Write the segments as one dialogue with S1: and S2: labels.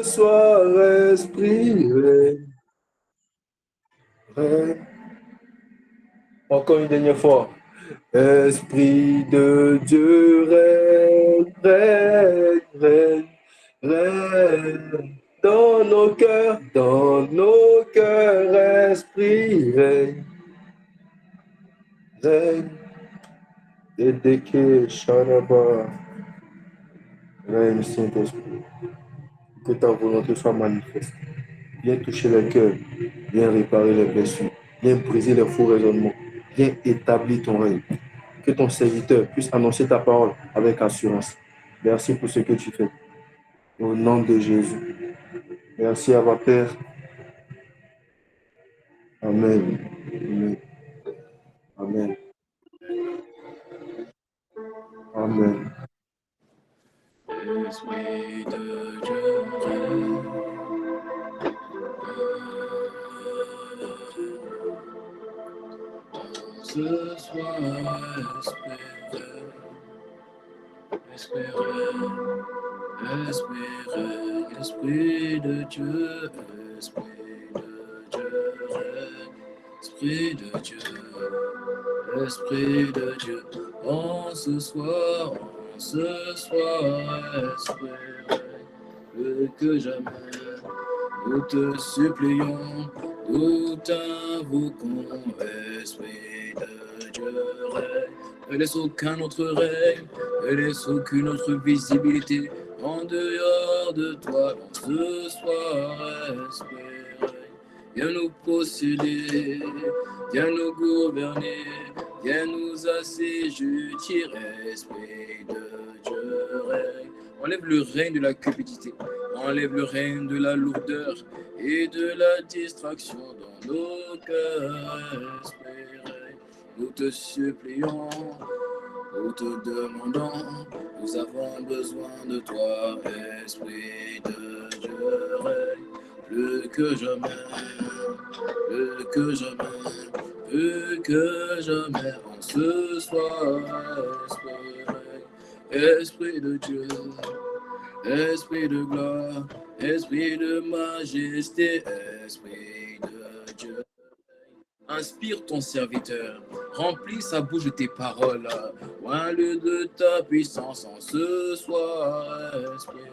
S1: soir, Esprit, règne. Encore une dernière fois. Esprit de Dieu, règne. Dans nos cœurs, Esprit, règne. Dédéké, Sharaba, règne, Saint-Esprit. Que ta volonté soit manifeste. Viens toucher les cœurs, viens réparer les blessures, viens briser les faux raisonnements, viens établir ton règne. Que ton serviteur puisse annoncer ta parole avec assurance. Merci pour ce que tu fais. Au nom de Jésus. Merci à ma Père. Amen. Amen. Amen. Amen.
S2: Esprit de Dieu, ce soir, Esprit de Dieu, Esprit de Dieu, Esprit de Dieu, en ce soir, Esprit, plus que jamais, nous te supplions, nous t'invoquons, Esprit de Dieu, règne. Ne laisse aucun autre règne, ne laisse aucune autre visibilité en dehors de toi, en ce soir, Esprit, règne. Viens nous posséder, viens nous gouverner, viens nous assujettir, Esprit de Dieu, règne. Enlève le règne de la cupidité, enlève le règne de la lourdeur et de la distraction dans nos cœurs, Esprit, règne. Nous te supplions, nous te demandons, nous avons besoin de toi, Esprit de Dieu, règne. Plus que jamais, plus que jamais, plus que jamais, en ce soir, Esprit de Dieu, Esprit de gloire, Esprit de majesté, Esprit de Dieu. Inspire ton serviteur, remplis sa bouche de tes paroles, oins-le de ta puissance en ce soir, Esprit,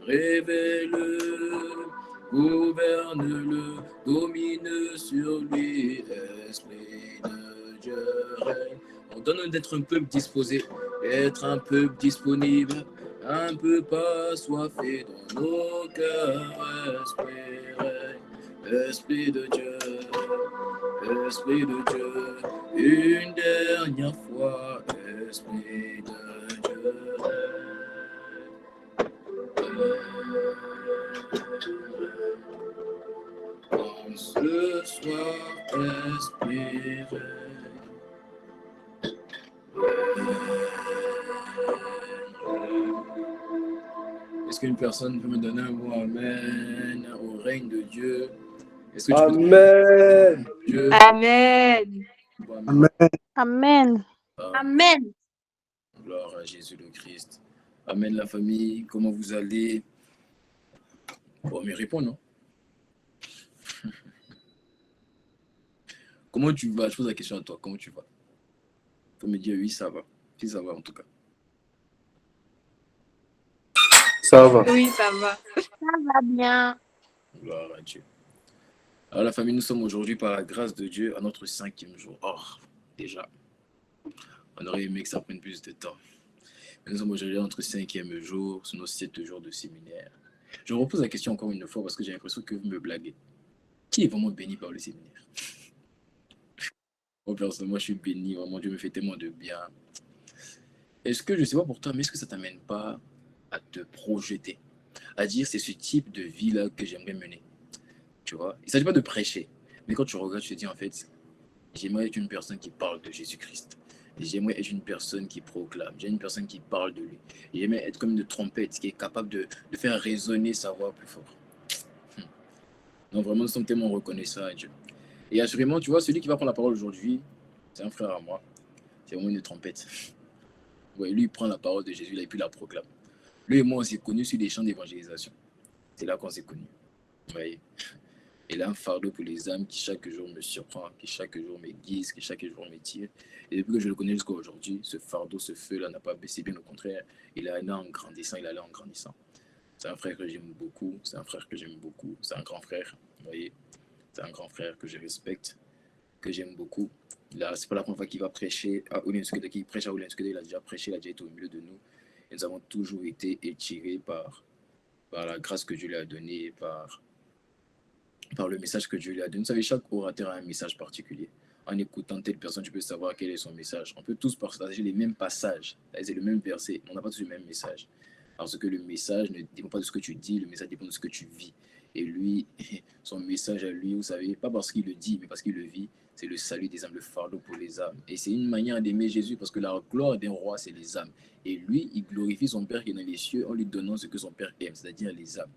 S2: révèle-le, gouverne-le, domine sur lui, Esprit de Dieu, règne. On donne d'être un peuple disposé, d'être un peuple disponible, un peu assoiffé dans nos cœurs, Esprit, règne. Esprit de Dieu, Esprit de Dieu, une dernière fois, Esprit de Dieu, en ce soir, Esprit, est-ce qu'une personne peut me donner un mot Amen au règne de Dieu? Est-ce que tu
S1: Amen.
S2: peux Dieu?
S3: Amen.
S4: Amen.
S5: Amen.
S3: Amen.
S2: Gloire à Jésus le Christ. Amen la famille, comment vous allez? Bon, mais réponds, non? Comment tu vas? Je pose la question à toi, comment tu vas? Tu peux me dire oui, ça va. Si ça va en tout cas.
S1: Ça va.
S3: Oui, ça va.
S5: Ça va bien.
S2: Gloire à Dieu. Alors la famille, nous sommes aujourd'hui par la grâce de Dieu à notre 5e jour. Or, déjà, on aurait aimé que ça prenne plus de temps. Mais nous sommes aujourd'hui à notre 5e jour, sur nos 7 jours de séminaire. Je repose la question encore une fois parce que j'ai l'impression que vous me blaguez. Qui est vraiment béni par le séminaire? Moi, personnellement, je suis béni. Vraiment, Dieu me fait tellement de bien. Est-ce que, je ne sais pas pour toi, mais est-ce que ça ne t'amène pas à te projeter? À dire, c'est ce type de vie-là que j'aimerais mener. Tu vois? Il ne s'agit pas de prêcher. Mais quand tu regardes, tu te dis, en fait, j'aimerais être une personne qui parle de Jésus-Christ. J'aimerais être une personne qui proclame. J'aimerais une personne qui parle de lui. J'aimerais être comme une trompette qui est capable de faire résonner sa voix plus fort. Donc vraiment, nous sommes tellement reconnaissants à Dieu. Et assurément, tu vois, celui qui va prendre la parole aujourd'hui, c'est un frère à moi. C'est vraiment une trompette. Ouais, lui, il prend la parole de Jésus là, et puis la proclame. Lui et moi, on s'est connus sur des champs d'évangélisation. C'est là qu'on s'est connus. Vous voyez. Il a un fardeau pour les âmes qui chaque jour me surprend, qui chaque jour m'aiguise, qui chaque jour me tire. Et depuis que je le connais jusqu'à aujourd'hui, ce fardeau, ce feu-là n'a pas baissé, bien au contraire. Il est allé en grandissant, il est allé en grandissant. C'est un frère que j'aime beaucoup, c'est un frère que j'aime beaucoup, c'est un grand frère, vous voyez. C'est un grand frère que je respecte, que j'aime beaucoup. Là, c'est pas la première fois qu'il va prêcher à Oulinskedo, qu'il prêche à Oulinskedo, il a déjà prêché, il a déjà été au milieu de nous. Et nous avons toujours été étirés par la grâce que Dieu lui a donnée, par le message que Dieu lui a donné. Vous savez, chaque orateur a un message particulier. En écoutant telle personne, tu peux savoir quel est son message. On peut tous partager les mêmes passages, c'est le même verset, mais on n'a pas tous le même message. Parce que le message ne dépend pas de ce que tu dis, le message dépend de ce que tu vis. Et lui, son message à lui, vous savez, pas parce qu'il le dit, mais parce qu'il le vit, c'est le salut des âmes, le fardeau pour les âmes. Et c'est une manière d'aimer Jésus, parce que la gloire d'un roi, c'est les âmes. Et lui, il glorifie son Père qui est dans les cieux en lui donnant ce que son Père aime, c'est-à-dire les âmes.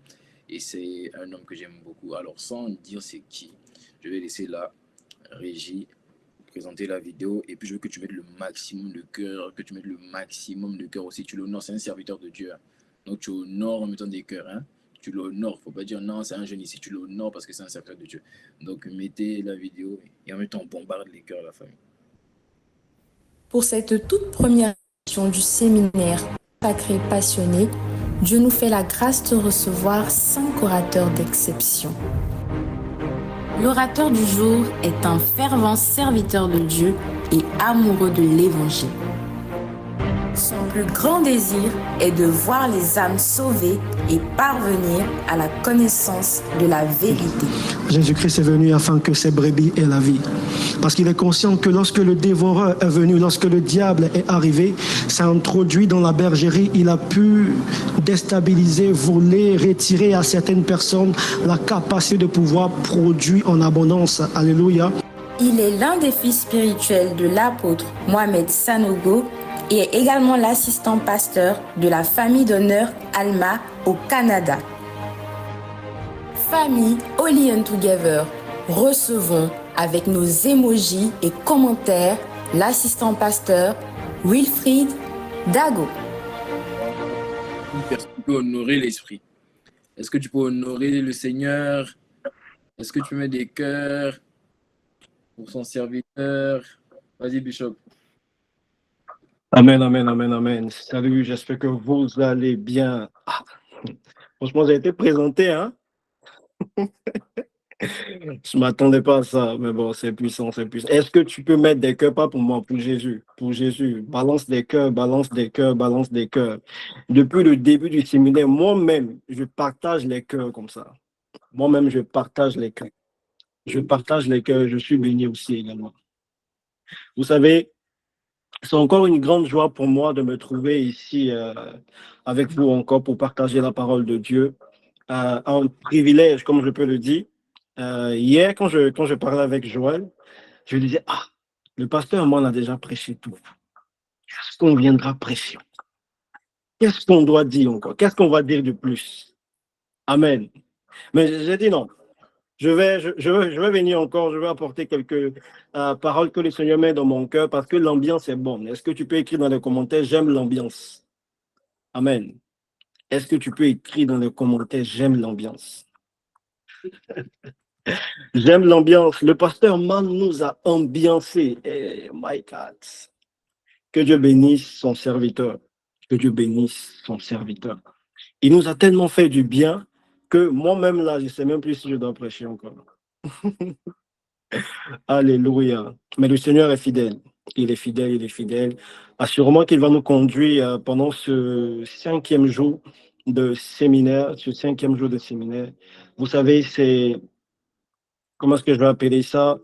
S2: Et c'est un homme que j'aime beaucoup. Alors, sans dire c'est qui, je vais laisser la régie présenter la vidéo. Et puis, je veux que tu mettes le maximum de cœur, que tu mettes le maximum de cœur aussi. Tu l'honores, c'est un serviteur de Dieu. Hein. Donc, tu honores en mettant des cœurs. Hein. Tu l'honores. Il ne faut pas dire non, c'est un jeune ici. Tu l'honores parce que c'est un serviteur de Dieu. Donc, mettez la vidéo et en même temps, on bombarde les cœurs de la famille.
S4: Pour cette toute première édition du séminaire Sacré Passionné, Dieu nous fait la grâce de recevoir 5 orateurs d'exception. L'orateur du jour est un fervent serviteur de Dieu et amoureux de l'Évangile. Son plus grand désir est de voir les âmes sauvées et parvenir à la connaissance de la vérité.
S6: Jésus-Christ est venu afin que ses brebis aient la vie. Parce qu'il est conscient que lorsque le dévoreur est venu, lorsque le diable est arrivé, s'est introduit dans la bergerie, il a pu déstabiliser, voler, retirer à certaines personnes la capacité de pouvoir produire en abondance. Alléluia.
S4: Il est l'un des fils spirituels de l'apôtre Mohamed Sanogo et est également l'assistant pasteur de la famille d'honneur Alma au Canada. Famille Holy and Together, recevons avec nos émojis et commentaires l'assistant pasteur Wilfried Dago.
S2: Une personne peut honorer l'esprit. Est-ce que tu peux honorer le Seigneur? Est-ce que tu mets des cœurs pour son serviteur? Vas-y, Bishop.
S6: Amen, amen, amen, amen. Salut, j'espère que vous allez bien. Ah, franchement, j'ai été présenté, hein? Je ne m'attendais pas à ça, mais bon, c'est puissant, c'est puissant. Est-ce que tu peux mettre des cœurs, pas pour moi, pour Jésus, pour Jésus. Balance des cœurs, balance des cœurs, balance des cœurs. Depuis le début du séminaire, moi-même, je partage les cœurs comme ça. Moi-même, je partage les cœurs. Je partage les cœurs, je suis béni aussi également. Vous savez, c'est encore une grande joie pour moi de me trouver ici avec vous encore pour partager la parole de Dieu. Un privilège, comme je peux le dire. Hier, quand je parlais avec Joël, je lui disais, le pasteur, moi, on a déjà prêché tout. Qu'est-ce qu'on viendra prêcher? Qu'est-ce qu'on doit dire encore? Qu'est-ce qu'on va dire de plus? Amen. Mais j'ai dit non. Je vais venir encore, je vais apporter quelques paroles que le Seigneur met dans mon cœur parce que l'ambiance est bonne. Est-ce que tu peux écrire dans les commentaires, j'aime l'ambiance? Amen. Est-ce que tu peux écrire dans les commentaires, j'aime l'ambiance? J'aime l'ambiance. Le pasteur Man nous a ambiancé. Eh, my God. Que Dieu bénisse son serviteur. Que Dieu bénisse son serviteur. Il nous a tellement fait du bien que moi-même, là, je ne sais même plus si je dois prêcher encore. Alléluia. Mais le Seigneur est fidèle. Il est fidèle, il est fidèle. Assurément qu'il va nous conduire pendant ce 5e jour de séminaire, Vous savez, c'est, comment est-ce que je vais appeler ça?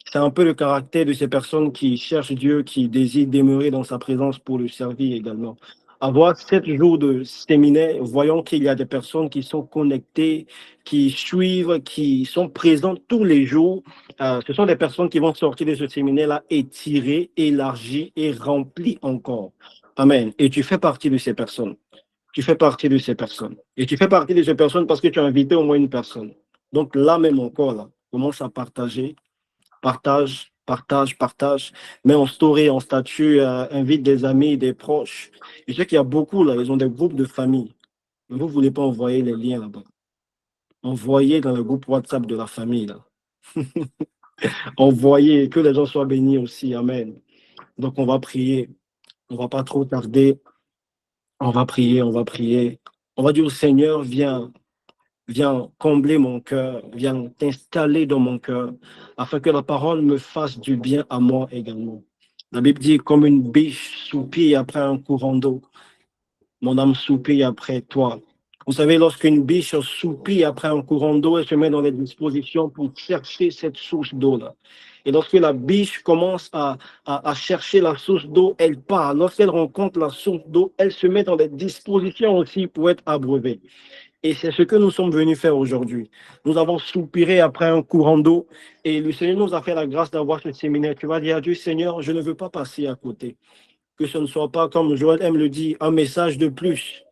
S6: C'est un peu le caractère de ces personnes qui cherchent Dieu, qui désirent demeurer dans sa présence pour le servir également. Avoir 7 jours de séminaire, voyons qu'il y a des personnes qui sont connectées, qui suivent, qui sont présentes tous les jours. Ce sont des personnes qui vont sortir de ce séminaire-là étirées, élargies et remplies encore. Amen. Et tu fais partie de ces personnes. Tu fais partie de ces personnes. Et tu fais partie de ces personnes parce que tu as invité au moins une personne. Donc là même encore, là, commence à partager. Partage. Mets en story, en statut, invite des amis, des proches. Je sais qu'il y a beaucoup là, ils ont des groupes de famille. Vous ne voulez pas envoyer les liens là-bas. envoyez dans le groupe WhatsApp de la famille. Là. Envoyez, que les gens soient bénis aussi. Amen. Donc, on va prier. On ne va pas trop tarder. On va prier, on va prier. On va dire au Seigneur, viens combler mon cœur, viens t'installer dans mon cœur, afin que la parole me fasse du bien à moi également. La Bible dit, comme une biche soupire après un courant d'eau, mon âme soupire après toi. Vous savez, lorsqu'une biche soupire après un courant d'eau, elle se met dans les dispositions pour chercher cette source d'eau-là. Et lorsque la biche commence à chercher la source d'eau, elle part. Lorsqu'elle rencontre la source d'eau, elle se met dans les dispositions aussi pour être abreuvée. Et c'est ce que nous sommes venus faire aujourd'hui. Nous avons soupiré après un courant d'eau et le Seigneur nous a fait la grâce d'avoir ce séminaire. Tu vas dire à Dieu, Seigneur, je ne veux pas passer à côté. Que ce ne soit pas, comme Joël M le dit, un message de plus,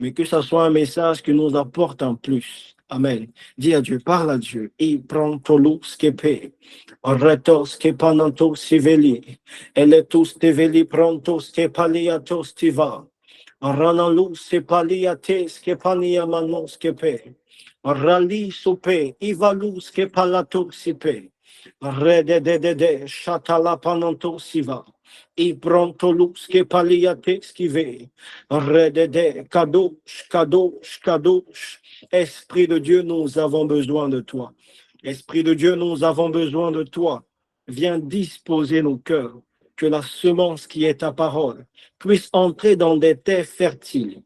S6: mais que ce soit un message qui nous apporte un plus. Amen. Dis à Dieu, parle à Dieu. Et prends tolu skepe, retos skepananto siveli, eletus teveli pronto skepaliatos tiva. Ranalu sepaliate skepania manos kepe. Rali sope, ivalu skepalato sipe. Rede de shatala pananto siva. I pronto lux que paliate skive. Redede, kadosh. Esprit de Dieu, nous avons besoin de toi. Esprit de Dieu, nous avons besoin de toi. Viens disposer nos cœurs, que la semence qui est ta parole puisse entrer dans des terres fertiles,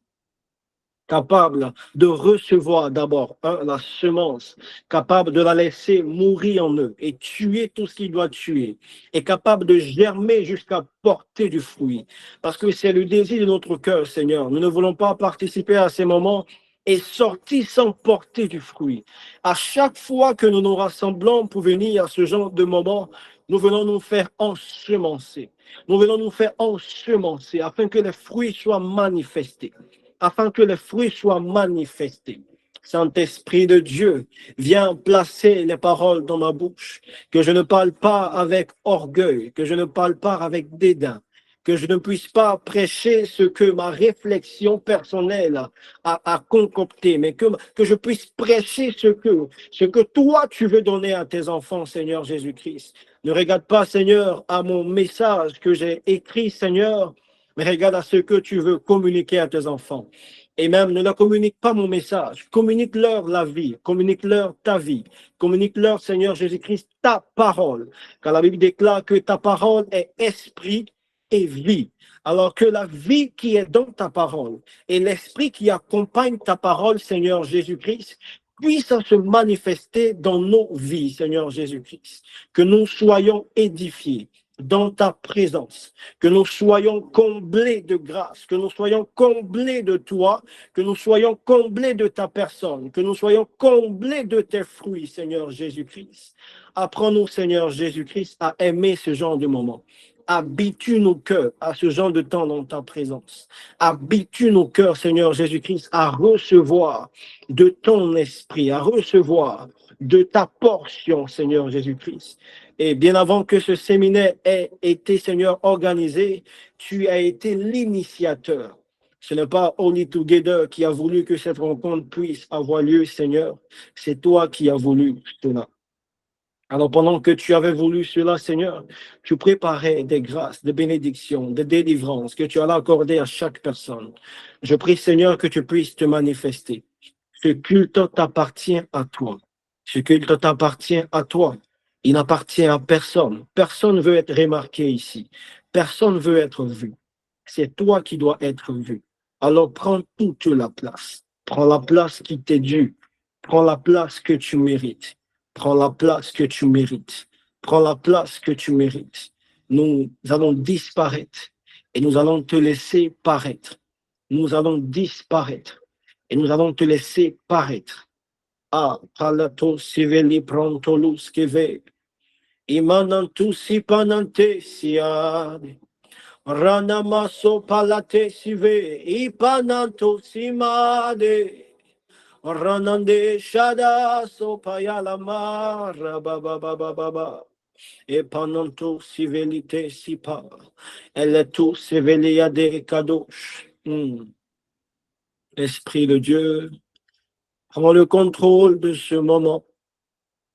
S6: capable de recevoir d'abord la semence, capable de la laisser mourir en eux et tuer tout ce qu'il doit tuer, et capable de germer jusqu'à porter du fruit. Parce que c'est le désir de notre cœur, Seigneur. Nous ne voulons pas participer à ces moments et sortir sans porter du fruit. À chaque fois que nous nous rassemblons pour venir à ce genre de moment, nous venons nous faire ensemencer. Nous venons nous faire ensemencer afin que les fruits soient manifestés. Afin que les fruits soient manifestés. Saint-Esprit de Dieu, viens placer les paroles dans ma bouche, que je ne parle pas avec orgueil, que je ne parle pas avec dédain, que je ne puisse pas prêcher ce que ma réflexion personnelle a concocté, mais que je puisse prêcher ce que toi tu veux donner à tes enfants, Seigneur Jésus-Christ. Ne regarde pas, Seigneur, à mon message que j'ai écrit, Seigneur, mais regarde à ce que tu veux communiquer à tes enfants. Et même ne leur communique pas mon message, communique-leur la vie, communique-leur ta vie, communique-leur, Seigneur Jésus-Christ, ta parole. Car la Bible déclare que ta parole est esprit et vie. Alors que la vie qui est dans ta parole et l'esprit qui accompagne ta parole, Seigneur Jésus-Christ, puisse se manifester dans nos vies, Seigneur Jésus-Christ. Que nous soyons édifiés dans ta présence, que nous soyons comblés de grâce, que nous soyons comblés de toi, que nous soyons comblés de ta personne, que nous soyons comblés de tes fruits, Seigneur Jésus-Christ. Apprends-nous, Seigneur Jésus-Christ, à aimer ce genre de moment. Habitue nos cœurs à ce genre de temps dans ta présence. Habitue nos cœurs, Seigneur Jésus-Christ, à recevoir de ton esprit, à recevoir de ta portion, Seigneur Jésus-Christ. Et bien avant que ce séminaire ait été, Seigneur, organisé, tu as été l'initiateur. Ce n'est pas Holy Together qui a voulu que cette rencontre puisse avoir lieu, Seigneur. C'est toi qui as voulu cela. Alors, pendant que tu avais voulu cela, Seigneur, tu préparais des grâces, des bénédictions, des délivrances que tu allais accorder à chaque personne. Je prie, Seigneur, que tu puisses te manifester. Ce culte t'appartient à toi. Ce culte t'appartient à toi. Il n'appartient à personne. Personne ne veut être remarqué ici. Personne ne veut être vu. C'est toi qui dois être vu. Alors, prends toute la place. Prends la place qui t'est due. Prends la place que tu mérites. Prends la place que tu mérites. Prends la place que tu mérites. Nous allons disparaître et nous allons te laisser paraître. Nous allons disparaître et nous allons te laisser paraître. Ah, palato siveli pronto lus keve. Imanantu si panante siade. Ranamaso palate sive. Ipananto simade. Ranande shada sopayala mara baba et pendant tout civilité si pas elle est tout civilia de kadosh. Esprit de Dieu, Prends le contrôle de ce moment.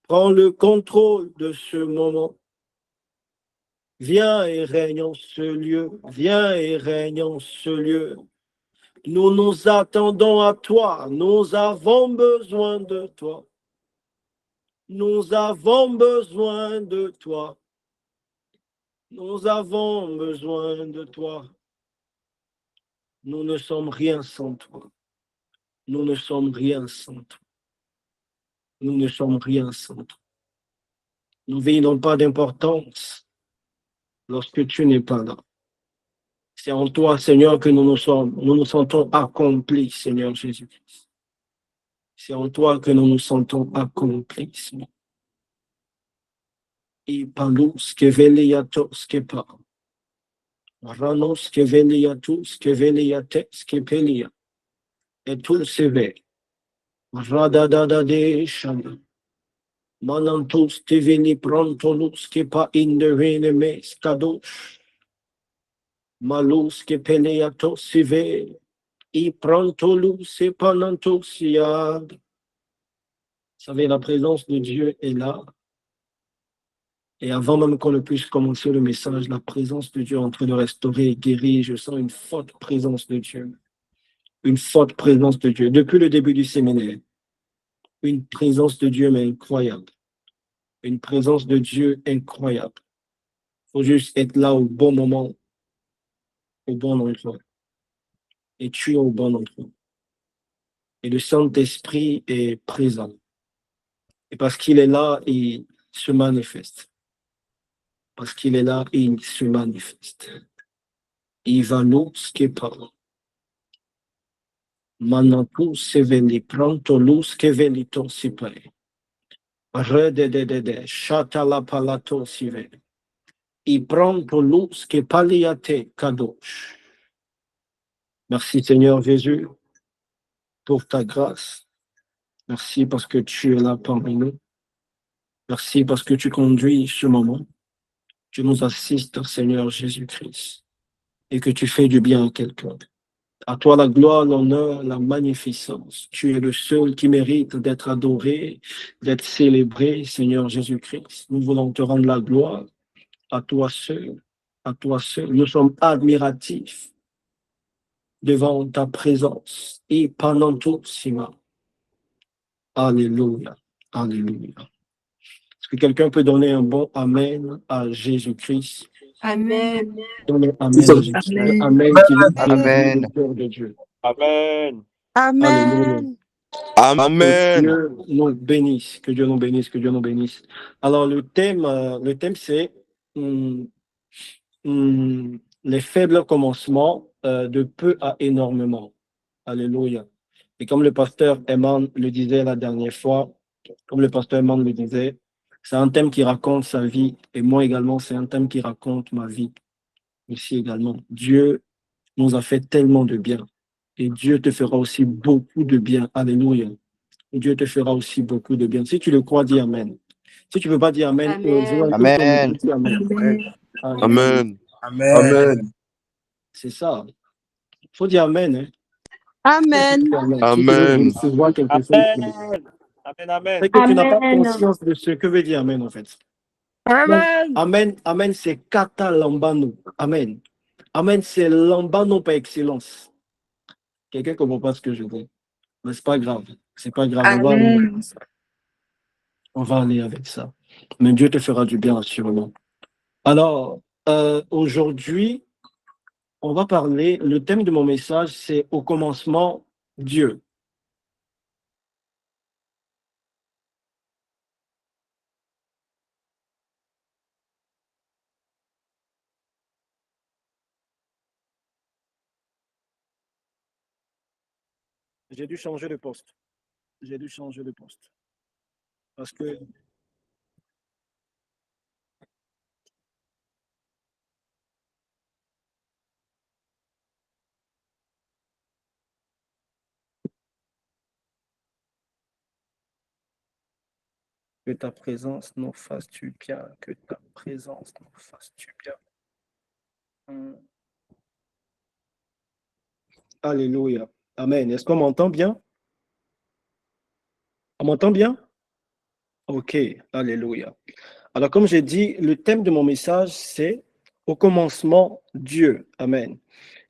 S6: Prends le contrôle de ce moment. Viens et règne en ce lieu. Viens et règne en ce lieu. Nous nous attendons à toi. Nous avons besoin de toi. Nous avons besoin de toi. Nous avons besoin de toi. Nous ne sommes rien sans toi. Nous ne sommes rien sans toi. Nous ne sommes rien sans toi. Nous n'avons pas d'importance lorsque tu n'es pas là. C'est en toi, Seigneur, que nous nous sentons accomplis, Seigneur Jésus-Christ. C'est en toi que nous nous sentons accomplis, Seigneur. Et palus que veliatos que pa. Ranos que veliatus que veliates que pelia. Et tout se ve. Radadada de shana. Manantus te veni prontolus que pa indevene mes kadosh. Malus que peleatos se ve. I prontolus et panantus yad. Vous savez, la présence de Dieu est là. Et avant même qu'on ne puisse commencer le message, la présence de Dieu est en train de restaurer et guérir. Je sens une forte présence de Dieu. Une forte présence de Dieu. Depuis le début du séminaire, une présence de Dieu, mais incroyable. Une présence de Dieu incroyable. Il faut juste être là au bon moment, au bon endroit. Et tu es au bon endroit. Et le Saint-Esprit est présent. Et parce qu'il est là, il se manifeste. Parce qu'il est là, il se manifeste. Il va nous ce qui parle. Manatou se veni pronto luz que velito si pare. Rededede, chata la palato si veni. I pronto luz que paliate kadosh. Merci Seigneur Jésus pour ta grâce. Merci parce que tu es là parmi nous. Merci parce que tu conduis ce moment. Tu nous assistes, Seigneur Jésus-Christ, et que tu fais du bien à quelqu'un. À toi la gloire, l'honneur, la magnificence. Tu es le seul qui mérite d'être adoré, d'être célébré, Seigneur Jésus-Christ. Nous voulons te rendre la gloire à toi seul, à toi seul. Nous sommes admiratifs devant ta présence et pendant tout, Sima. Alléluia, alléluia. Est-ce que quelqu'un peut donner un bon Amen à Jésus-Christ?
S3: Amen.
S6: Donnez Amen à Jésus.
S3: Amen.
S6: Amen qui veut dire
S7: Amen.
S6: le cœur de Dieu.
S8: Amen.
S6: Alléluia.
S3: Amen.
S6: Que
S8: Amen.
S6: Dieu nous bénisse, que Dieu nous bénisse, que Dieu nous bénisse. Alors, le thème c'est les faibles commencements de peu à énormément. Alléluia. Et comme le pasteur Eman le disait la dernière fois, c'est un thème qui raconte sa vie. Et moi également, c'est un thème qui raconte ma vie aussi également. Dieu nous a fait tellement de bien. Et Dieu te fera aussi beaucoup de bien. Alléluia. Dieu te fera aussi beaucoup de bien. Si tu le crois, dis Amen. Si tu ne veux pas dire Amen,
S3: Amen.
S7: Amen.
S6: dis Amen.
S8: Amen.
S1: Amen.
S6: C'est ça. Il faut dire Amen. Hein.
S5: Amen.
S6: Si tu veux
S8: Amen.
S6: recevoir quelque chose,
S8: Amen. Amen.
S6: c'est que tu n'as pas
S3: Amen.
S6: conscience de ce que veut dire Amen en fait.
S3: Amen.
S6: Amen, Amen, c'est kata lambano. Amen. Amen, c'est lambano par excellence. Quelqu'un ne comprend pas ce que je dis. Mais c'est pas grave. C'est pas grave.
S3: Amen.
S6: On va aller avec ça. Mais Dieu te fera du bien, assurément. Alors, aujourd'hui, on va parler, le thème de mon message, c'est au commencement, Dieu. J'ai dû changer de poste. Parce que que ta présence nous fasse du bien, que ta présence nous fasse du bien. Alléluia. Amen. Est-ce qu'on m'entend bien? On m'entend bien? Ok, alléluia. Alors, comme j'ai dit, le thème de mon message, c'est au commencement, Dieu. Amen.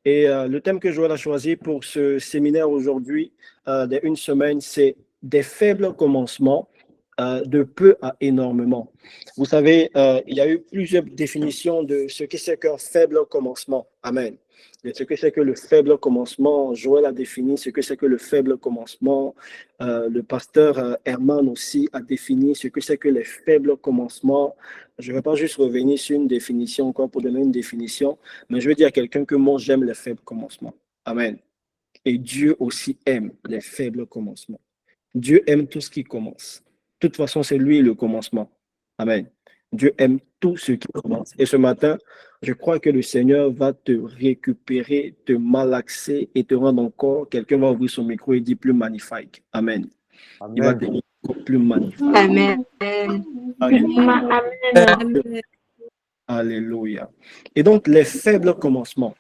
S6: Et le thème que Joël a choisi pour ce séminaire aujourd'hui, d'une semaine, c'est des faibles commencements, de peu à énormément. Vous savez, il y a eu plusieurs définitions de ce que c'est qu'un faible commencement. Amen. De ce que c'est que le faible commencement. Joël a défini ce que c'est que le faible commencement. Le pasteur Herman aussi a défini ce que c'est que les faibles commencements. Je ne vais pas juste revenir sur une définition encore pour donner une définition, mais je veux dire à quelqu'un que moi, j'aime les faibles commencements. Amen. Et Dieu aussi aime les faibles commencements. Dieu aime tout ce qui commence. De toute façon, c'est lui le commencement. Amen. Dieu aime tout ce qui commence. Et ce matin, je crois que le Seigneur va te récupérer, te malaxer et te rendre encore. Quelqu'un va ouvrir son micro et dire plus magnifique. Amen.
S1: Amen.
S6: Il va te rendre encore plus magnifique.
S3: Amen.
S6: Amen. Alléluia. Et donc, les faibles commencements.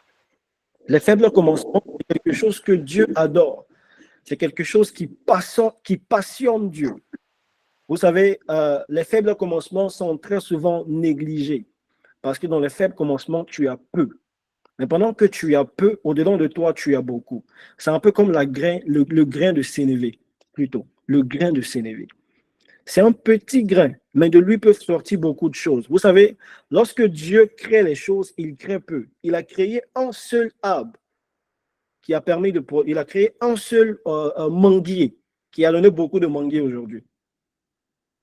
S6: Les faibles commencements, c'est quelque chose que Dieu adore. C'est quelque chose qui passionne Dieu. Vous savez, les faibles commencements sont très souvent négligés. Parce que dans les faibles commencements, tu as peu. Mais pendant que tu as peu, au-dedans de toi, tu as beaucoup. C'est un peu comme le grain de sénévé, plutôt. Le grain de sénévé. C'est un petit grain, mais de lui peuvent sortir beaucoup de choses. Vous savez, lorsque Dieu crée les choses, il crée peu. Il a créé un seul arbre qui a permis de... Il a créé un seul manguier qui a donné beaucoup de manguiers aujourd'hui.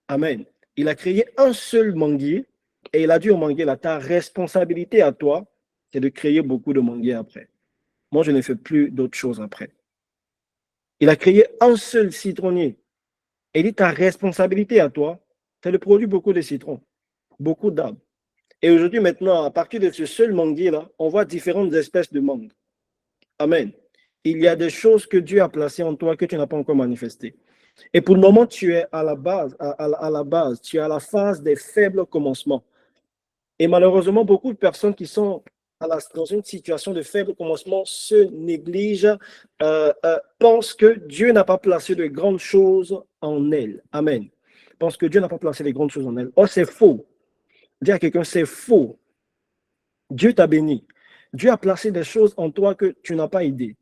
S6: Amen. Il a créé un seul manguier et il a dit au manguier, là, ta responsabilité à toi, c'est de créer beaucoup de manguiers après. Moi, je ne fais plus d'autres choses après. Il a créé un seul citronnier. Et il dit, ta responsabilité à toi, c'est de produire beaucoup de citrons, beaucoup d'arbres. Et aujourd'hui, maintenant, à partir de ce seul manguier-là, on voit différentes espèces de mangues. Amen. Il y a des choses que Dieu a placées en toi que tu n'as pas encore manifestées. Et pour le moment, tu es à la base, tu es à la phase des faibles commencements. Et malheureusement, beaucoup de personnes qui sont dans une situation de faible commencement se négligent, pensent que Dieu n'a pas placé de grandes choses en elles. Amen. Pensent que Dieu n'a pas placé de grandes choses en elles. Oh, c'est faux. Dis à quelqu'un, c'est faux. Dieu t'a béni. Dieu a placé des choses en toi que tu n'as pas aidé.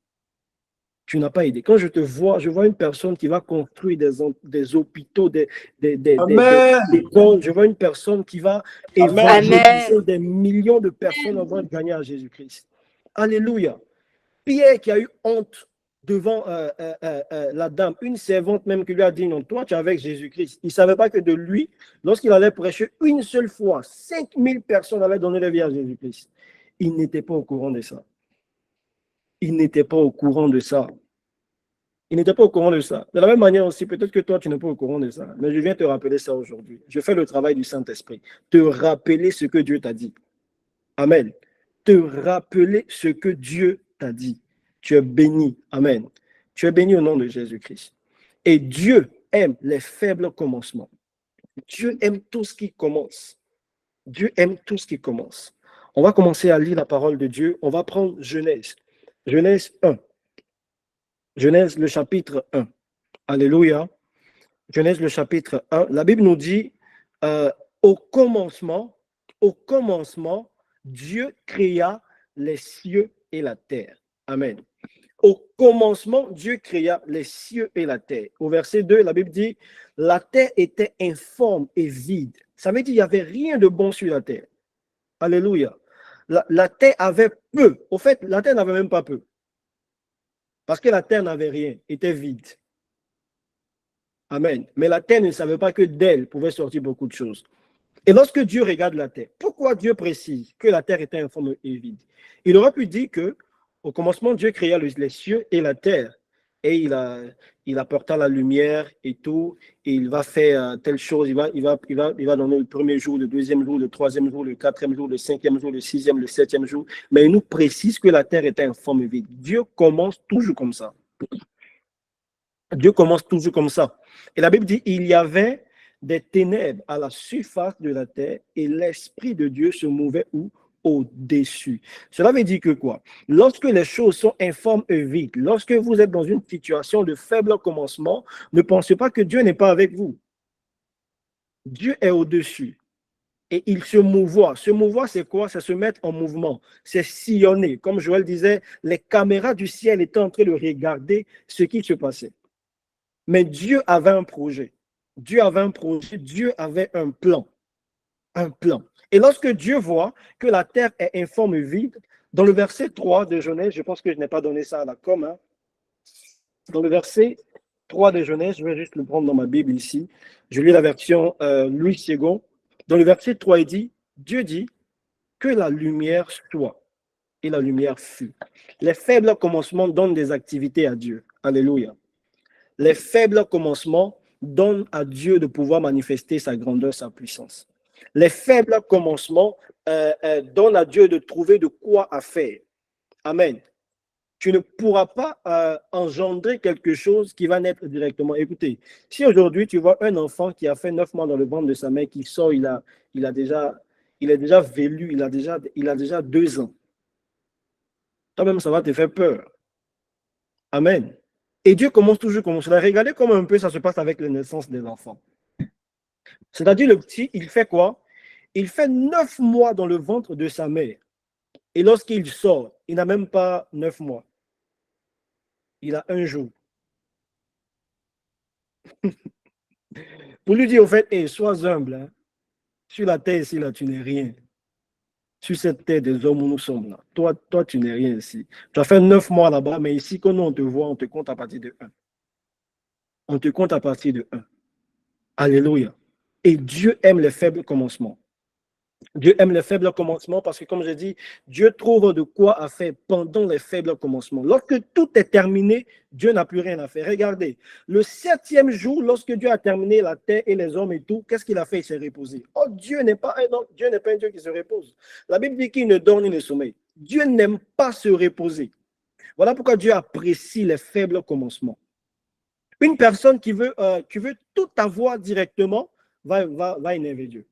S6: Tu n'as pas aidé. Quand je te vois, je vois une personne qui va construire des hôpitaux, des écoles. Je vois une personne qui va évangéliser des millions de personnes avant de gagner à Jésus-Christ. Alléluia. Pierre qui a eu honte devant la dame, une servante même qui lui a dit, non, toi tu es avec Jésus-Christ. Il ne savait pas que de lui, lorsqu'il allait prêcher une seule fois, 5000 personnes allaient donner la vie à Jésus-Christ. Il n'était pas au courant de ça. Il n'était pas au courant de ça. Il n'était pas au courant de ça. De la même manière aussi, peut-être que toi, tu n'es pas au courant de ça. Mais je viens te rappeler ça aujourd'hui. Je fais le travail du Saint-Esprit. Te rappeler ce que Dieu t'a dit. Amen. Te rappeler ce que Dieu t'a dit. Tu es béni. Amen. Tu es béni au nom de Jésus-Christ. Et Dieu aime les faibles commencements. Dieu aime tout ce qui commence. Dieu aime tout ce qui commence. On va commencer à lire la parole de Dieu. On va prendre Genèse. Genèse 1. Genèse le chapitre 1. Alléluia. Genèse le chapitre 1. La Bible nous dit, au commencement, Dieu créa les cieux et la terre. Amen. Au commencement, Dieu créa les cieux et la terre. Au verset 2, la Bible dit, la terre était informe et vide. Ça veut dire qu'il n'y avait rien de bon sur la terre. Alléluia. La terre avait peu. Au fait, la terre n'avait même pas peu. Parce que la terre n'avait rien, était vide. Amen. Mais la terre ne savait pas que d'elle pouvait sortir beaucoup de choses. Et lorsque Dieu regarde la terre, pourquoi Dieu précise que la terre était informe et vide? Il aurait pu dire que au commencement, Dieu créa les cieux et la terre. Et il apporta la lumière et tout. Et il va faire telle chose. Il va donner le premier jour, le deuxième jour, le troisième jour, le quatrième jour, le cinquième jour, le sixième, le septième jour. Mais il nous précise que la terre était informe et vide. Dieu commence toujours comme ça. Dieu commence toujours comme ça. Et la Bible dit, il y avait des ténèbres à la surface de la terre et l'Esprit de Dieu se mouvait où? au-dessus. Cela veut dire que quoi? Lorsque les choses sont informes et vides, lorsque vous êtes dans une situation de faible commencement, ne pensez pas que Dieu n'est pas avec vous. Dieu est au-dessus. Et il se mouvoit. Se mouvoir, c'est quoi? C'est se mettre en mouvement. C'est sillonner. Comme Joël disait, les caméras du ciel étaient en train de regarder ce qui se passait. Mais Dieu avait un projet. Dieu avait un projet. Dieu avait un plan. Un plan. Et lorsque Dieu voit que la terre est informe et vide, dans le verset 3 de Genèse, je pense que je n'ai pas donné ça à la com, hein. Dans le verset 3 de Genèse, je vais juste le prendre dans ma Bible ici. Je lis la version Louis II. Dans le verset 3, il dit, Dieu dit que la lumière soit. Et la lumière fut. Les faibles commencements donnent des activités à Dieu. Alléluia. Les faibles commencements donnent à Dieu de pouvoir manifester sa grandeur, sa puissance. Les faibles commencements donnent à Dieu de trouver de quoi à faire. Amen. Tu ne pourras pas engendrer quelque chose qui va naître directement. Écoutez, si aujourd'hui tu vois un enfant qui a fait 9 mois dans le ventre de sa mère, qui sort, il est déjà velu, il a déjà 2 ans. Toi-même, ça va te faire peur. Amen. Et Dieu commence toujours comme cela. Regardez comment un peu ça se passe avec la naissance des enfants. C'est-à-dire le petit, il fait quoi? Il fait 9 mois dans le ventre de sa mère. Et lorsqu'il sort, il n'a même pas 9 mois. Il a 1 jour. Pour lui dire au fait, hey, sois humble. Hein. Sur la terre ici, là, tu n'es rien. Sur cette terre des hommes où nous sommes là. Toi, tu n'es rien ici. Tu as fait 9 mois là-bas, mais ici, quand nous, on te voit, on te compte à partir de 1. On te compte à partir de 1. Alléluia. Et Dieu aime les faibles commencements. Dieu aime les faibles commencements parce que, comme je dis, Dieu trouve de quoi à faire pendant les faibles commencements. Lorsque tout est terminé, Dieu n'a plus rien à faire. Regardez, le 7e jour, lorsque Dieu a terminé la terre et les hommes et tout, qu'est-ce qu'il a fait? Il s'est reposé. Oh, Dieu n'est pas un Dieu qui se repose. La Bible dit qu'il ne dort ni ne sommeille. Dieu n'aime pas se reposer. Voilà pourquoi Dieu apprécie les faibles commencements. Une personne qui veut tout avoir directement va énerver Dieu.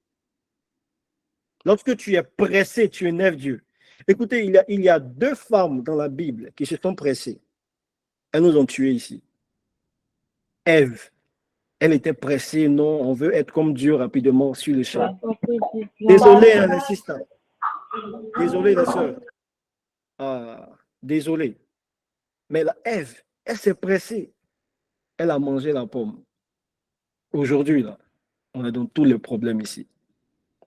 S6: Lorsque tu es pressé, tu énerves Dieu. Écoutez, il y a 2 femmes dans la Bible qui se sont pressées. Elles nous ont tués ici. Ève, elle était pressée. Non, on veut être comme Dieu rapidement sur le champ. Désolé, hein, les sisters. Désolé, les sœurs. Désolé. Mais la Ève, elle s'est pressée. Elle a mangé la pomme. Aujourd'hui, là, on a donc tous les problèmes ici.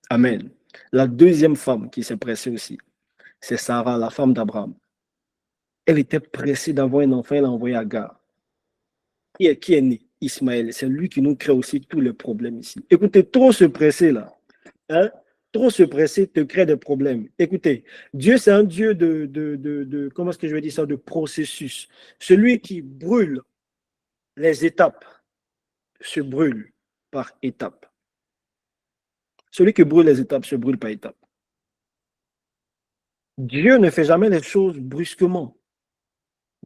S6: Amen. La 2e femme qui s'est pressée aussi, c'est Sarah, la femme d'Abraham. Elle était pressée d'avoir un enfant, elle a envoyé Agar. Qui est né? Ismaël. C'est lui qui nous crée aussi tous les problèmes ici. Écoutez, trop se presser là, hein? Trop se presser te crée des problèmes. Écoutez, Dieu, c'est un Dieu comment est-ce que je vais dire ça, de processus. Celui qui brûle les étapes se brûle par étapes. Celui qui brûle les étapes se brûle par étapes. Dieu ne fait jamais les choses brusquement.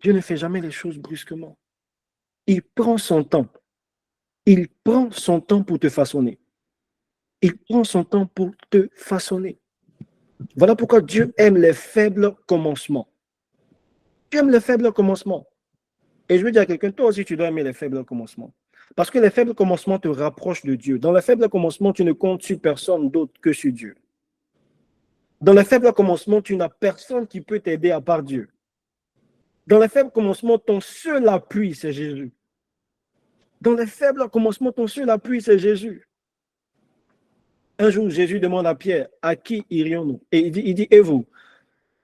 S6: Dieu ne fait jamais les choses brusquement. Il prend son temps. Il prend son temps pour te façonner. Il prend son temps pour te façonner. Voilà pourquoi Dieu aime les faibles commencements. Dieu aime les faibles commencements. Et je veux dire à quelqu'un, toi aussi tu dois aimer les faibles commencements. Parce que les faibles commencements te rapprochent de Dieu. Dans les faibles commencements, tu ne comptes sur personne d'autre que sur Dieu. Dans les faibles commencements, tu n'as personne qui peut t'aider à part Dieu. Dans les faibles commencements, ton seul appui, c'est Jésus. Dans les faibles commencements, ton seul appui, c'est Jésus. Un jour, Jésus demande à Pierre, à qui irions-nous? Et il dit, et vous?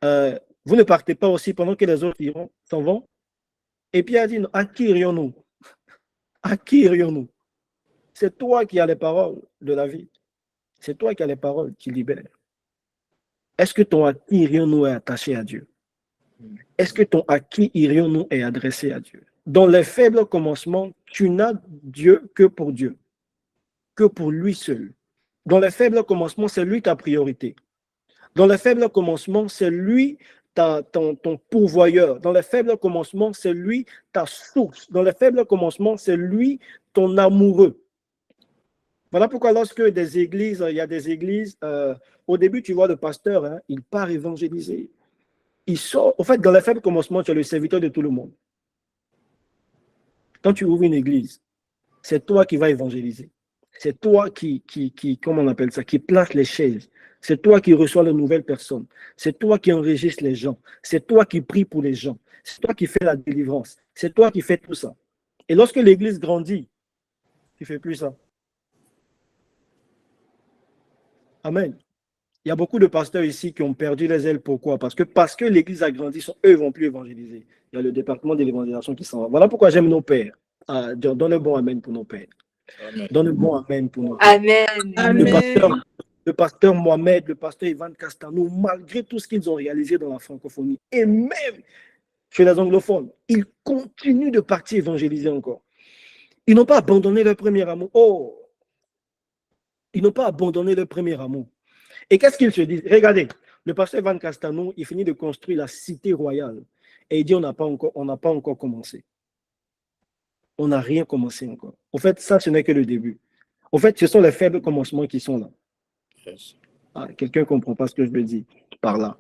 S6: Vous ne partez pas aussi pendant que les autres s'en vont? Et Pierre dit, à qui irions-nous? À qui irions-nous? C'est toi qui as les paroles de la vie. C'est toi qui as les paroles qui libèrent. Est-ce que ton à qui irions-nous est attaché à Dieu? Est-ce que ton à qui irions-nous est adressé à Dieu? Dans les faibles commencements, tu n'as Dieu que pour Dieu, que pour lui seul. Dans les faibles commencements, c'est lui ta priorité. Dans les faibles commencements, c'est lui ton pourvoyeur. Dans les faibles commencements, c'est lui ta source. Dans les faibles commencements, c'est lui ton amoureux. Voilà pourquoi lorsque des églises, il y a des églises, au début, tu vois le pasteur, hein, il part évangéliser. Il sort. En fait, dans les faibles commencements, tu es le serviteur de tout le monde. Quand tu ouvres une église, c'est toi qui vas évangéliser. C'est toi comment on appelle ça, qui place les chaises. C'est toi qui reçois les nouvelles personnes. C'est toi qui enregistre les gens. C'est toi qui prie pour les gens. C'est toi qui fais la délivrance. C'est toi qui fais tout ça. Et lorsque l'église grandit, tu ne fais plus ça. Amen. Il y a beaucoup de pasteurs ici qui ont perdu les ailes. Pourquoi? Parce que l'église a grandi, eux ne vont plus évangéliser. Il y a le département de l'évangélisation qui s'en va. Voilà pourquoi j'aime nos pères. Donne un bon amen pour nos pères.
S2: Amen.
S6: Donne un bon amen pour nos pères.
S3: Amen.
S6: Le pasteur Mohamed, le pasteur Ivan Castano, malgré tout ce qu'ils ont réalisé dans la francophonie, et même chez les anglophones, ils continuent de partir évangéliser encore. Ils n'ont pas abandonné leur premier amour. Oh! Ils n'ont pas abandonné leur premier amour. Et qu'est-ce qu'ils se disent? Regardez, le pasteur Ivan Castano, il finit de construire la cité royale. Et il dit, on n'a pas encore commencé. On n'a rien commencé encore. En fait, ça, ce n'est que le début. En fait, ce sont les faibles commencements qui sont là.
S2: Yes.
S6: Ah, quelqu'un ne comprend pas ce que je veux dire par là.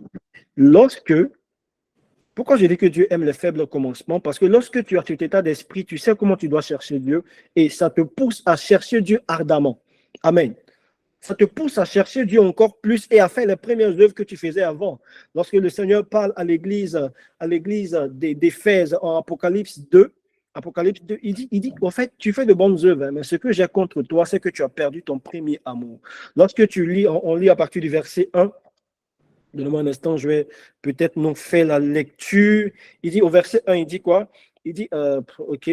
S6: Pourquoi je dis que Dieu aime les faibles commencements? Parce que lorsque tu as cet état d'esprit, tu sais comment tu dois chercher Dieu et ça te pousse à chercher Dieu ardemment. Amen. Ça te pousse à chercher Dieu encore plus et à faire les premières œuvres que tu faisais avant. Lorsque le Seigneur parle à l'église d'Éphèse en Apocalypse 2, il dit, en fait, tu fais de bonnes œuvres, hein, mais ce que j'ai contre toi, c'est que tu as perdu ton premier amour. Lorsque tu lis, on lit à partir du verset 1, donne-moi un instant, je vais peut-être nous faire la lecture. Il dit au verset 1, il dit quoi? Il dit,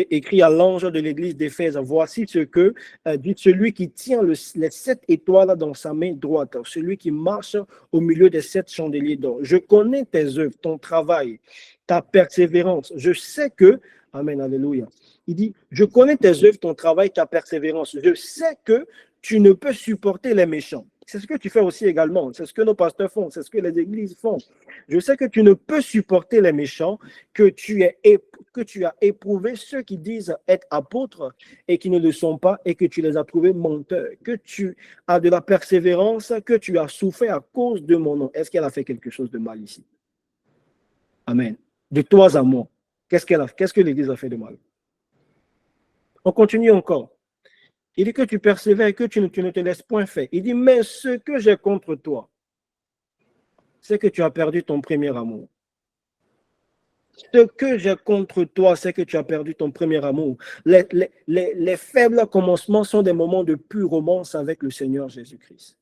S6: écrit à l'ange de l'église d'Éphèse, voici ce que dit celui qui tient les 7 étoiles dans sa main droite, celui qui marche au milieu des 7 chandeliers d'or. Je connais tes œuvres, ton travail, ta persévérance. Je sais que, amen, alléluia. Il dit, je connais tes œuvres, ton travail, ta persévérance. Je sais que tu ne peux supporter les méchants. C'est ce que tu fais aussi également. C'est ce que nos pasteurs font. C'est ce que les églises font. Je sais que tu ne peux supporter les méchants, que tu as éprouvé ceux qui disent être apôtres et qui ne le sont pas et que tu les as trouvés menteurs, que tu as de la persévérance, que tu as souffert à cause de mon nom. Est-ce qu'elle a fait quelque chose de mal ici? Amen. De toi à moi. Qu'est-ce que l'Église a fait de mal? On continue encore. Il dit que tu persévères et que tu ne te laisses point faire. Il dit, mais ce que j'ai contre toi, c'est que tu as perdu ton premier amour. Ce que j'ai contre toi, c'est que tu as perdu ton premier amour. Les faibles commencements sont des moments de pure romance avec le Seigneur Jésus-Christ.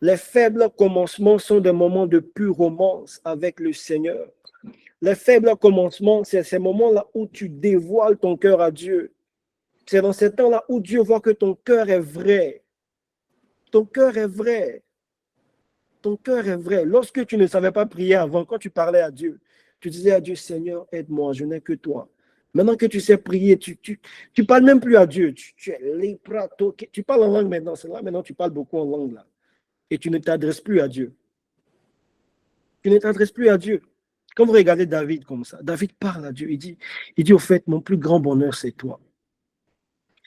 S6: Les faibles commencements sont des moments de pure romance avec le Seigneur. Les faibles commencements, c'est ces moments-là où tu dévoiles ton cœur à Dieu. C'est dans ces temps-là où Dieu voit que ton cœur est vrai. Ton cœur est vrai. Ton cœur est vrai. Lorsque tu ne savais pas prier avant, quand tu parlais à Dieu, tu disais à Dieu, Seigneur, aide-moi, je n'ai que toi. Maintenant que tu sais prier, tu parles même plus à Dieu. Tu es léprato. Tu parles en langue maintenant. C'est là maintenant tu parles beaucoup en langue là. Et tu ne t'adresses plus à Dieu. Tu ne t'adresses plus à Dieu. Quand vous regardez David comme ça, David parle à Dieu. Il dit au fait, mon plus grand bonheur, c'est toi.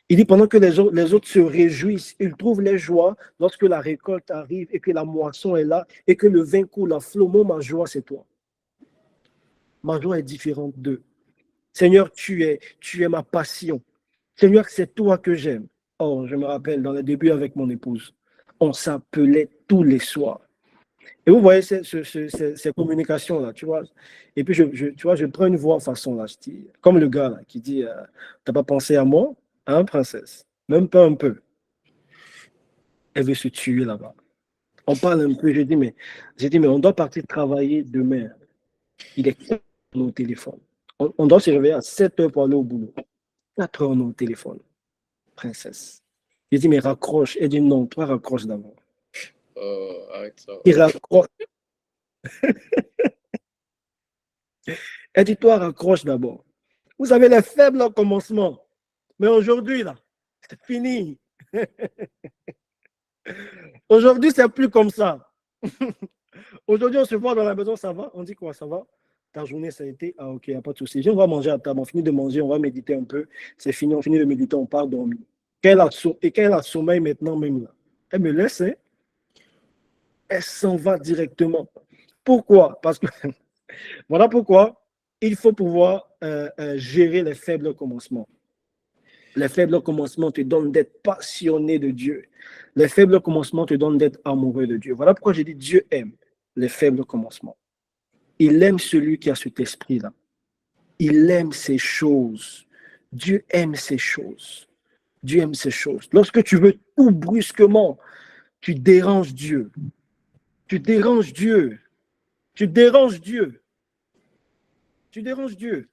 S6: Il dit, pendant que les autres se réjouissent, ils trouvent les joies lorsque la récolte arrive et que la moisson est là et que le vin coule à flot. Moi, ma joie, c'est toi. Ma joie est différente d'eux. Seigneur, tu es ma passion. Seigneur, c'est toi que j'aime. Oh, je me rappelle, dans les débuts avec mon épouse, on s'appelait tous les soirs. Et vous voyez ces communications-là, tu vois. Et puis, tu vois, je prends une voix façon là, comme le gars là, qui dit, t'as pas pensé à moi? Hein, princesse? Même pas un peu. Elle veut se tuer là-bas. On parle un peu, j'ai dit, mais on doit partir travailler demain. Il est 4 heures au téléphone. On doit se réveiller à 7 heures pour aller au boulot. 4 heures au téléphone. Princesse. J'ai dit, mais raccroche. Elle dit, non, toi raccroche d'abord.
S2: Arrête ça.
S6: Il raccroche. Elle dit, toi raccroche d'abord. Vous avez les faibles au commencement. Mais aujourd'hui, là, c'est fini. Aujourd'hui, c'est plus comme ça. Aujourd'hui, on se voit dans la maison, ça va? On dit quoi, ça va? Ta journée, ça a été? Ah, ok, il n'y a pas de souci. On va manger à table, on finit de manger, on va méditer un peu. C'est fini, on finit de méditer, on part dormir. Et quand elle a sommeil maintenant même là, elle me laisse, hein, elle s'en va directement. Pourquoi? Parce que, voilà pourquoi il faut pouvoir gérer les faibles commencements. Les faibles commencements te donnent d'être passionné de Dieu. Les faibles commencements te donnent d'être amoureux de Dieu. Voilà pourquoi j'ai dit Dieu aime les faibles commencements. Il aime celui qui a cet esprit-là. Il aime ces choses. Dieu aime ces choses. Dieu aime ces choses. Lorsque tu veux tout brusquement, tu déranges Dieu. Tu déranges Dieu. Tu déranges Dieu. Tu déranges Dieu.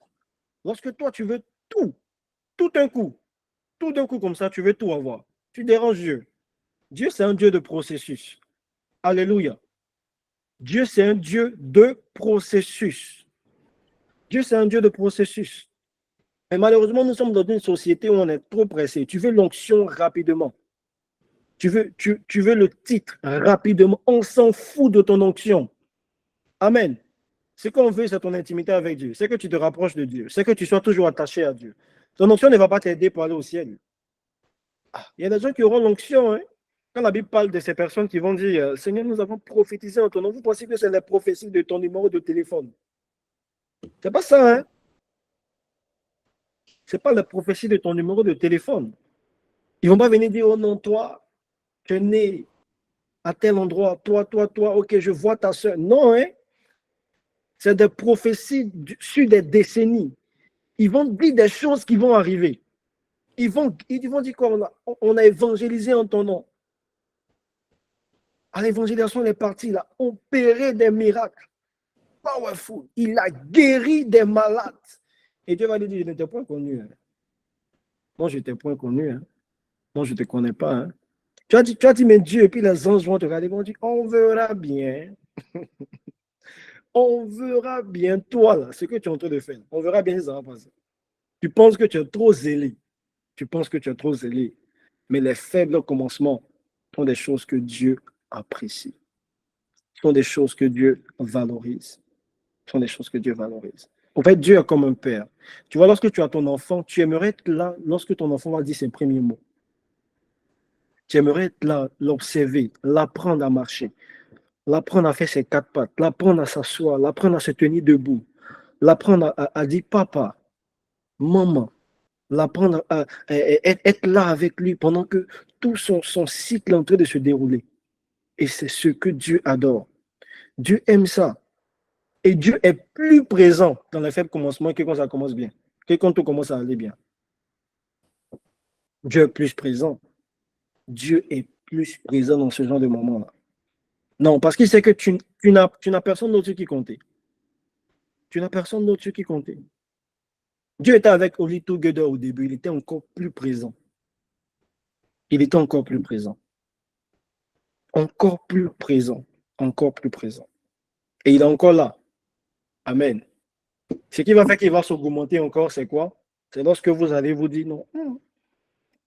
S6: Lorsque toi, tu veux tout d'un coup comme ça, tu veux tout avoir. Tu déranges Dieu. Dieu, c'est un Dieu de processus. Alléluia. Dieu, c'est un Dieu de processus. Dieu, c'est un Dieu de processus. Mais malheureusement, nous sommes dans une société où on est trop pressé. Tu veux l'onction rapidement. Tu veux le titre rapidement. On s'en fout de ton onction. Amen. Ce qu'on veut, c'est ton intimité avec Dieu. C'est que tu te rapproches de Dieu. C'est que tu sois toujours attaché à Dieu. Ton onction ne va pas t'aider pour aller au ciel. Il y a des gens qui auront l'onction. Hein? Quand la Bible parle de ces personnes qui vont dire « Seigneur, nous avons prophétisé en ton nom », vous pensez que c'est la prophétie de ton numéro de téléphone. C'est pas ça, hein? C'est pas la prophétie de ton numéro de téléphone. Ils vont pas venir dire « Oh non, toi, tu es né à tel endroit, toi, ok, je vois ta soeur. » Non, hein? C'est des prophéties sur des décennies. Ils vont dire des choses qui vont arriver. Ils vont dire quoi? On a évangélisé en ton nom. À l'évangélisation, il est parti, il a opéré des miracles. Powerful. Il a guéri des malades. Et Dieu va lui dire, je ne t'ai point connu. Hein. Moi, je ne t'ai point connu. Hein. Moi, je ne te connais pas. Hein. Tu as dit, mais Dieu, et puis les anges vont te regarder, ils vont dire, on verra bien. On verra bien, toi, là, ce que tu es en train de faire. On verra bien si ça va passer. Tu penses que tu es trop zélé. Mais les faibles commencements sont des choses que Dieu apprécie. Sont des choses que Dieu valorise. En fait, Dieu est comme un père. Tu vois, lorsque tu as ton enfant, tu aimerais être là lorsque ton enfant va dire ses premiers mots. Tu aimerais être là, l'observer, l'apprendre à marcher, l'apprendre à faire ses quatre pattes, l'apprendre à s'asseoir, l'apprendre à se tenir debout, l'apprendre à dire papa, maman, l'apprendre à être là avec lui pendant que tout son cycle est en train de se dérouler. Et c'est ce que Dieu adore. Dieu aime ça. Et Dieu est plus présent dans les faibles commencements que quand ça commence bien, que quand tout commence à aller bien. Dieu est plus présent. Dieu est plus présent dans ce genre de moment-là. Non, parce qu'il sait que tu n'as personne d'autre qui comptait. Tu n'as personne d'autre qui comptait. Dieu était avec Only Together au début. Il était encore plus présent. Encore plus présent. Et il est encore là. Amen. Ce qui va faire qu'il va s'augmenter encore, c'est quoi? C'est lorsque vous allez vous dire non.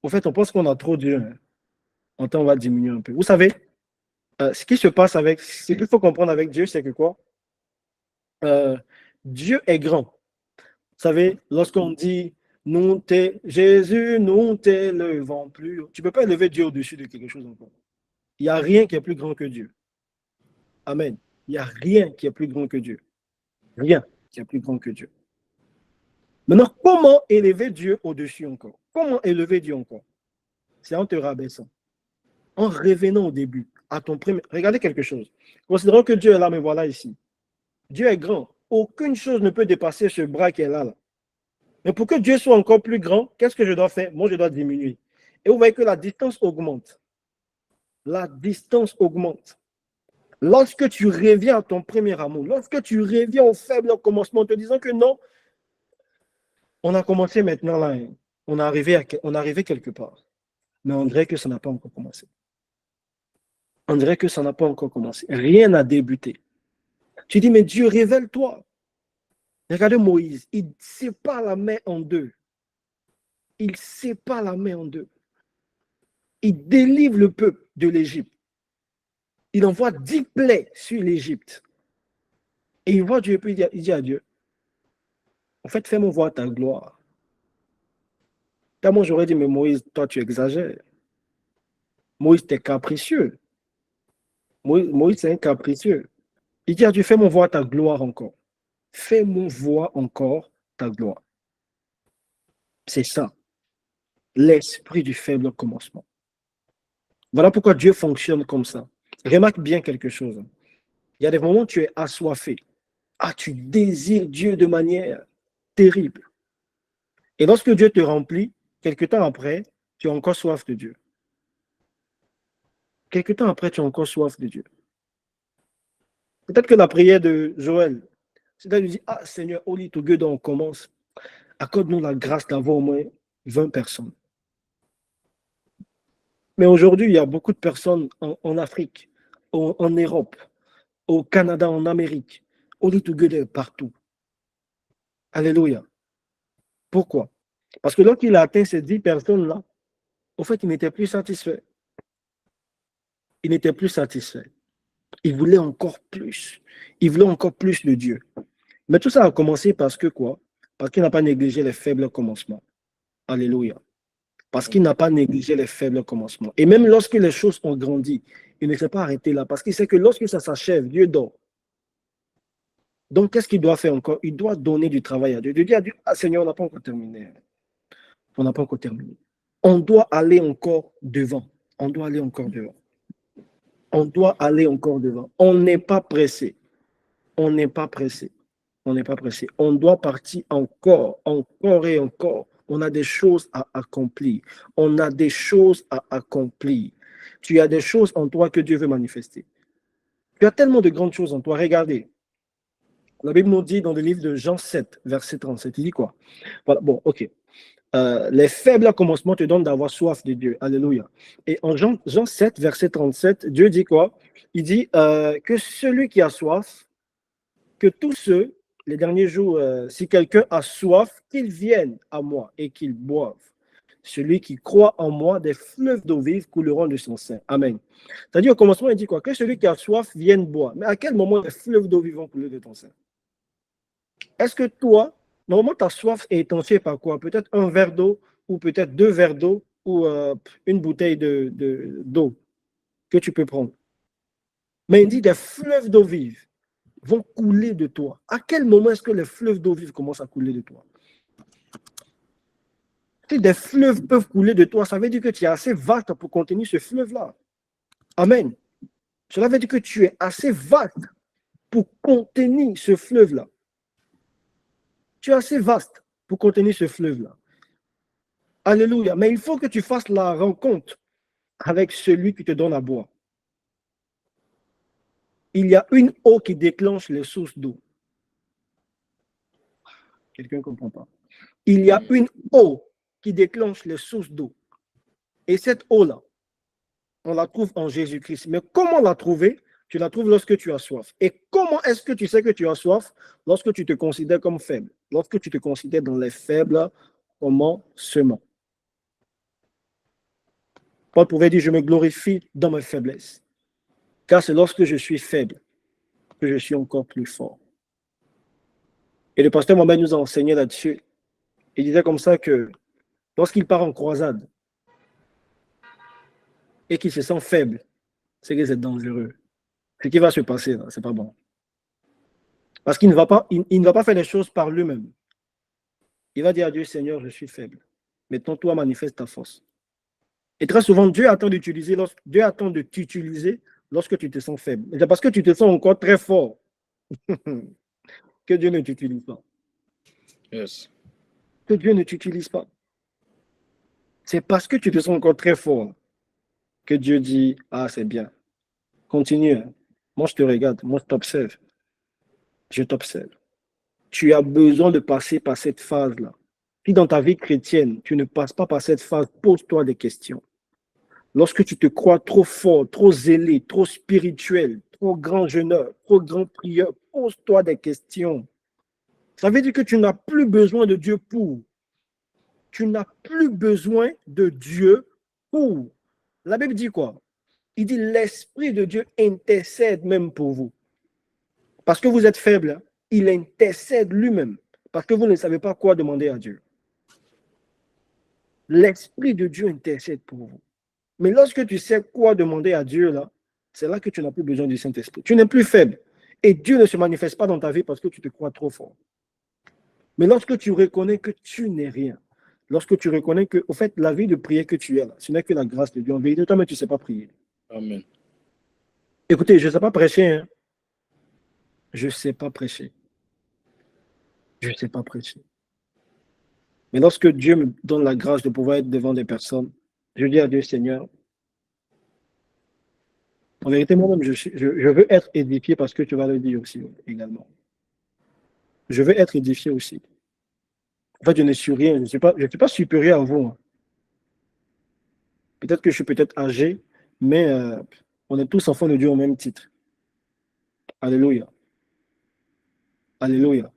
S6: En fait, on pense qu'on a trop Dieu. Hein. En temps, on va diminuer un peu. Vous savez, ce qui se passe avec, ce qu'il faut comprendre avec Dieu, c'est que quoi? Dieu est grand. Vous savez, lorsqu'on dit Jésus, nous t'élevons plus. Tu ne peux pas élever Dieu au-dessus de quelque chose encore. Il n'y a rien qui est plus grand que Dieu. Amen. Il n'y a rien qui est plus grand que Dieu. Rien qui est plus grand que Dieu. Maintenant, comment élever Dieu au-dessus encore? Comment élever Dieu encore? C'est en te rabaissant. En revenant au début, à ton premier. Regardez quelque chose. Considérons que Dieu est là, mais voilà ici. Dieu est grand. Aucune chose ne peut dépasser ce bras qui est là. Mais pour que Dieu soit encore plus grand, qu'est-ce que je dois faire? Moi, je dois diminuer. Et vous voyez que la distance augmente. La distance augmente. Lorsque tu reviens à ton premier amour, lorsque tu reviens au faible commencement en te disant que non, on a commencé maintenant là, hein. On est arrivé quelque part. Mais on dirait que ça n'a pas encore commencé. Rien n'a débuté. Tu dis, mais Dieu, révèle-toi. Regardez Moïse, il sépare la mer en deux. Il délivre le peuple de l'Égypte. Il envoie 10 plaies sur l'Égypte. Et il voit Dieu, et puis il dit à Dieu, en fait, fais-moi voir ta gloire. Moi, j'aurais dit, mais Moïse, toi, tu exagères. Moïse, t'es capricieux. Moïse, c'est un capricieux. Il dit à Dieu, fais-moi voir ta gloire encore. Fais-moi voir encore ta gloire. C'est ça, l'esprit du faible commencement. Voilà pourquoi Dieu fonctionne comme ça. Remarque bien quelque chose. Il y a des moments où tu es assoiffé. Ah, tu désires Dieu de manière terrible. Et lorsque Dieu te remplit, quelque temps après, tu as encore soif de Dieu. Quelque temps après, tu as encore soif de Dieu. Peut-être que la prière de Joël, c'est de lui dire, ah Seigneur, au lit to Dieu, on commence. Accorde-nous la grâce d'avoir au moins 20 personnes. Mais aujourd'hui, il y a beaucoup de personnes en Afrique, en Europe, au Canada, en Amérique, au lit to Dieu partout. Alléluia. Pourquoi? Parce que lorsqu'il a atteint ces 10 personnes-là, au fait, il n'était plus satisfait. Il n'était plus satisfait. Il voulait encore plus. Il voulait encore plus de Dieu. Mais tout ça a commencé parce que quoi? Parce qu'il n'a pas négligé les faibles commencements. Alléluia. Parce qu'il n'a pas négligé les faibles commencements. Et même lorsque les choses ont grandi, il ne s'est pas arrêté là. Parce qu'il sait que lorsque ça s'achève, Dieu dort. Donc, qu'est-ce qu'il doit faire encore? Il doit donner du travail à Dieu. Dieu dit à Dieu, ah Seigneur, on n'a pas encore terminé. On n'a pas encore terminé. On doit aller encore devant. On doit aller encore devant. On doit aller encore devant. On n'est pas pressé. On n'est pas pressé. On n'est pas pressé. On doit partir encore, encore et encore. On a des choses à accomplir. On a des choses à accomplir. Tu as des choses en toi que Dieu veut manifester. Tu as tellement de grandes choses en toi. Regardez. La Bible nous dit dans le livre de Jean 7, verset 37, il dit quoi? Voilà, bon, ok. Les faibles commencements te donnent d'avoir soif de Dieu. Alléluia. Et en Jean 7, verset 37, Dieu dit quoi? Il dit que celui qui a soif, que tous ceux, les derniers jours, si quelqu'un a soif, qu'il vienne à moi et qu'il boive. Celui qui croit en moi, des fleuves d'eau vive couleront de son sein. Amen. C'est-à-dire au commencement, il dit quoi? Que celui qui a soif vienne boire. Mais à quel moment les fleuves d'eau vive vont couler de ton sein? Est-ce que toi, normalement, ta soif est étanchée par quoi? Peut-être un verre d'eau, ou peut-être 2 verres d'eau, ou une bouteille d'eau que tu peux prendre. Mais il dit des fleuves d'eau vive vont couler de toi. À quel moment est-ce que les fleuves d'eau vive commencent à couler de toi? Si des fleuves peuvent couler de toi, ça veut dire que tu es assez vaste pour contenir ce fleuve-là. Amen. Cela veut dire que tu es assez vaste pour contenir ce fleuve-là. Tu es assez vaste pour contenir ce fleuve-là. Alléluia. Mais il faut que tu fasses la rencontre avec celui qui te donne à boire. Il y a une eau qui déclenche les sources d'eau. Quelqu'un ne comprend pas. Il y a une eau qui déclenche les sources d'eau. Et cette eau-là, on la trouve en Jésus-Christ. Mais comment la trouver? Tu la trouves lorsque tu as soif. Et comment est-ce que tu sais que tu as soif? Lorsque tu te considères comme faible. Lorsque tu te considères dans les faibles commencements. Paul pouvait dire, je me glorifie dans mes faiblesses. Car c'est lorsque je suis faible que je suis encore plus fort. Et le pasteur Mohamed nous a enseigné là-dessus. Il disait comme ça que lorsqu'il part en croisade et qu'il se sent faible, c'est que c'est dangereux. Ce qui va se passer, là, c'est pas bon. Parce qu'il ne va pas, il ne va pas faire les choses par lui-même. Il va dire à Dieu, Seigneur, je suis faible. Maintenant, toi, manifeste ta force. Et très souvent, Dieu attend de t'utiliser lorsque tu te sens faible. C'est parce que tu te sens encore très fort que Dieu ne t'utilise pas.
S2: Yes.
S6: Que Dieu ne t'utilise pas. C'est parce que tu te sens encore très fort que Dieu dit, ah, c'est bien. Continue. Moi, je te regarde. Moi, je t'observe. Je t'observe. Tu as besoin de passer par cette phase-là. Si dans ta vie chrétienne, tu ne passes pas par cette phase, pose-toi des questions. Lorsque tu te crois trop fort, trop zélé, trop spirituel, trop grand jeûneur, trop grand prieur, pose-toi des questions. Ça veut dire que tu n'as plus besoin de Dieu pour. Tu n'as plus besoin de Dieu pour. La Bible dit quoi? Il dit l'Esprit de Dieu intercède même pour vous. Parce que vous êtes faible, il intercède lui-même. Parce que vous ne savez pas quoi demander à Dieu. l'Esprit de Dieu intercède pour vous. Mais lorsque tu sais quoi demander à Dieu, là, c'est là que tu n'as plus besoin du Saint-Esprit. Tu n'es plus faible. Et Dieu ne se manifeste pas dans ta vie parce que tu te crois trop fort. Mais lorsque tu reconnais que tu n'es rien, lorsque tu reconnais que, au fait, la vie de prière que tu as là, ce n'est que la grâce de Dieu. En vérité, toi-même, tu ne sais pas prier.
S2: Amen.
S6: Écoutez, je ne sais pas prêcher. Hein. Je ne sais pas prêcher. Je ne sais pas prêcher. Mais lorsque Dieu me donne la grâce de pouvoir être devant des personnes, je dis à Dieu, Seigneur, en vérité, moi-même, je veux être édifié parce que tu vas le dire aussi, également. Je veux être édifié aussi. En fait, je ne suis rien. Je ne suis pas supérieur à vous. Hein. Peut-être que je suis peut-être âgé, mais on est tous enfants de Dieu au même titre. Alléluia. Alléluia.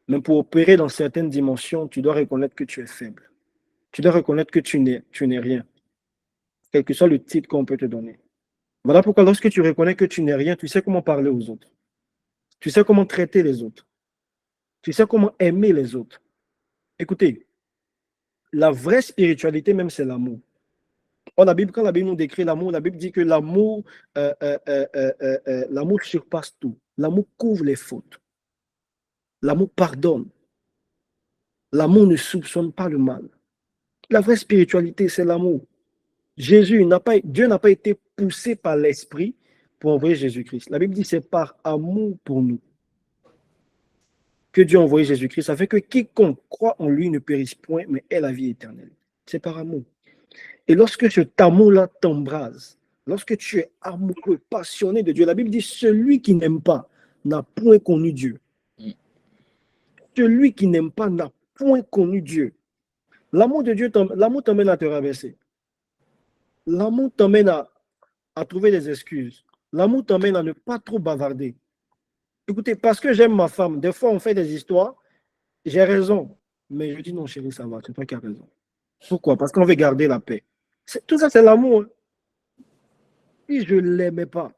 S6: Mais pour opérer dans certaines dimensions, tu dois reconnaître que tu es faible. Tu dois reconnaître que tu n'es rien. Quel que soit le titre qu'on peut te donner. Voilà pourquoi lorsque tu reconnais que tu n'es rien, tu sais comment parler aux autres. Tu sais comment traiter les autres. Tu sais comment aimer les autres. Écoutez, la vraie spiritualité même, c'est l'amour. Quand la Bible nous décrit l'amour, la Bible dit que l'amour surpasse tout. L'amour couvre les fautes. L'amour pardonne. L'amour ne soupçonne pas le mal. La vraie spiritualité, c'est l'amour. Dieu n'a pas été poussé par l'Esprit pour envoyer Jésus-Christ. La Bible dit que c'est par amour pour nous que Dieu a envoyé Jésus-Christ. Ça fait que quiconque croit en lui ne périsse point, mais ait la vie éternelle. C'est par amour. Et lorsque cet amour-là t'embrase, lorsque tu es amoureux, passionné de Dieu, la Bible dit celui qui n'aime pas n'a point connu Dieu. Celui qui n'aime pas n'a point connu Dieu. L'amour de Dieu, l'amour t'emmène à te rabaisser. L'amour t'emmène à trouver des excuses. L'amour t'emmène à ne pas trop bavarder. Écoutez, parce que j'aime ma femme, des fois on fait des histoires, j'ai raison. Mais je dis non, chérie, ça va, c'est toi qui as raison. Pourquoi? Parce qu'on veut garder la paix. Tout ça, c'est l'amour. Si je ne l'aimais pas,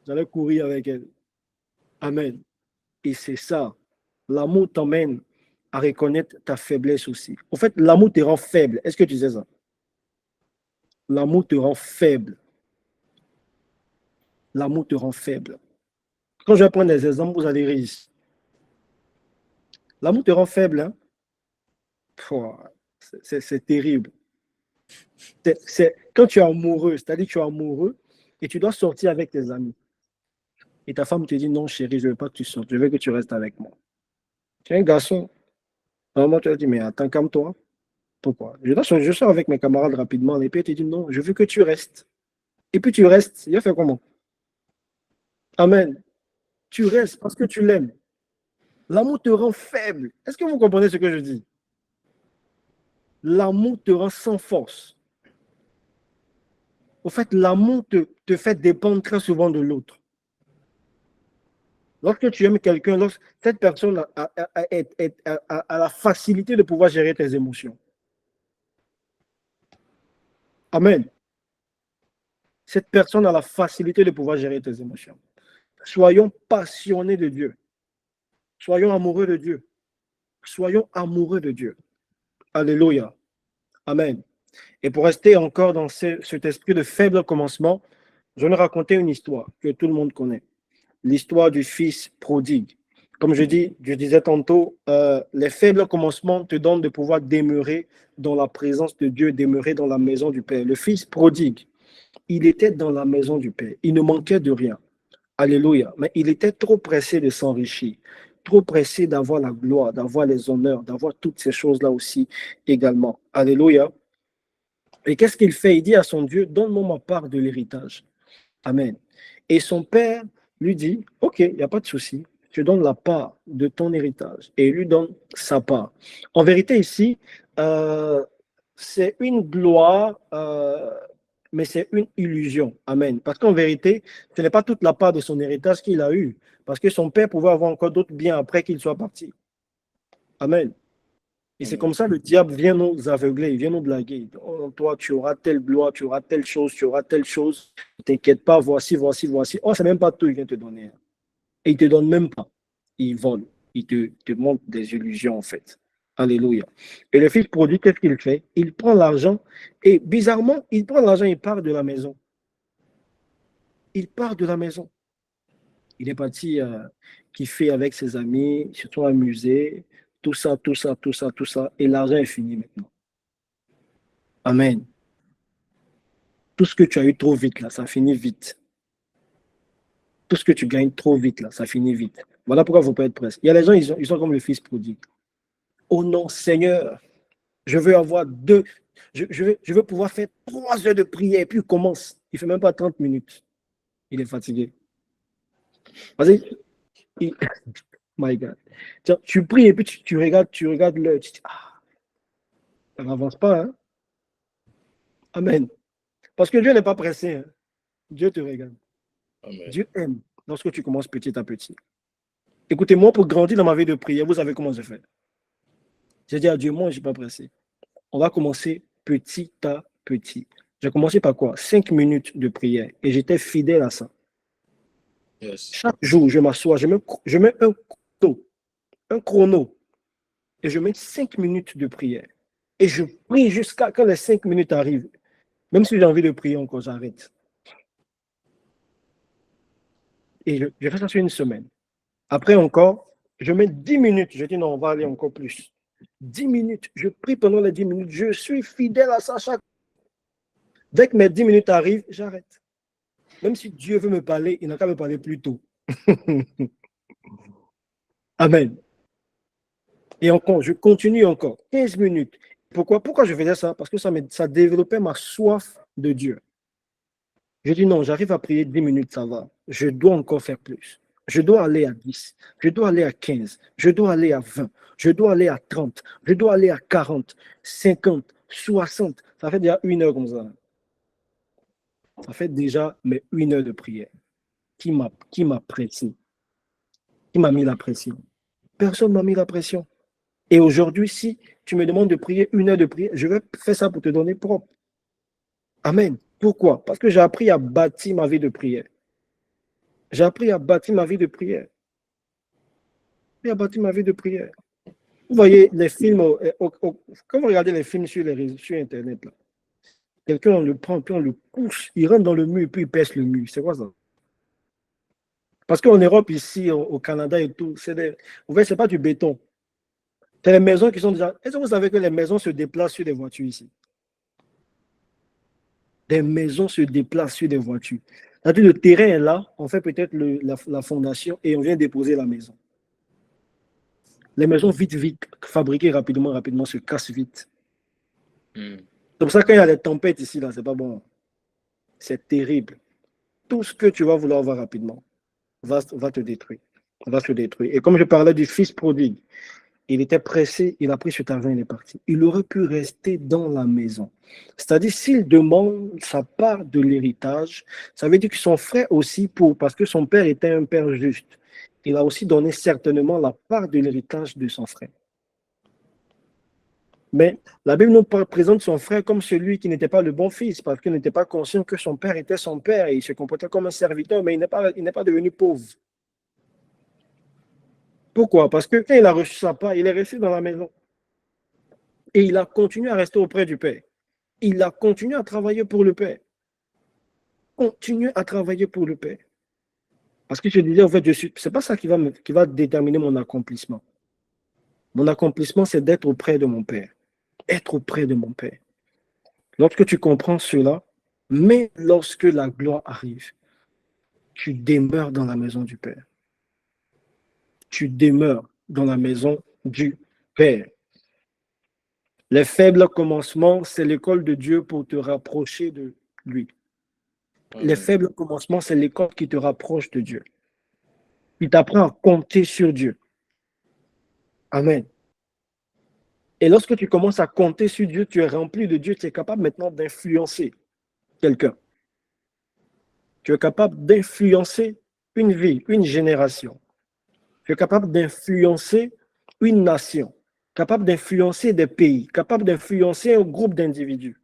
S6: j'allais courir avec elle. Amen. Et c'est ça. L'amour t'emmène à reconnaître ta faiblesse aussi. En fait, l'amour te rend faible. Est-ce que tu sais ça? L'amour te rend faible. L'amour te rend faible. Quand je vais prendre des exemples, vous allez rire. L'amour te rend faible. Hein? C'est terrible. Quand tu es amoureux, c'est-à-dire que tu es amoureux et tu dois sortir avec tes amis. Et ta femme te dit non, chérie, je ne veux pas que tu sortes, je veux que tu restes avec moi. Tu es un garçon. Normalement, tu as dit, mais attends, calme-toi. Pourquoi? Je sors avec mes camarades rapidement, et puis elle te dit non, je veux que tu restes. Et puis tu restes. Il a fait comment? Amen. Tu restes parce que tu l'aimes. L'amour te rend faible. Est-ce que vous comprenez ce que je dis? L'amour te rend sans force. Au fait, l'amour te fait dépendre très souvent de l'autre. Lorsque tu aimes quelqu'un, cette personne a la facilité de pouvoir gérer tes émotions. Amen. Cette personne a la facilité de pouvoir gérer tes émotions. Soyons passionnés de Dieu. Soyons amoureux de Dieu. Soyons amoureux de Dieu. Alléluia. Amen. Et pour rester encore dans cet esprit de faible commencement, je vais raconter une histoire que tout le monde connaît. L'histoire du fils prodigue. Comme je disais tantôt, les faibles commencements te donnent de pouvoir demeurer dans la présence de Dieu, demeurer dans la maison du Père. Le fils prodigue, il était dans la maison du Père. Il ne manquait de rien. Alléluia. Mais il était trop pressé de s'enrichir, trop pressé d'avoir la gloire, d'avoir les honneurs, d'avoir toutes ces choses-là aussi également. Alléluia. Et qu'est-ce qu'il fait? Il dit à son Dieu, donne-moi ma part de l'héritage. Amen. Et son père lui dit, ok, il n'y a pas de souci, je donne la part de ton héritage. Et il lui donne sa part. En vérité, ici, c'est une gloire, mais c'est une illusion. Amen. Parce qu'en vérité, ce n'est pas toute la part de son héritage qu'il a eu. Parce que son père pouvait avoir encore d'autres biens après qu'il soit parti. Amen. Et c'est comme ça le diable vient nous aveugler, il vient nous blaguer. Oh, toi, tu auras telle gloire, tu auras telle chose, tu auras telle chose. Ne t'inquiète pas, voici, voici, voici. Oh, c'est même pas tout, il vient te donner. Et il ne te donne même pas. Il vole. Il te montre des illusions, en fait. Alléluia. Et le fils prodigue, qu'est-ce qu'il fait? Il prend l'argent et bizarrement, il prend l'argent, il part de la maison. Il part de la maison. Il est parti kiffer avec ses amis, se sont amusés, tout ça, tout ça, tout ça, tout ça. Et l'argent est fini maintenant. Amen. Tout ce que tu as eu trop vite, là, ça finit vite. Tout ce que tu gagnes trop vite, là, ça finit vite. Voilà pourquoi il ne faut pas être pressé. Il y a des gens, ils sont comme le fils prodigue. Oh non, Seigneur, je veux avoir je veux pouvoir faire 3 heures de prière, et puis il commence. Il ne fait même pas 30 minutes. Il est fatigué. Vas-y. My God. Tu pries et puis tu regardes l'heure. Tu dis, ah, ça n'avance pas, hein? Amen. Parce que Dieu n'est pas pressé, hein? Dieu te regarde.
S2: Amen.
S6: Dieu aime lorsque tu commences petit à petit. Écoutez, moi, pour grandir dans ma vie de prière, vous savez comment je fais. J'ai dit à Dieu, moi, je ne suis pas pressé. On va commencer petit à petit. J'ai commencé par quoi? 5 minutes de prière. Et j'étais fidèle à ça.
S2: Yes.
S6: Chaque jour, je m'assois, je mets un chrono. Et je mets 5 minutes de prière. Et je prie jusqu'à quand les 5 minutes arrivent. Même si j'ai envie de prier encore, j'arrête. Et je fais ça sur une semaine. Après encore, je mets 10 minutes. Je dis non, on va aller encore plus. 10 minutes. Je prie pendant les 10 minutes. Je suis fidèle à ça chaque. Dès que mes 10 minutes arrivent, j'arrête. Même si Dieu veut me parler, il n'a qu'à me parler plus tôt. Amen. Et encore, je continue encore. 15 minutes. Pourquoi je faisais ça? Parce que ça développait ma soif de Dieu. Je dis non, j'arrive à prier 10 minutes, ça va. Je dois encore faire plus. Je dois aller à 10. Je dois aller à 15. Je dois aller à 20. Je dois aller à 30. Je dois aller à 40, 50, 60. Ça fait déjà 1 heure comme ça. Ça fait déjà 1 heure de prière. Qui m'a pressé? Qui m'a mis la pression? Personne ne m'a mis la pression. Et aujourd'hui, si tu me demandes de prier 1 heure de prière, je vais faire ça pour te donner propre. Amen. Pourquoi? Parce que j'ai appris à bâtir ma vie de prière. J'ai appris à bâtir ma vie de prière. J'ai appris à bâtir ma vie de prière. Vous voyez les films, quand vous regardez les films sur les réseaux, sur Internet, là, quelqu'un, on le prend, puis on le couche, il rentre dans le mur, puis il pèse le mur. C'est quoi ça? Parce qu'en Europe, ici, au Canada et tout, c'est pas du béton. C'est les maisons qui sont déjà. Est-ce que vous savez que les maisons se déplacent sur des voitures ici? Des maisons se déplacent sur des voitures. C'est-à-dire le terrain est là, on fait peut-être la fondation et on vient déposer la maison. Les maisons vite, fabriquées rapidement, se cassent vite. C'est pour ça que quand il y a les tempêtes ici, là, c'est pas bon. C'est terrible. Tout ce que tu vas vouloir voir rapidement va te détruire. Va se détruire. Et comme je parlais du fils prodigue, il était pressé, il a pris cet argent, il est parti. Il aurait pu rester dans la maison. C'est-à-dire, s'il demande sa part de l'héritage, ça veut dire que son frère aussi, parce que son père était un père juste, il a aussi donné certainement la part de l'héritage de son frère. Mais la Bible nous présente son frère comme celui qui n'était pas le bon fils, parce qu'il n'était pas conscient que son père était son père et il se comportait comme un serviteur, mais il n'est pas devenu pauvre. Pourquoi? Parce que quand il a reçu sa part, il est resté dans la maison. Et il a continué à rester auprès du Père. Il a continué à travailler pour le Père. Continuer à travailler pour le Père. Parce que je disais, en fait, c'est pas ça qui va déterminer mon accomplissement. Mon accomplissement, c'est d'être auprès de mon Père. Être auprès de mon Père. Lorsque tu comprends cela, mais lorsque la gloire arrive, tu demeures dans la maison du Père. Tu demeures dans la maison du Père. Les faibles commencements, c'est l'école de Dieu pour te rapprocher de lui. Les faibles commencements, c'est l'école qui te rapproche de Dieu. Il t'apprend à compter sur Dieu. Amen. Et lorsque tu commences à compter sur Dieu, tu es rempli de Dieu, tu es capable maintenant d'influencer quelqu'un. Tu es capable d'influencer une vie, une génération. Tu es capable d'influencer une nation, capable d'influencer des pays, capable d'influencer un groupe d'individus.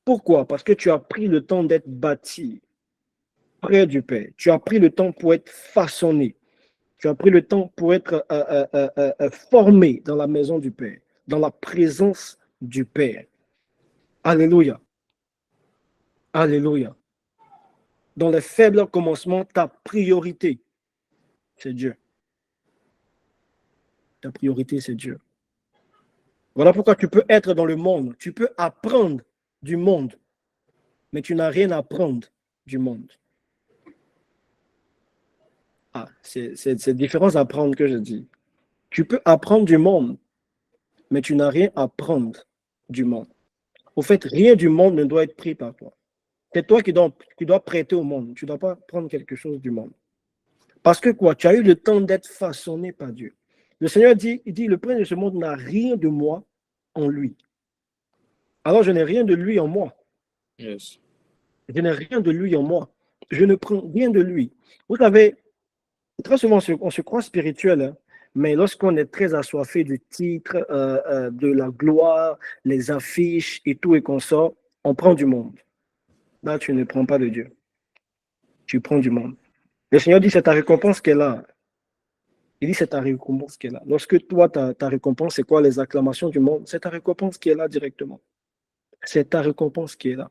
S6: Pourquoi? Parce que tu as pris le temps d'être bâti près du Père. Tu as pris le temps pour être façonné. Tu as pris le temps pour être formé dans la maison du Père, dans la présence du Père. Alléluia. Alléluia. Dans les faibles commencements, ta priorité, c'est Dieu. Ta priorité, c'est Dieu. Voilà pourquoi tu peux être dans le monde. Tu peux apprendre du monde, mais tu n'as rien à apprendre du monde. Ah, c'est différent d'apprendre que je dis. Tu peux apprendre du monde, mais tu n'as rien à apprendre du monde. Au fait, rien du monde ne doit être pris par toi. C'est toi qui dois prêter au monde. Tu ne dois pas prendre quelque chose du monde. Parce que quoi? Tu as eu le temps d'être façonné par Dieu. Le Seigneur dit, le prince de ce monde n'a rien de moi en lui. Alors je n'ai rien de lui en moi.
S2: Yes.
S6: Je n'ai rien de lui en moi. Je ne prends rien de lui. Vous savez, très souvent on se croit spirituel, hein, mais lorsqu'on est très assoiffé du titre, de la gloire, les affiches et tout et qu'on sort, on prend du monde. Là, tu ne prends pas de Dieu. Tu prends du monde. Le Seigneur dit, c'est ta récompense qui est là. Il dit, c'est ta récompense qui est là. Lorsque toi, ta récompense, c'est quoi? Les acclamations du monde. C'est ta récompense qui est là directement. C'est ta récompense qui est là.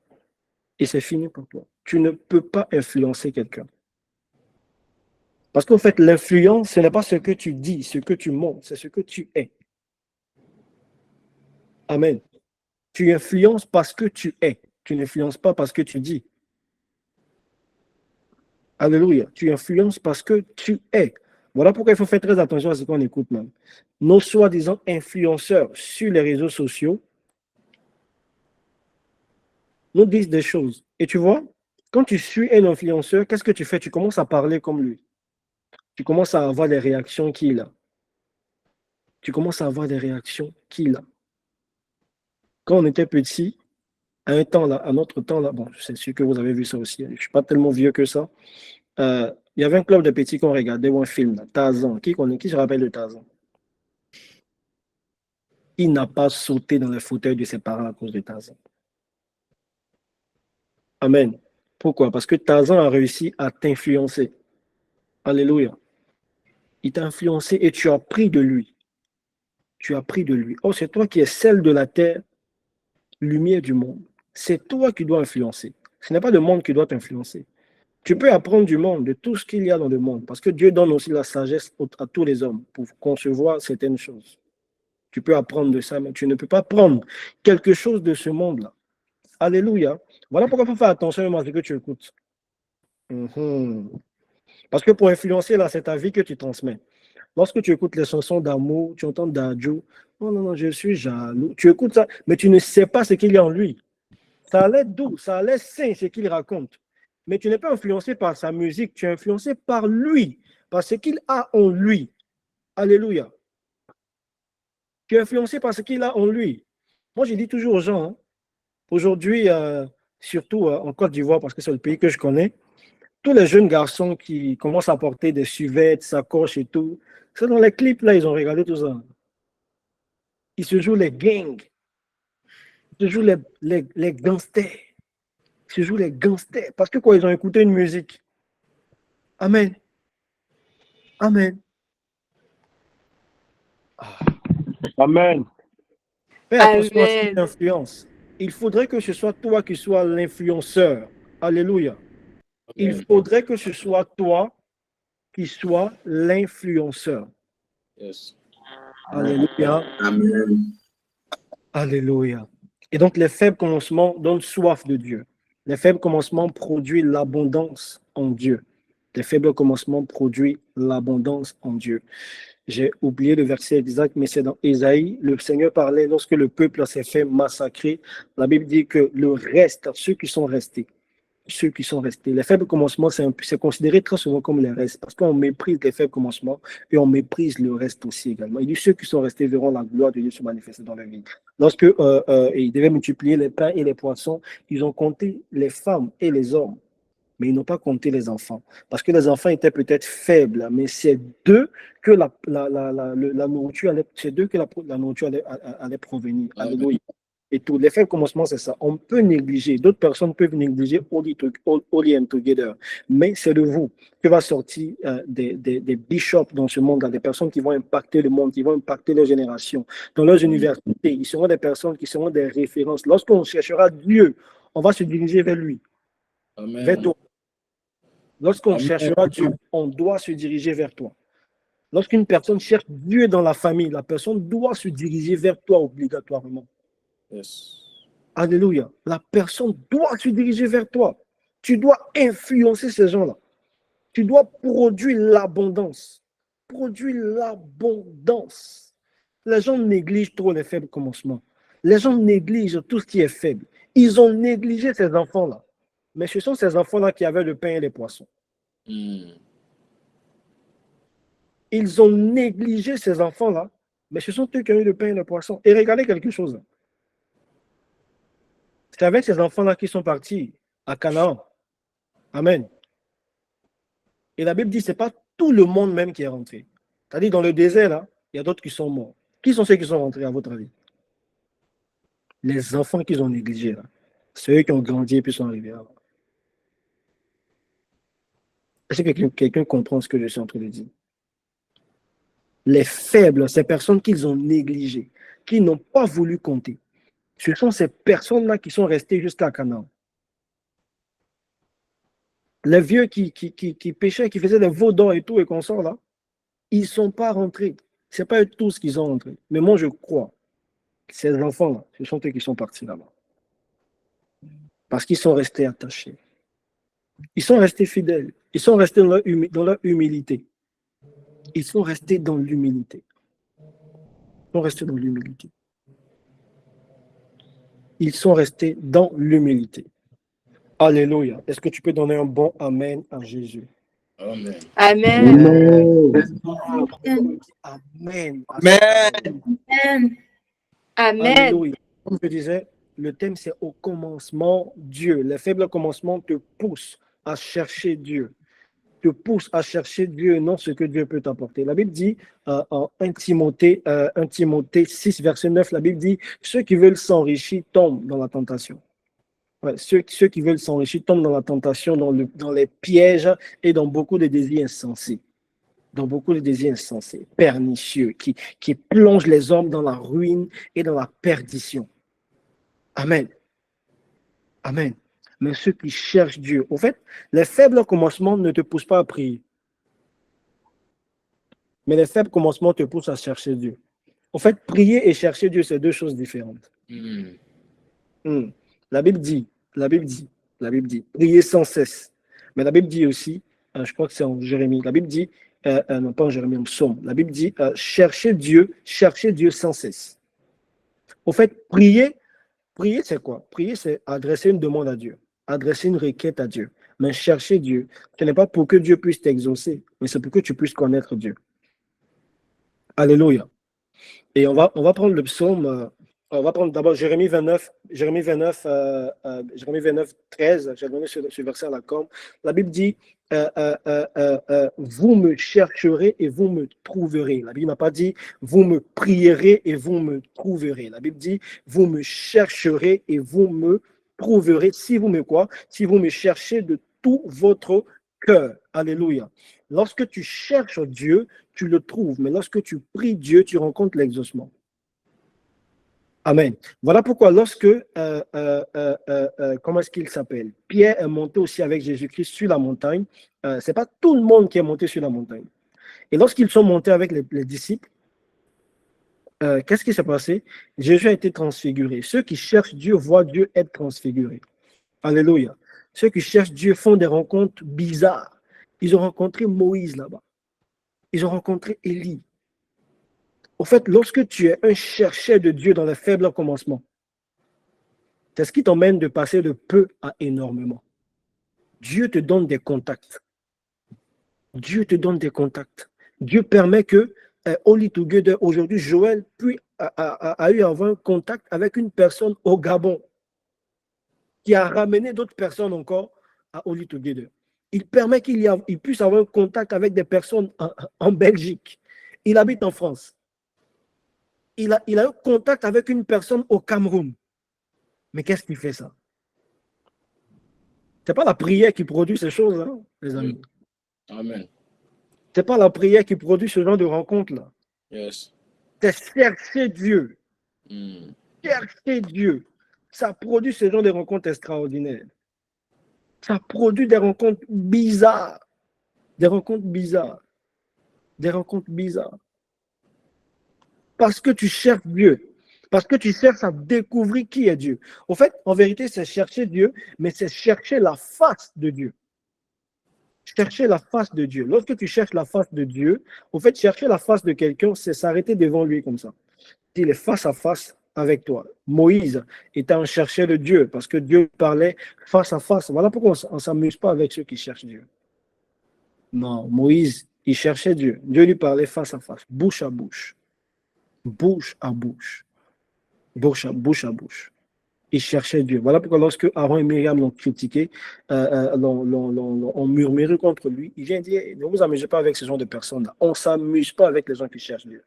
S6: Et c'est fini pour toi. Tu ne peux pas influencer quelqu'un. Parce qu'en fait, l'influence, ce n'est pas ce que tu dis, ce que tu montres, c'est ce que tu es. Amen. Tu influences parce que tu es. Tu n'influences pas parce que tu dis. Alléluia. Tu influences parce que tu es. Voilà pourquoi il faut faire très attention à ce qu'on écoute même. Nos soi-disant influenceurs sur les réseaux sociaux nous disent des choses. Et tu vois, quand tu suis un influenceur, qu'est-ce que tu fais? Tu commences à parler comme lui. Tu commences à avoir les réactions qu'il a. Tu commences à avoir des réactions qu'il a. Quand on était petit, à un temps là, à notre temps là, bon, c'est sûr que vous avez vu ça aussi. Je ne suis pas tellement vieux que ça. Il y avait un club de petits qu'on regardait ou un film, là, Tarzan. Qui se rappelle de Tarzan? Il n'a pas sauté dans le fauteuil de ses parents à cause de Tarzan. Amen. Pourquoi? Parce que Tarzan a réussi à t'influencer. Alléluia. Il t'a influencé et tu as pris de lui. Tu as pris de lui. Oh, c'est toi qui es celle de la terre, lumière du monde. C'est toi qui dois influencer. Ce n'est pas le monde qui doit t'influencer. Tu peux apprendre du monde, de tout ce qu'il y a dans le monde, parce que Dieu donne aussi la sagesse à tous les hommes pour concevoir certaines choses. Tu peux apprendre de ça, mais tu ne peux pas prendre quelque chose de ce monde-là. Alléluia. Voilà pourquoi il faut faire attention à ce que tu écoutes. Parce que pour influencer, là, c'est ta vie que tu transmets. Lorsque tu écoutes les chansons d'amour, tu entends Dadju, non, je suis jaloux. Tu écoutes ça, mais tu ne sais pas ce qu'il y a en lui. Ça a l'air doux, ça a l'air sain ce qu'il raconte. Mais tu n'es pas influencé par sa musique, tu es influencé par lui, par ce qu'il a en lui. Alléluia. Tu es influencé par ce qu'il a en lui. Moi, je dis toujours aux gens, hein, aujourd'hui, surtout en Côte d'Ivoire, parce que c'est le pays que je connais, tous les jeunes garçons qui commencent à porter des suvettes, sacoches et tout, c'est dans les clips, là, ils ont regardé tout ça. Ils se jouent les gangs. Ils se jouent les gangsters. Ils se jouent les gangsters. Parce que quoi, ils ont écouté une musique. Amen. Amen.
S8: Amen.
S6: Fais attention à cette influence. Il faudrait que ce soit toi qui sois l'influenceur. Alléluia. Il faudrait que ce soit toi qui sois l'influenceur.
S2: Yes.
S6: Alléluia.
S2: Amen.
S6: Alléluia. Et donc, les faibles commencements donnent soif de Dieu. Les faibles commencements produisent l'abondance en Dieu. Les faibles commencements produisent l'abondance en Dieu. J'ai oublié le verset exact, mais c'est dans Ésaïe. Le Seigneur parlait lorsque le peuple s'est fait massacrer. La Bible dit que le reste, ceux qui sont restés, les faibles commencements, c'est considéré très souvent comme les restes, parce qu'on méprise les faibles commencements et on méprise le reste aussi également. Il dit ceux qui sont restés verront la gloire de Dieu se manifester dans leur vie. Lorsque ils devaient multiplier les pains et les poissons, ils ont compté les femmes et les hommes, mais ils n'ont pas compté les enfants, parce que les enfants étaient peut-être faibles, mais c'est d'eux que la nourriture allait, c'est d'eux que la nourriture allait provenir. Alléluia. et tout. Les faibles commencements, c'est ça. On peut négliger. D'autres personnes peuvent négliger Holy and Together. Mais c'est de vous que va sortir des bishops dans ce monde-là, des personnes qui vont impacter le monde, qui vont impacter leur génération. Dans leurs universités, ils seront des personnes qui seront des références. Lorsqu'on cherchera Dieu, on va se diriger vers lui,
S2: Amen.
S6: vers toi. Lorsqu'on
S2: Amen.
S6: cherchera Dieu, on doit se diriger vers toi. Lorsqu'une personne cherche Dieu dans la famille, la personne doit se diriger vers toi obligatoirement.
S2: Yes.
S6: Alléluia. La personne doit se diriger vers toi. Tu dois influencer ces gens-là. Tu dois produire l'abondance. Produire l'abondance. Les gens négligent trop les faibles commencements. Les gens négligent tout ce qui est faible. Ils ont négligé ces enfants-là. Mais ce sont ces enfants-là qui avaient le pain et les poissons. Ils ont négligé ces enfants-là, mais ce sont eux qui ont eu le pain et le poisson. Et regardez quelque chose. C'est avec ces enfants-là qui sont partis à Canaan. Amen. Et la Bible dit que ce n'est pas tout le monde même qui est rentré. C'est-à-dire dans le désert, là, il y a d'autres qui sont morts. Qui sont ceux qui sont rentrés, à votre avis? Les enfants qu'ils ont négligés, là. Ceux qui ont grandi et puis sont arrivés là. Est-ce que quelqu'un comprend ce que je suis en train de dire? Les faibles, ces personnes qu'ils ont négligées, qui n'ont pas voulu compter, ce sont ces personnes-là qui sont restées jusqu'à Canaan. Les vieux qui pêchaient, qui faisaient des veaux d'or et tout, et qu'on sort là, ils ne sont pas rentrés. Ce n'est pas eux tous qui sont rentrés. Mais moi, je crois que ces enfants-là, ce sont eux qui sont partis là-bas. Parce qu'ils sont restés attachés. Ils sont restés fidèles. Ils sont restés dans leur humilité. Ils sont restés dans l'humilité. Ils sont restés dans l'humilité. Ils sont restés dans l'humilité. Alléluia. Est-ce que tu peux donner un bon Amen à Jésus?
S2: Amen.
S3: Amen.
S6: Amen.
S3: Amen.
S5: Amen.
S6: Alléluia. Comme je disais, le thème c'est au commencement Dieu. Les faibles commencements te poussent à chercher Dieu. Te poussent à chercher Dieu, non ce que Dieu peut t'apporter. La Bible dit en 1 Timothée 6, verset 9, la Bible dit ceux qui veulent s'enrichir tombent dans la tentation. Ouais, ceux qui veulent s'enrichir tombent dans la tentation, dans les pièges et dans beaucoup de désirs insensés. Dans beaucoup de désirs insensés, pernicieux, qui plongent les hommes dans la ruine et dans la perdition. Amen. Amen. Mais ceux qui cherchent Dieu, au fait, les faibles commencements ne te poussent pas à prier. Mais les faibles commencements te poussent à chercher Dieu. En fait, prier et chercher Dieu, c'est deux choses différentes. La Bible dit, prier sans cesse. Mais la Bible dit aussi, je crois que c'est en Jérémie, la Bible dit, non pas en Jérémie, en Psaume, la Bible dit, chercher Dieu sans cesse. Au fait, prier c'est quoi? Prier, c'est adresser une demande à Dieu, adresser une requête à Dieu. Mais chercher Dieu, ce n'est pas pour que Dieu puisse t'exaucer, mais c'est pour que tu puisses connaître Dieu. Alléluia. Et on va prendre le psaume, on va prendre d'abord Jérémie 29, 13, j'ai donné ce verset à la com. La Bible dit, vous me chercherez et vous me trouverez. La Bible n'a pas dit, vous me prierez et vous me trouverez. La Bible dit, vous me chercherez et vous me trouverez. Si vous me quoi? Si vous me cherchez de tout votre cœur. Alléluia. Lorsque tu cherches Dieu, tu le trouves. Mais lorsque tu pries Dieu, tu rencontres l'exaucement. Amen. Voilà pourquoi lorsque, comment est-ce qu'il s'appelle? Pierre est monté aussi avec Jésus-Christ sur la montagne. Ce n'est pas tout le monde qui est monté sur la montagne. Et lorsqu'ils sont montés avec les disciples, qu'est-ce qui s'est passé? Jésus a été transfiguré. Ceux qui cherchent Dieu voient Dieu être transfiguré. Alléluia. Ceux qui cherchent Dieu font des rencontres bizarres. Ils ont rencontré Moïse là-bas. Ils ont rencontré Élie. Au fait, lorsque tu es un chercheur de Dieu dans les faibles commencements, c'est ce qui t'emmène de passer de peu à énormément. Dieu te donne des contacts. Dieu te donne des contacts. Dieu permet que Holy Together, aujourd'hui, Joël a eu un contact avec une personne au Gabon qui a ramené d'autres personnes encore à Holy Together. Il permet qu'il puisse avoir un contact avec des personnes en Belgique. Il habite en France. Il a eu contact avec une personne au Cameroun. Mais qu'est-ce qui fait ça? Ce n'est pas la prière qui produit ces choses-là, les amis.
S2: Amen.
S6: Ce n'est pas la prière qui produit ce genre de rencontre-là.
S2: Yes.
S6: C'est chercher Dieu.
S2: Mm.
S6: Chercher Dieu. Ça produit ce genre de rencontres extraordinaires. Ça produit des rencontres bizarres. Des rencontres bizarres. Des rencontres bizarres. Parce que tu cherches Dieu. Parce que tu cherches à découvrir qui est Dieu. En fait, en vérité, c'est chercher Dieu, mais c'est chercher la face de Dieu. Chercher la face de Dieu. Lorsque tu cherches la face de Dieu, en fait, chercher la face de quelqu'un, c'est s'arrêter devant lui comme ça. Il est face à face avec toi. Moïse était en cherchant le Dieu parce que Dieu parlait face à face. Voilà pourquoi on ne s'amuse pas avec ceux qui cherchent Dieu. Non, Moïse, il cherchait Dieu. Dieu lui parlait face à face, bouche à bouche. Bouche à bouche. Bouche à bouche. Il cherchait Dieu. Voilà pourquoi lorsque Aaron et Myriam l'ont critiqué, l'ont murmuré contre lui, il vient dire, ne vous amusez pas avec ce genre de personnes-là. On ne s'amuse pas avec les gens qui cherchent Dieu.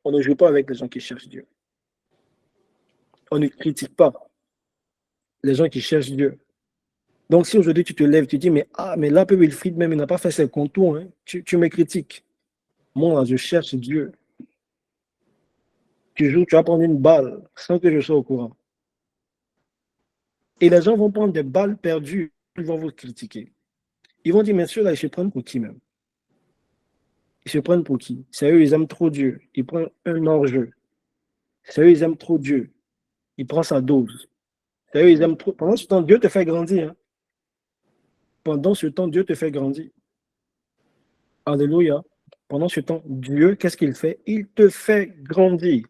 S6: On ne joue pas avec les gens qui cherchent Dieu. On ne critique pas les gens qui cherchent Dieu. Donc si aujourd'hui tu te lèves, tu dis, mais là, Wilfried même, il n'a pas fait ses contours, hein. Tu me critiques. Moi, là, je cherche Dieu. Tu joues, tu vas prendre une balle sans que je sois au courant. Et les gens vont prendre des balles perdues, ils vont vous critiquer. Ils vont dire, mais ceux-là, ils se prennent pour qui même? Ils se prennent pour qui? C'est eux, ils aiment trop Dieu. Ils prennent un hors-jeu. C'est eux, ils aiment trop Dieu. Ils prennent sa dose. C'est eux, ils aiment trop. Pendant ce temps, Dieu te fait grandir. Hein? Pendant ce temps, Dieu te fait grandir. Alléluia. Pendant ce temps, Dieu, qu'est-ce qu'il fait? Il te fait grandir.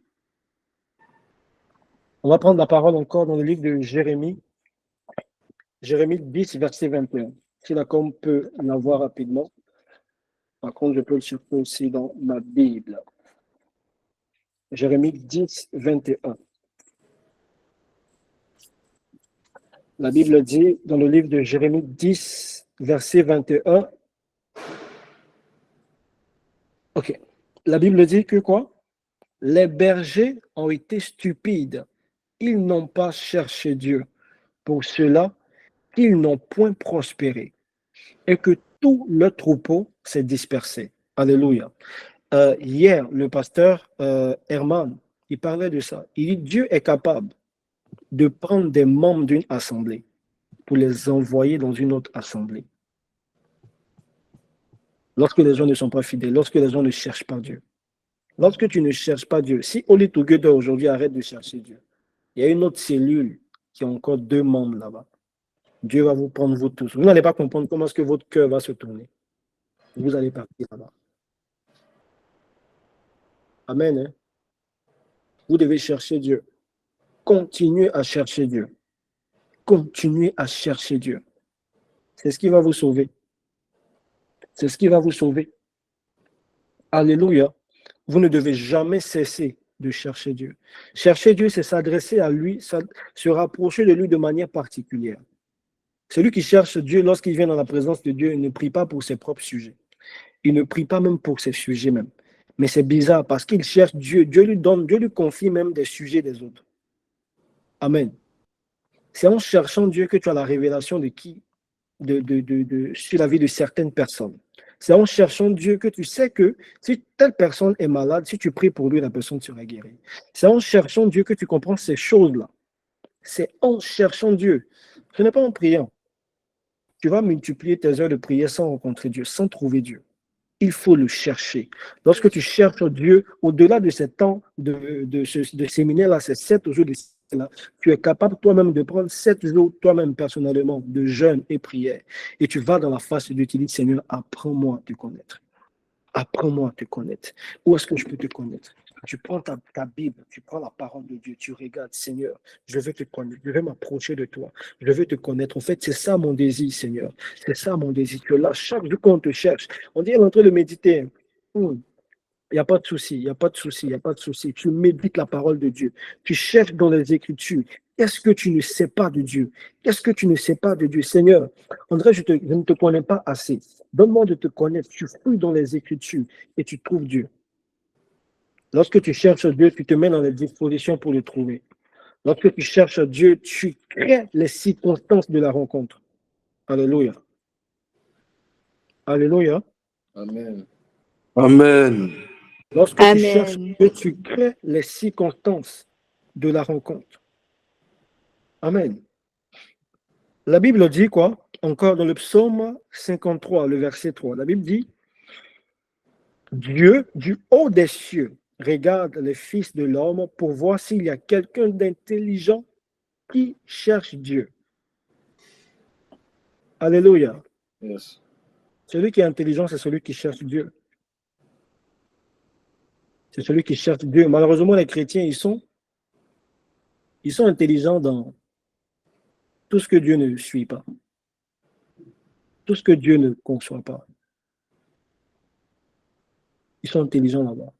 S6: On va prendre la parole encore dans le livre de Jérémie. Jérémie 10, verset 21. Si la com peut l'avoir rapidement. Par contre, je peux le chercher aussi dans ma Bible. Jérémie 10, 21. La Bible dit, dans le livre de Jérémie 10, verset 21. Ok. La Bible dit que quoi? Les bergers ont été stupides. Ils n'ont pas cherché Dieu. Pour cela, ils n'ont point prospéré. Et que tout le troupeau s'est dispersé. Alléluia. Hier, le pasteur Herman, il parlait de ça. Il dit, Dieu est capable de prendre des membres d'une assemblée pour les envoyer dans une autre assemblée. Lorsque les gens ne sont pas fidèles, lorsque les gens ne cherchent pas Dieu. Lorsque tu ne cherches pas Dieu, si Holy Together aujourd'hui arrête de chercher Dieu, il y a une autre cellule qui a encore 2 membres là-bas. Dieu va vous prendre vous tous. Vous n'allez pas comprendre comment est-ce que votre cœur va se tourner. Vous allez partir là-bas. Amen. Hein? Vous devez chercher Dieu. Continuez à chercher Dieu. Continuez à chercher Dieu. C'est ce qui va vous sauver. C'est ce qui va vous sauver. Alléluia. Vous ne devez jamais cesser de chercher Dieu. Chercher Dieu, c'est s'adresser à lui, se rapprocher de lui de manière particulière. Celui qui cherche Dieu, lorsqu'il vient dans la présence de Dieu, il ne prie pas pour ses propres sujets. Il ne prie pas même pour ses sujets même. Mais c'est bizarre parce qu'il cherche Dieu. Dieu lui confie même des sujets des autres. Amen. C'est en cherchant Dieu que tu as la révélation de qui, sur la vie de certaines personnes. C'est en cherchant Dieu que tu sais que si telle personne est malade, si tu pries pour lui, la personne sera guérie. C'est en cherchant Dieu que tu comprends ces choses-là. C'est en cherchant Dieu. Ce n'est pas en priant. Tu vas multiplier tes heures de prière sans rencontrer Dieu, sans trouver Dieu. Il faut le chercher. Lorsque tu cherches Dieu, au-delà de ce temps de séminaire-là, ces 7 jours de séminaire-là, tu es capable toi-même de prendre 7 jours, toi-même personnellement, de jeûne et prière. Et tu vas dans la face de Dieu, tu dis, Seigneur, apprends-moi à te connaître. Apprends-moi à te connaître. Où est-ce que je peux te connaître? Tu prends ta Bible, tu prends la parole de Dieu, tu regardes, Seigneur, je veux te connaître, je veux m'approcher de toi, je veux te connaître. En fait, c'est ça mon désir, Seigneur. C'est ça mon désir. Que là, chaque jour qu'on te cherche, on dit, en train de méditer. Il n'y a pas de souci, il n'y a pas de souci, il n'y a pas de souci. Tu médites la parole de Dieu. Tu cherches dans les Écritures. Qu'est-ce que tu ne sais pas de Dieu? Qu'est-ce que tu ne sais pas de Dieu? Seigneur, André, je ne te connais pas assez. Donne-moi de te connaître. Tu fouilles dans les Écritures et tu trouves Dieu. Lorsque tu cherches Dieu, tu te mets dans les dispositions pour le trouver. Lorsque tu cherches Dieu, tu crées les circonstances de la rencontre. Alléluia. Alléluia.
S2: Amen.
S1: Amen.
S6: Lorsque tu cherches
S5: Amen.
S6: Dieu, tu crées les circonstances de la rencontre. Amen. La Bible dit quoi? Encore dans le psaume 53, le verset 3. La Bible dit, Dieu, du haut des cieux, regarde les fils de l'homme pour voir s'il y a quelqu'un d'intelligent qui cherche Dieu. Alléluia.
S2: Yes.
S6: Celui qui est intelligent, c'est celui qui cherche Dieu. C'est celui qui cherche Dieu. Malheureusement, les chrétiens, ils sont intelligents dans tout ce que Dieu ne suit pas. Tout ce que Dieu ne conçoit pas. Ils sont intelligents là-bas.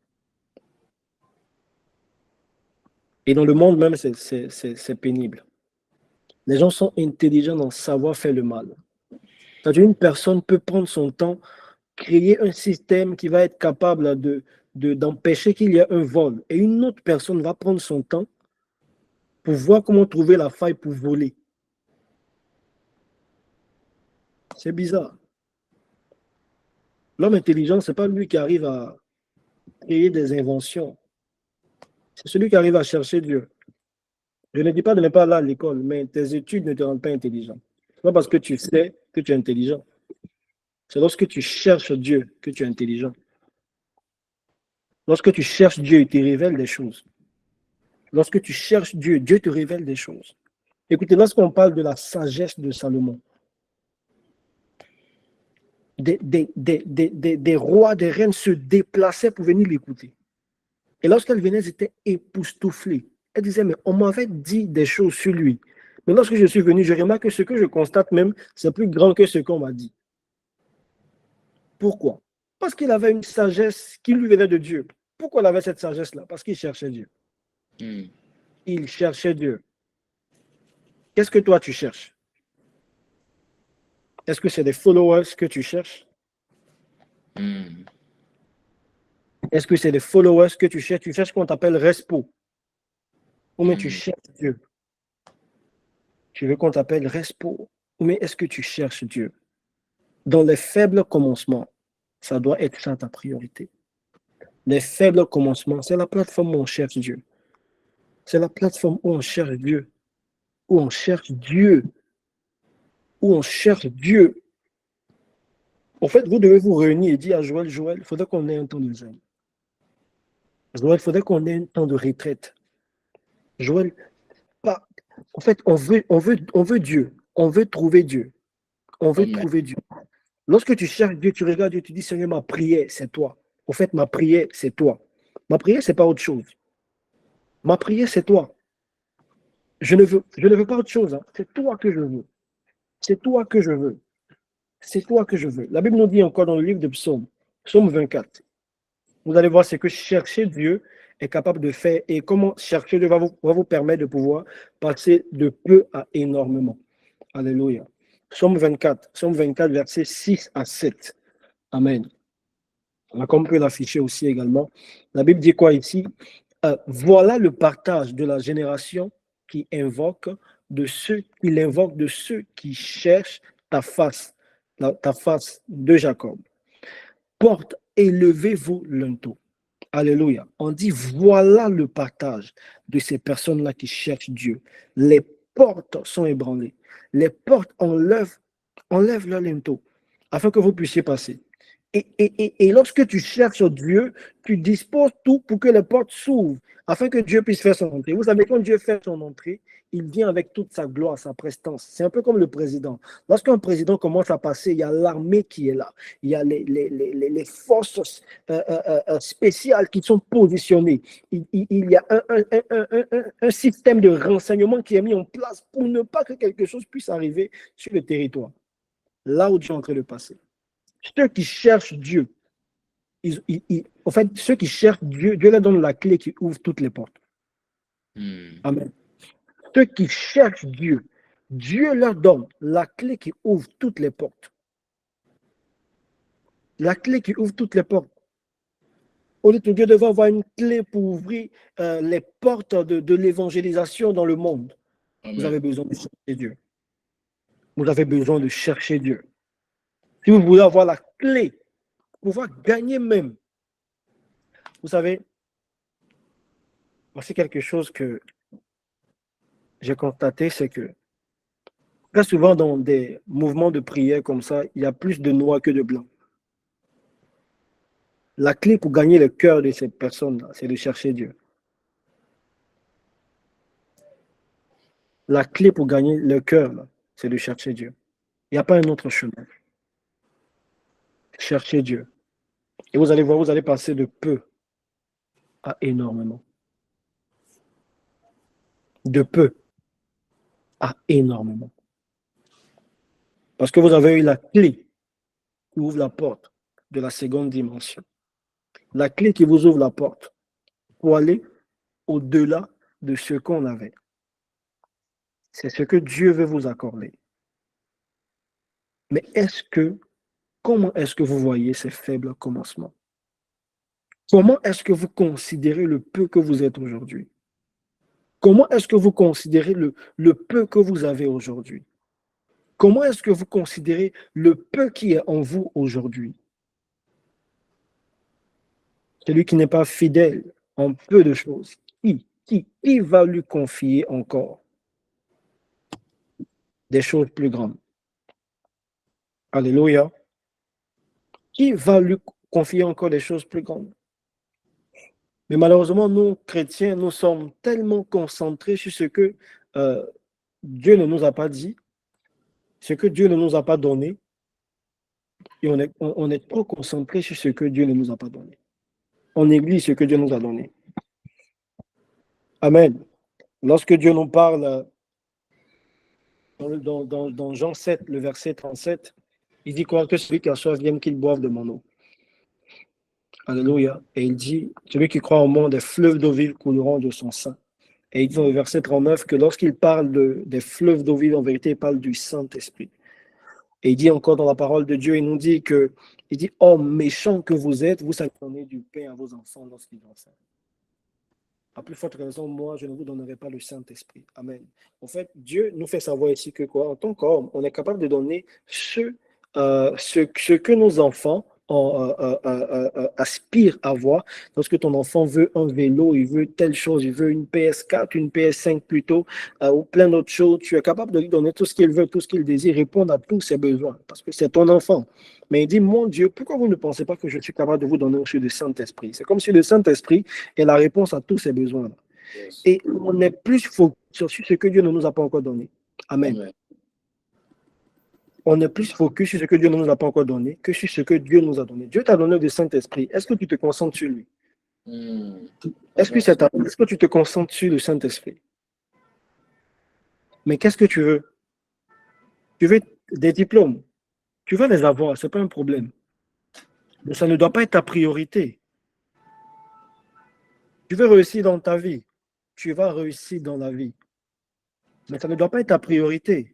S6: Et dans le monde même, c'est pénible. Les gens sont intelligents dans savoir faire le mal. C'est-à-dire une personne peut prendre son temps, créer un système qui va être capable d'empêcher qu'il y ait un vol. Et une autre personne va prendre son temps pour voir comment trouver la faille pour voler. C'est bizarre. L'homme intelligent, ce n'est pas lui qui arrive à créer des inventions. C'est celui qui arrive à chercher Dieu. Je ne dis pas de ne pas aller à l'école, mais tes études ne te rendent pas intelligent. Ce n'est pas parce que tu sais que tu es intelligent. C'est lorsque tu cherches Dieu que tu es intelligent. Lorsque tu cherches Dieu, il te révèle des choses. Lorsque tu cherches Dieu, Dieu te révèle des choses. Écoutez, lorsqu'on parle de la sagesse de Salomon, des rois, des reines se déplaçaient pour venir l'écouter. Et lorsqu'elles venaient, elles étaient époustouflées. Elles disaient, mais on m'avait dit des choses sur lui. Mais lorsque je suis venu, je remarque que ce que je constate même, c'est plus grand que ce qu'on m'a dit. Pourquoi? Parce qu'il avait une sagesse qui lui venait de Dieu. Pourquoi il avait cette sagesse-là? Parce qu'il cherchait Dieu. Il cherchait Dieu. Qu'est-ce que toi tu cherches? Est-ce que c'est des followers que tu cherches? Est-ce que c'est des followers que tu cherches? Tu cherches qu'on t'appelle Respo. Ou bien tu cherches Dieu. Tu veux qu'on t'appelle Respo. Ou bien est-ce que tu cherches Dieu? Dans les faibles commencements, ça doit être ça ta priorité. Les faibles commencements, c'est la plateforme où on cherche Dieu. C'est la plateforme où on cherche Dieu. Où on cherche Dieu. Où on cherche Dieu. En fait, vous devez vous réunir et dire à Joël, il faudrait qu'on ait un temps de jeûne. Joël, il faudrait qu'on ait un temps de retraite. Joël, en fait, on veut Dieu. On veut trouver Dieu. On veut trouver Dieu. Lorsque tu cherches Dieu, tu regardes Dieu, tu dis, Seigneur, ma prière, c'est toi. En fait, ma prière, c'est toi. Ma prière, c'est pas autre chose. Ma prière, c'est toi. Je ne veux pas autre chose. Hein. C'est toi que je veux. C'est toi que je veux. C'est toi que je veux. La Bible nous dit encore dans le livre de Psaume, Psaume 24. Vous allez voir ce que chercher Dieu est capable de faire et comment chercher Dieu va vous permettre de pouvoir passer de peu à énormément. Alléluia. Psaume 24, versets 6 à 7. Amen. Comme on peut l'afficher aussi également. La Bible dit quoi ici? Voilà le partage de la génération qui invoque de ceux qui l'invoquent, de ceux qui cherchent ta face de Jacob. Porte, élevez-vous l'unto. Alléluia. On dit voilà le partage de ces personnes-là qui cherchent Dieu. Les portes sont ébranlées. Les portes enlèvent leur linteau afin que vous puissiez passer. Et lorsque tu cherches Dieu, tu disposes tout pour que les portes s'ouvrent, afin que Dieu puisse faire son entrée. Vous savez, quand Dieu fait son entrée, il vient avec toute sa gloire, sa prestance. C'est un peu comme le président. Lorsqu'un président commence à passer, il y a l'armée qui est là. Il y a les forces spéciales qui sont positionnées. Il y a un système de renseignement qui est mis en place pour ne pas que quelque chose puisse arriver sur le territoire. Là où Dieu est en train de passer. Ceux qui cherchent Dieu, en fait, ceux qui cherchent Dieu, Dieu leur donne la clé qui ouvre toutes les portes. Amen. Ceux qui cherchent Dieu, Dieu leur donne la clé qui ouvre toutes les portes. La clé qui ouvre toutes les portes. Au lieu de devoir avoir une clé pour ouvrir les portes de l'évangélisation dans le monde, vous avez besoin de chercher Dieu. Vous avez besoin de chercher Dieu. Si vous voulez avoir la clé, pour pouvoir gagner même, vous savez, c'est quelque chose que j'ai constaté, c'est que très souvent dans des mouvements de prière comme ça, il y a plus de noirs que de blancs. La clé pour gagner le cœur de ces personnes-là, c'est de chercher Dieu. La clé pour gagner le cœur, c'est de chercher Dieu. Il n'y a pas un autre chemin. Cherchez Dieu. Et vous allez voir, vous allez passer de peu à énormément. De peu à énormément. Parce que vous avez eu la clé qui ouvre la porte de la seconde dimension. La clé qui vous ouvre la porte pour aller au-delà de ce qu'on avait. C'est ce que Dieu veut vous accorder. Mais comment est-ce que vous voyez ces faibles commencements? Comment est-ce que vous considérez le peu que vous êtes aujourd'hui? Comment est-ce que vous considérez le peu que vous avez aujourd'hui? Comment est-ce que vous considérez le peu qui est en vous aujourd'hui? Celui qui n'est pas fidèle en peu de choses, qui va lui confier encore des choses plus grandes? Alléluia. Qui va lui confier encore des choses plus grandes? Mais malheureusement, nous, chrétiens, nous sommes tellement concentrés sur ce que Dieu ne nous a pas dit, ce que Dieu ne nous a pas donné, et on est trop concentrés sur ce que Dieu ne nous a pas donné. On néglige ce que Dieu nous a donné. Amen. Lorsque Dieu nous parle dans Jean 7, le verset 37, il dit quoi? Que celui qui a soif vienne qu'il boive de mon eau. Alléluia. Et il dit, celui qui croit au monde, des fleuves d'eau vive couleront de son sein. Et il dit dans le verset 39 que lorsqu'il parle des fleuves d'eau vive, en vérité, il parle du Saint-Esprit. Et il dit encore dans la parole de Dieu, il nous dit que, il dit, oh méchants que vous êtes, vous savez donner du pain à vos enfants lorsqu'ils ont faim. À plus forte raison, moi, je ne vous donnerai pas le Saint-Esprit. Amen. En fait, Dieu nous fait savoir ici que quoi, en tant qu'homme, on est capable de donner ce que nos enfants aspirent à voir. Lorsque ton enfant veut un vélo, il veut telle chose, il veut une PS4, une PS5 plutôt, ou plein d'autres choses, tu es capable de lui donner tout ce qu'il veut, tout ce qu'il désire, répondre à tous ses besoins, parce que c'est ton enfant. Mais il dit, mon Dieu, pourquoi vous ne pensez pas que je suis capable de vous donner aussi le Saint-Esprit? C'est comme si le Saint-Esprit est la réponse à tous ces besoins-là. Yes. Et on est plus focus sur ce que Dieu ne nous a pas encore donné. Amen. Amen. On est plus focus sur ce que Dieu ne nous a pas encore donné que sur ce que Dieu nous a donné. Dieu t'a donné le Saint-Esprit. Est-ce que tu te concentres sur lui? Est-ce que tu te concentres sur le Saint-Esprit? Mais qu'est-ce que tu veux? Tu veux des diplômes. Tu veux les avoir, ce n'est pas un problème. Mais ça ne doit pas être ta priorité. Tu veux réussir dans ta vie. Tu vas réussir dans la vie. Mais ça ne doit pas être ta priorité.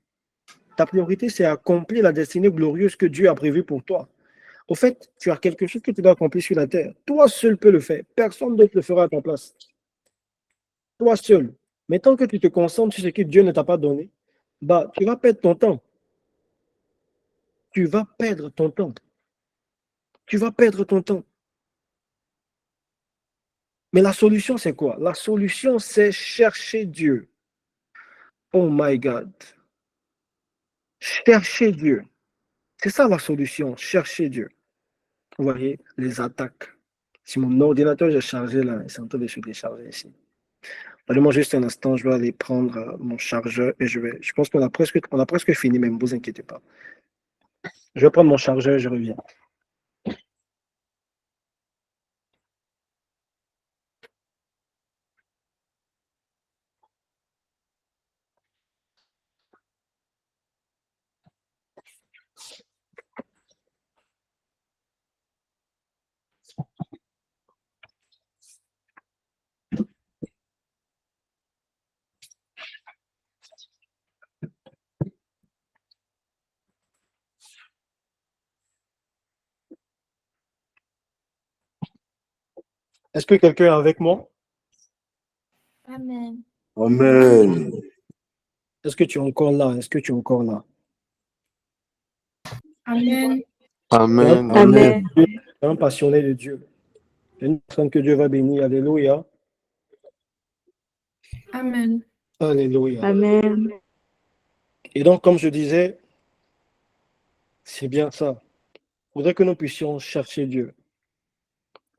S6: Ta priorité, c'est accomplir la destinée glorieuse que Dieu a prévue pour toi. Au fait, tu as quelque chose que tu dois accomplir sur la terre. Toi seul peux le faire. Personne d'autre le fera à ta place. Toi seul. Mais tant que tu te concentres sur ce que Dieu ne t'a pas donné, tu vas perdre ton temps. Tu vas perdre ton temps. Tu vas perdre ton temps. Mais la solution, c'est quoi? La solution, c'est chercher Dieu. Oh my God. Chercher Dieu. C'est ça la solution, chercher Dieu. Vous voyez, les attaques. Si mon ordinateur est chargé là, c'est en train de se décharger ici. Donnez-moi juste un instant, je vais aller prendre mon chargeur et je pense qu'on a presque fini même, ne vous inquiétez pas. Je vais prendre mon chargeur et je reviens. Est-ce que quelqu'un est avec moi?
S3: Amen.
S1: Amen.
S6: Est-ce que tu es encore là? Est-ce que tu es encore là?
S3: Amen.
S7: Amen.
S5: Amen.
S6: Tu es un passionné de Dieu. Tu es une personne que Dieu va bénir. Alléluia.
S3: Amen.
S6: Alléluia.
S5: Amen.
S6: Et donc, comme je disais, c'est bien ça. Il faudrait que nous puissions chercher Dieu.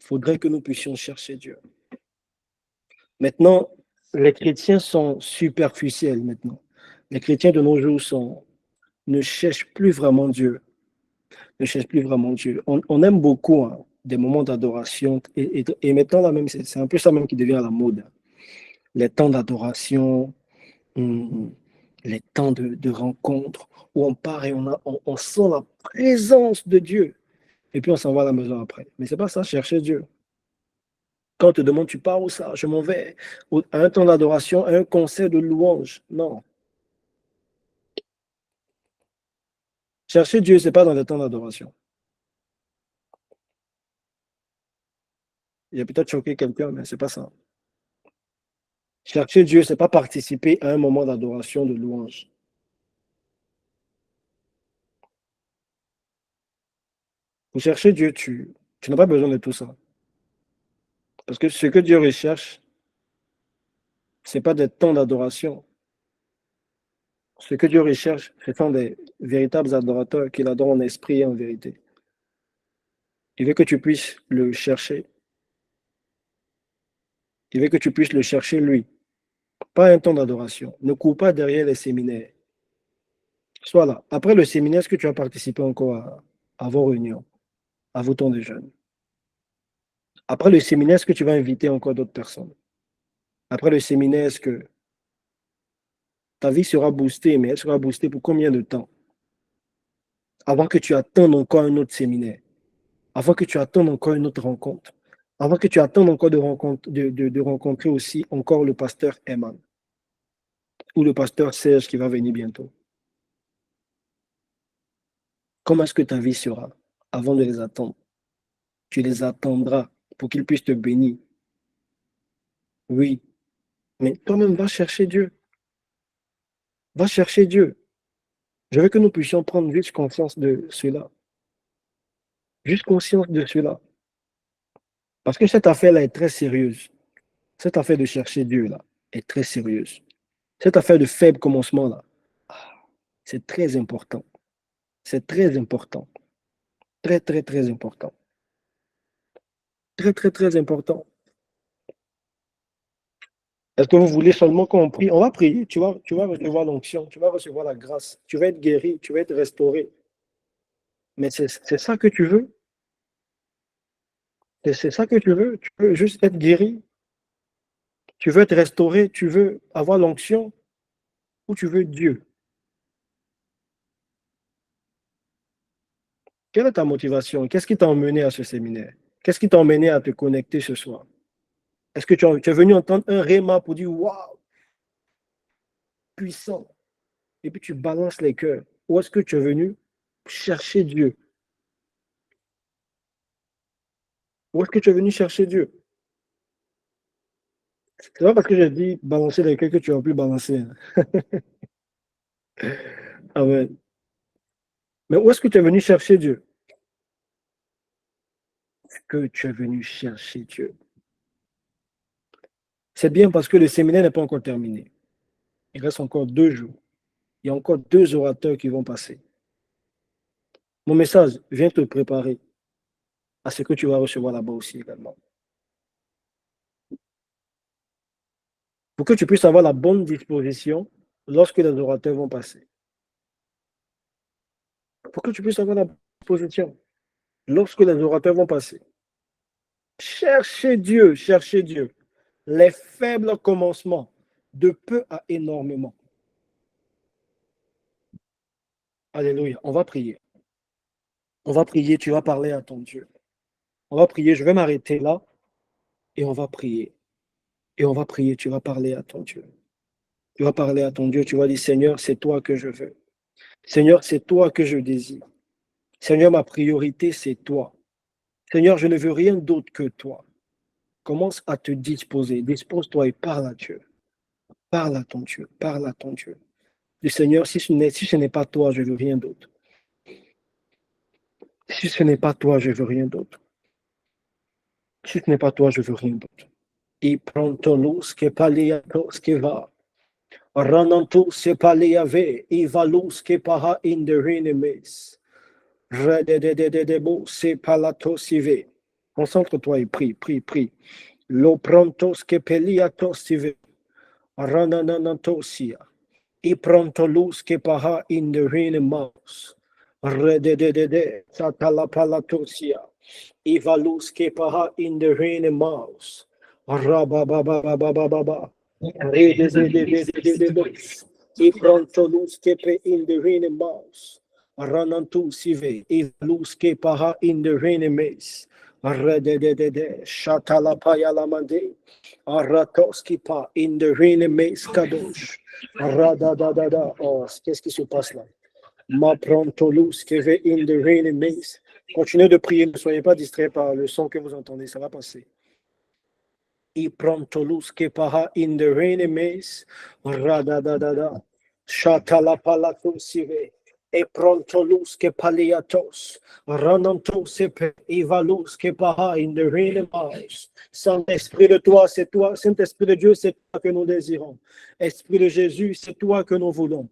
S6: Il faudrait que nous puissions chercher Dieu. Maintenant, les chrétiens sont superficiels maintenant. Les chrétiens de nos jours ne cherchent plus vraiment Dieu. Ne cherchent plus vraiment Dieu. On aime beaucoup des moments d'adoration. Et maintenant, là même, c'est un peu ça même qui devient la mode. Les temps d'adoration, les temps de rencontre, où on part et on sent la présence de Dieu. Et puis on s'en va à la maison après. Mais c'est pas ça, chercher Dieu. Quand on te demande, tu pars où ça? Je m'en vais à un temps d'adoration, à un concert de louange. Non. Chercher Dieu, ce n'est pas dans le temps d'adoration. Il a peut-être choqué quelqu'un, mais ce n'est pas ça. Chercher Dieu, ce n'est pas participer à un moment d'adoration, de louange. Pour chercher Dieu, tu n'as pas besoin de tout ça. Parce que ce que Dieu recherche, ce n'est pas des temps d'adoration. Ce que Dieu recherche, ce sont des véritables adorateurs qui l'adorent en esprit et en vérité. Il veut que tu puisses le chercher. Il veut que tu puisses le chercher lui. Pas un temps d'adoration. Ne cours pas derrière les séminaires. Sois là. Après le séminaire, est-ce que tu as participé encore à vos réunions, à vos temps de jeûne? Après le séminaire, est-ce que tu vas inviter encore d'autres personnes? Après le séminaire, est-ce que ta vie sera boostée, mais elle sera boostée pour combien de temps? Avant que tu attendes encore un autre séminaire, avant que tu attendes encore une autre rencontre, avant que tu attendes encore de rencontrer aussi encore le pasteur Eman ou le pasteur Serge qui va venir bientôt. Comment est-ce que ta vie sera avant de les attendre? Tu les attendras pour qu'ils puissent te bénir. Oui, mais toi-même, va chercher Dieu. Va chercher Dieu. Je veux que nous puissions prendre juste conscience de cela. Juste conscience de cela. Parce que cette affaire-là est très sérieuse. Cette affaire de chercher Dieu-là est très sérieuse. Cette affaire de faible commencement-là, c'est très important. C'est très important. Très, très, très important. Très, très, très important. Est-ce que vous voulez seulement qu'on prie? On va prier. Tu vas recevoir l'onction. Tu vas recevoir la grâce. Tu vas être guéri. Tu vas être restauré. Mais c'est ça que tu veux? C'est ça que tu veux? Tu veux juste être guéri? Tu veux être restauré? Tu veux avoir l'onction? Ou tu veux Dieu? Quelle est ta motivation? Qu'est-ce qui t'a emmené à ce séminaire? Qu'est-ce qui t'a emmené à te connecter ce soir? Est-ce que tu es venu entendre un réma pour dire waouh, puissant, et puis tu balances les cœurs? Ou est-ce que tu es venu chercher Dieu? Ou est-ce que tu es venu chercher Dieu? C'est pas parce que j'ai dit balancer les cœurs que tu vas plus balancer. Amen. Mais où est-ce que tu es venu chercher Dieu? Est-ce que tu es venu chercher Dieu? C'est bien parce que le séminaire n'est pas encore terminé. Il reste encore 2 jours. Il y a encore 2 orateurs qui vont passer. Mon message vient te préparer à ce que tu vas recevoir là-bas aussi également. Pour que tu puisses avoir la bonne disposition lorsque les orateurs vont passer. Pour que tu puisses avoir la disposition lorsque les orateurs vont passer. Cherchez Dieu, cherchez Dieu. Les faibles commencements, de peu à énormément. Alléluia. On va prier. On va prier, tu vas parler à ton Dieu. On va prier, je vais m'arrêter là et on va prier. Et on va prier, tu vas parler à ton Dieu. Tu vas parler à ton Dieu, tu vas dire, Seigneur, c'est toi que je veux. Seigneur, c'est toi que je désire. Seigneur, ma priorité, c'est toi. Seigneur, je ne veux rien d'autre que toi. Commence à te disposer. Dispose-toi et parle à Dieu. Parle à ton Dieu. Parle à ton Dieu. Le Seigneur, si ce n'est pas toi, je ne veux rien d'autre. Si ce n'est pas toi, je ne veux rien d'autre. Si ce n'est pas toi, je ne veux rien d'autre. Et prontolus que paliatos que va. Ranantus se paliave. Et valus que para in the renemes. Rededededebo se palatosive. Concentre-toi et prie, prie, prie. Lo prontos que peliatosive. Rananantosia. E prontolus que para in the renemes. Redededede. Satalapalatosia. E valus que para in the renemes. Rababababababa. E prontolus que pe in the renemes. Ranantu sive, evalus que para in the renemes. Rededede, shatalapaya lamande. Aratoski pa in the renemes kadosh. Radadadada. Oh, qu'est-ce qui se passe là? Ma prontolus que ve in the renemes. Continuez de prier, ne soyez pas distraits par le son que vous entendez, ça va passer. E prontolus que para in the renemes. Radadadada. Shatalapalatum sive. Et prontolus que paliatos, ranantos et valus que para in the renemes. Saint-Esprit de toi, c'est toi. Saint-Esprit de Dieu, c'est toi que nous désirons. Esprit de Jésus, c'est toi que nous voulons.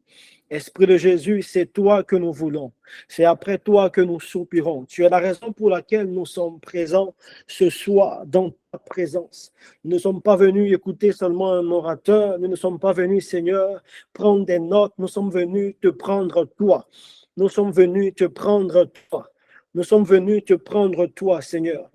S6: Esprit de Jésus, c'est toi que nous voulons. C'est après toi que nous soupirons. Tu es la raison pour laquelle nous sommes présents ce soir dans ta présence. Nous ne sommes pas venus écouter seulement un orateur. Nous ne sommes pas venus, Seigneur, prendre des notes. Nous sommes venus te prendre toi. Nous sommes venus te prendre toi. Nous sommes venus te prendre toi, Seigneur.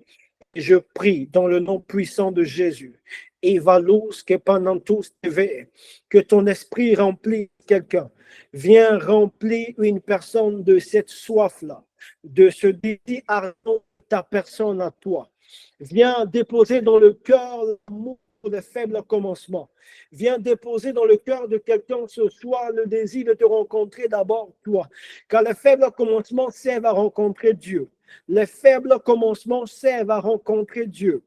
S6: Et je prie dans le nom puissant de Jésus. Evalus que pendant tous que ton esprit remplit quelqu'un. Viens remplir une personne de cette soif-là, de ce désir ardent de ta personne à toi. Viens déposer dans le cœur l'amour des faibles commencements. Viens déposer dans le cœur de quelqu'un ce soir le désir de te rencontrer d'abord toi. Car les faibles commencements servent à rencontrer Dieu. Les faibles commencements servent à rencontrer Dieu.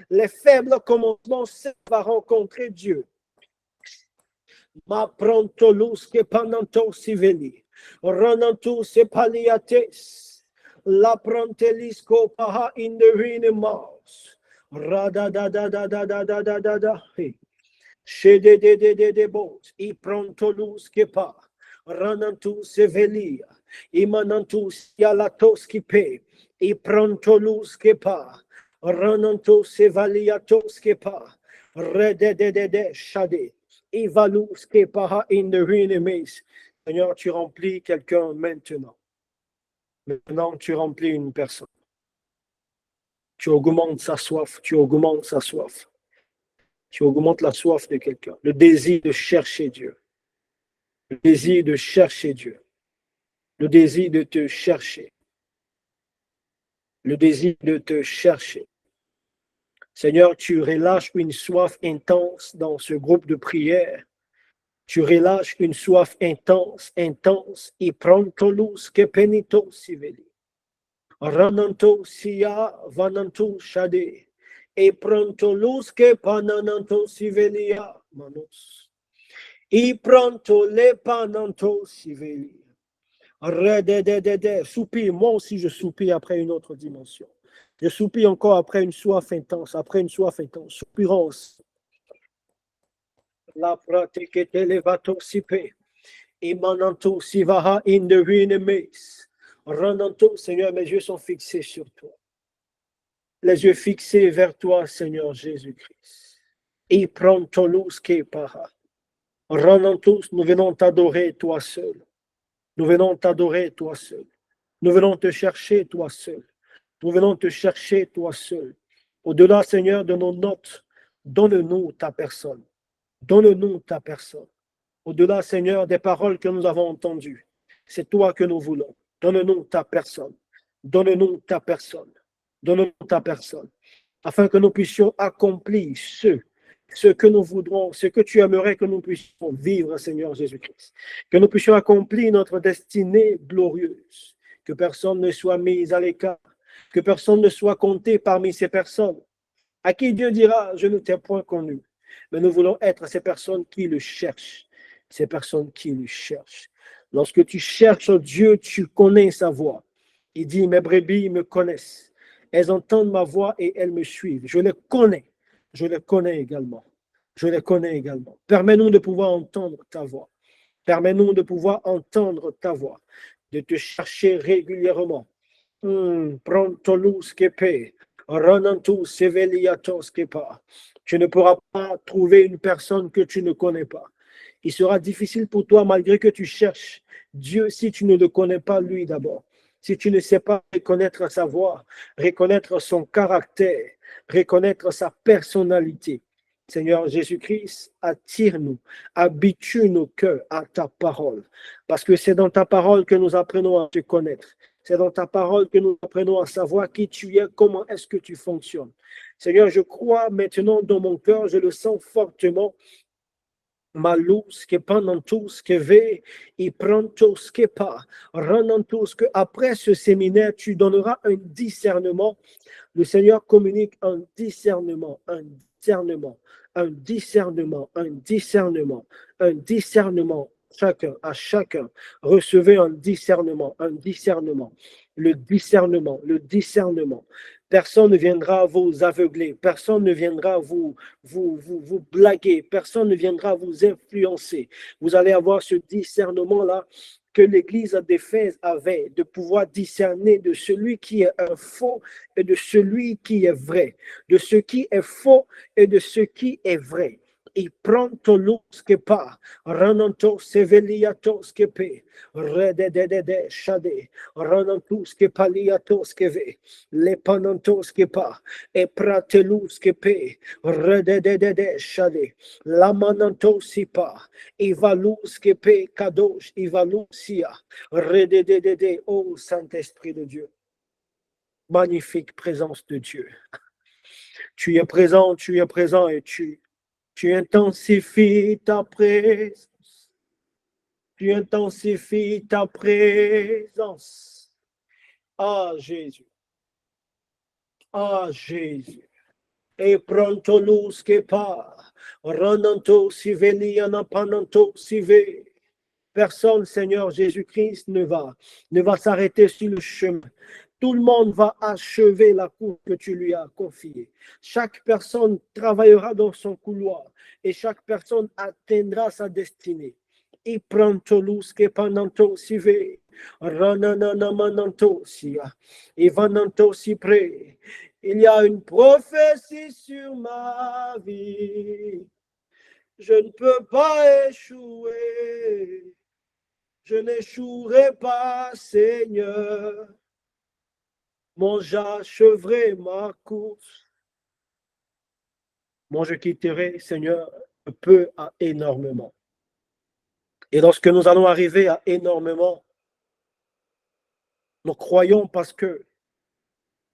S6: Les faibles commencements servent à rencontrer Dieu. Ma prontolus que pananto siveli, ranantu se paliates, la prontelisco paha in the renemas, radadadadadadadadada, shede de bos, i prontolus que pa, ranantu se velia, imanantu sialatos que pe, i prontolus que pa, ranantu se valiatos que pa, rededede shade. Evalus que para in the renemes. Seigneur, tu remplis quelqu'un maintenant. Maintenant, tu remplis une personne. Tu augmentes sa soif. Tu augmentes sa soif. Tu augmentes la soif de quelqu'un. Le désir de chercher Dieu. Le désir de chercher Dieu. Le désir de te chercher. Le désir de te chercher. Seigneur, tu relâches une soif intense dans ce groupe de prière. Tu relâches une soif intense, intense. Et prontolus que penito siveli. Rananto sia vananto shade. Et prontolus que panananto sivelia manos. Et pronto le pananto siveli. Redededede. Soupire. Moi aussi, je soupire après une autre dimension. Je soupire encore après une soif intense, soupirons. La pratique est élevato sipe, emananto sivaha in the renemes. Rananto, Seigneur, mes yeux sont fixés sur toi. Les yeux fixés vers toi, Seigneur Jésus-Christ. Et prontolus que para. Ranantos, nous venons t'adorer toi seul. Nous venons t'adorer toi seul. Nous venons te chercher toi seul. Nous venons te chercher, toi seul. Au-delà, Seigneur, de nos notes, donne-nous ta personne. Donne-nous ta personne. Au-delà, Seigneur, des paroles que nous avons entendues. C'est toi que nous voulons. Donne-nous ta personne. Donne-nous ta personne. Donne-nous ta personne. Afin que nous puissions accomplir ce que nous voudrons, ce que tu aimerais que nous puissions vivre, Seigneur Jésus-Christ. Que nous puissions accomplir notre destinée glorieuse. Que personne ne soit mis à l'écart. Que personne ne soit compté parmi ces personnes à qui Dieu dira, je ne t'ai point connu. Mais nous voulons être ces personnes qui le cherchent, ces personnes qui le cherchent. Lorsque tu cherches Dieu, tu connais sa voix. Il dit, mes brebis me connaissent. Elles entendent ma voix et elles me suivent. Je les connais. Je les connais également. Je les connais également. Permets-nous de pouvoir entendre ta voix. Permets-nous de pouvoir entendre ta voix, de te chercher régulièrement. Prontolus kepe, renantus seveliatos kepa. Tu ne pourras pas trouver une personne que tu ne connais pas. Il sera difficile pour toi, malgré que tu cherches Dieu, si tu ne le connais pas lui d'abord. Si tu ne sais pas reconnaître sa voix, reconnaître son caractère, reconnaître sa personnalité. Seigneur Jésus-Christ, attire-nous, habitue nos cœurs à ta parole. Parce que c'est dans ta parole que nous apprenons à te connaître. C'est dans ta parole que nous apprenons à savoir qui tu es, comment est-ce que tu fonctionnes. Seigneur, je crois maintenant dans mon cœur, je le sens fortement. Malus que pendant tout ce que ve et prend tout ce que pas, rendant tout ce que après ce séminaire tu donneras un discernement. Le Seigneur communique un discernement, un discernement, un discernement, un discernement, un discernement. Chacun, à chacun, recevez un discernement, un discernement, le discernement, le discernement. Personne ne viendra vous aveugler, personne ne viendra vous blaguer, personne ne viendra vous influencer. Vous allez avoir ce discernement-là que l'Église d'Éphèse avait, de pouvoir discerner de celui qui est un faux et de celui qui est vrai, de ce qui est faux et de ce qui est vrai. Et pronto lus que pas, renanto seveliatos que pe, rededede shade, renantus que paliatos que ve, le panantos que pas, et pratelus que pe, rededede shade, la manantos si pas, ivalus que pe kadosh, ivalusia, rededede, ô Saint-Esprit de Dieu. Magnifique présence de Dieu. Tu es présent et tu intensifies ta présence. Tu intensifies ta présence. Ah, Jésus. Ah, Jésus. Et pronto luz que pas. Renanto si veliana pananto si ve. Personne, Seigneur Jésus-Christ, ne va s'arrêter sur le chemin. Tout le monde va achever la course que tu lui as confiée. Chaque personne travaillera dans son couloir et chaque personne atteindra sa destinée. Et pronto luz que pananto si ve, rananana mananto sia, et vananto si près. Il y a une prophétie sur ma vie. Je ne peux pas échouer. Je n'échouerai pas, Seigneur. Moi, j'achèverai ma course. Moi, je quitterai, Seigneur, peu à énormément. Et lorsque nous allons arriver à énormément, nous croyons parce que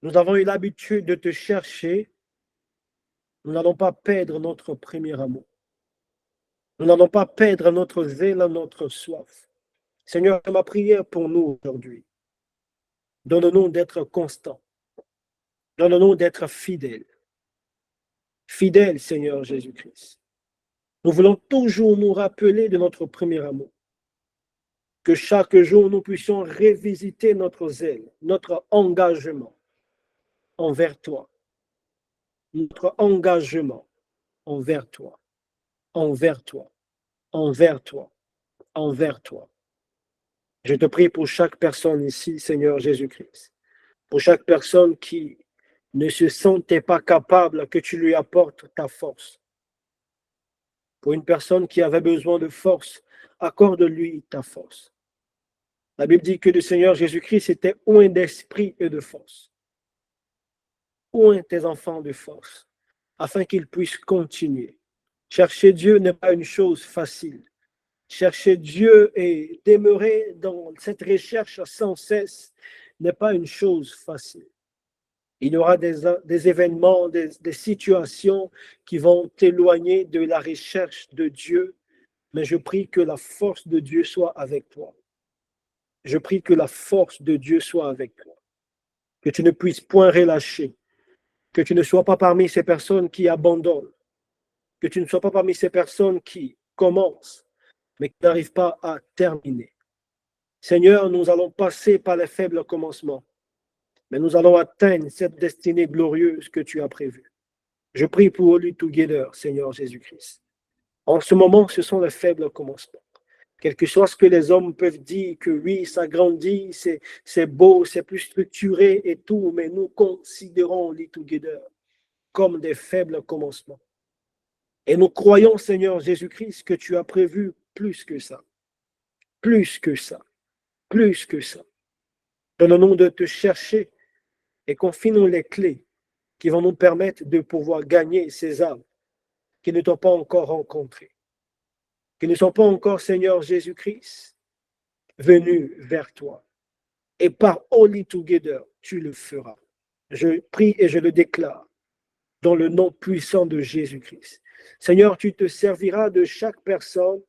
S6: nous avons eu l'habitude de te chercher, nous n'allons pas perdre notre premier amour. Nous n'allons pas perdre notre zèle, notre soif. Seigneur, c'est ma prière pour nous aujourd'hui. Donne-nous d'être constants. Donne-nous d'être fidèles. Fidèles, Seigneur Jésus-Christ. Nous voulons toujours nous rappeler de notre premier amour. Que chaque jour, nous puissions revisiter notre zèle, notre engagement envers toi. Notre engagement envers toi. Envers toi. Envers toi. Envers toi. Je te prie pour chaque personne ici, Seigneur Jésus-Christ. Pour chaque personne qui ne se sentait pas capable que tu lui apportes ta force. Pour une personne qui avait besoin de force, accorde-lui ta force. La Bible dit que le Seigneur Jésus-Christ était oint d'esprit et de force. Oint tes enfants de force, afin qu'ils puissent continuer. Chercher Dieu n'est pas une chose facile. Chercher Dieu et demeurer dans cette recherche sans cesse n'est pas une chose facile. Il y aura des événements, des situations qui vont t'éloigner de la recherche de Dieu, mais je prie que la force de Dieu soit avec toi. Je prie que la force de Dieu soit avec toi, que tu ne puisses point relâcher, Que tu ne sois pas parmi ces personnes qui abandonnent. Que tu ne sois pas parmi ces personnes qui commencent, mais qui n'arrivent pas à terminer. Seigneur, nous allons passer par les faibles commencements, mais nous allons atteindre cette destinée glorieuse que tu as prévue. Je prie pour All Together, Seigneur Jésus-Christ. En ce moment, ce sont les faibles commencements. Quelque chose que les hommes peuvent dire que oui, ça grandit, c'est beau, c'est plus structuré et tout, mais nous considérons All Together comme des faibles commencements. Et nous croyons, Seigneur Jésus-Christ, que tu as prévu plus que ça, plus que ça, plus que ça. Donne-nous de te chercher et confie-nous les clés qui vont nous permettre de pouvoir gagner ces âmes qui ne t'ont pas encore rencontrées, qui ne sont pas encore, Seigneur Jésus-Christ, venus vers toi. Et par All Together, tu le feras. Je prie et je le déclare dans le nom puissant de Jésus-Christ. Seigneur, tu te serviras de chaque personne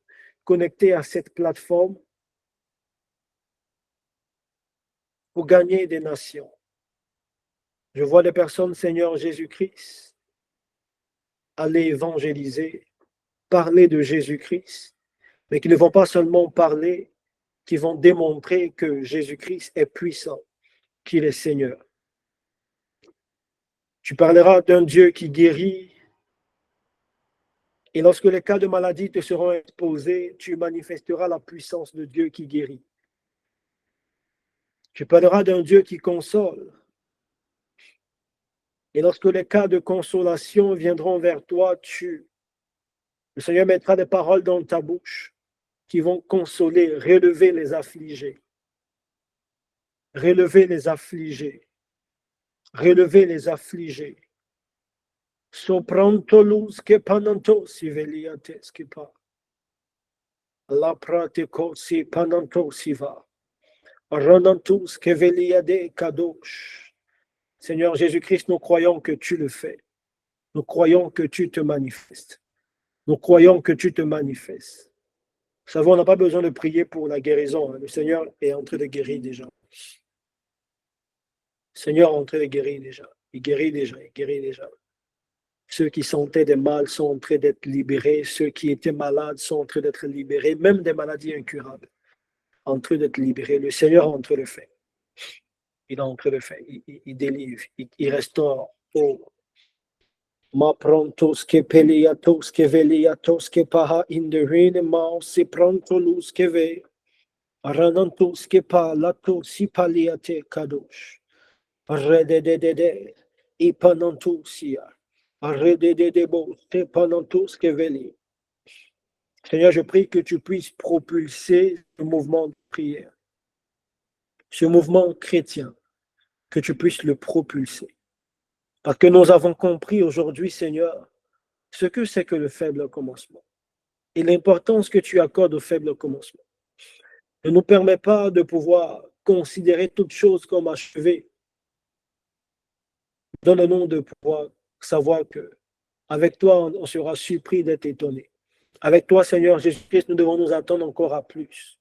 S6: connectée à cette plateforme pour gagner des nations. Je vois des personnes, Seigneur Jésus-Christ, aller évangéliser, parler de Jésus-Christ, mais qui ne vont pas seulement parler, qui vont démontrer que Jésus-Christ est puissant, qu'il est Seigneur. Tu parleras d'un Dieu qui guérit, et lorsque les cas de maladie te seront exposés, tu manifesteras la puissance de Dieu qui guérit. Tu parleras d'un Dieu qui console. Et lorsque les cas de consolation viendront vers toi, le Seigneur mettra des paroles dans ta bouche qui vont consoler, relever les affligés. Relever les affligés. Relever les affligés. Soprantolus que pananto si veliates que pa. La pratico si pananto si va. Renantus que veliade kadosh. Seigneur Jésus-Christ, nous croyons que tu le fais. Nous croyons que tu te manifestes. Nous croyons que tu te manifestes. Vous savez, on n'a pas besoin de prier pour la guérison. Le Seigneur est en train de guérir déjà. Le Seigneur est en train de guérir déjà. Il guérit déjà, il guérit déjà. Ceux qui sentaient des mal sont en train d'être libérés. Ceux qui étaient malades sont en train d'être libérés. Même des maladies incurables, en train d'être libérés. Le Seigneur est en train de le faire. Il est en train de le faire. Il délivre. Il restaure. Oh. Ma prontos que peliatos que veliatos que paha inderine mao si prontolus que ve. Ranantos que pa lato si paliate kadosh. Rededede. Ipanantosia. Seigneur, je prie que tu puisses propulser ce mouvement de prière, ce mouvement chrétien, que tu puisses le propulser. Parce que nous avons compris aujourd'hui, Seigneur, ce que c'est que le faible commencement et l'importance que tu accordes au faible commencement. Ne nous permet pas de pouvoir considérer toutes choses comme achevées. Donne-nous de pouvoir savoir que avec toi, on sera surpris d'être étonné. Avec toi, Seigneur Jésus-Christ, nous devons nous attendre encore à plus,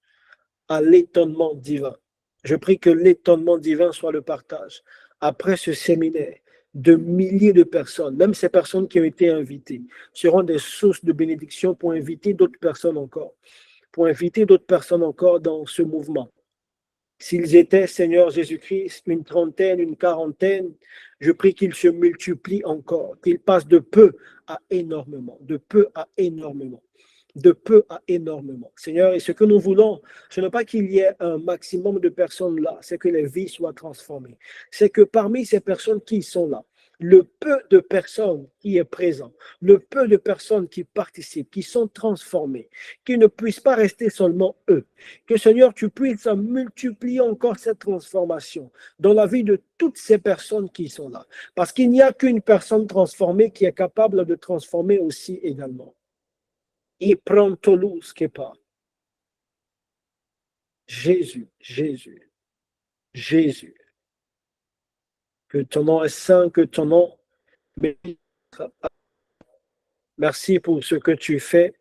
S6: à l'étonnement divin. Je prie que l'étonnement divin soit le partage. Après ce séminaire, de milliers de personnes, même ces personnes qui ont été invitées, seront des sources de bénédiction pour inviter d'autres personnes encore, dans ce mouvement. S'ils étaient, Seigneur Jésus-Christ, une trentaine, une quarantaine, je prie qu'ils se multiplient encore, qu'ils passent de peu à énormément, de peu à énormément, de peu à énormément. Seigneur, et ce que nous voulons, ce n'est pas qu'il y ait un maximum de personnes là, c'est que les vies soient transformées. C'est que parmi ces personnes qui sont là, le peu de personnes qui est présent, le peu de personnes qui participent, qui sont transformées, qui ne puissent pas rester seulement eux. Que Seigneur, tu puisses multiplier encore cette transformation dans la vie de toutes ces personnes qui sont là. Parce qu'il n'y a qu'une personne transformée qui est capable de transformer aussi également. Et prend Toulouse qui pas. Jésus, Jésus, Jésus. Que ton nom est saint, que ton nom bénisse. Merci pour ce que tu fais.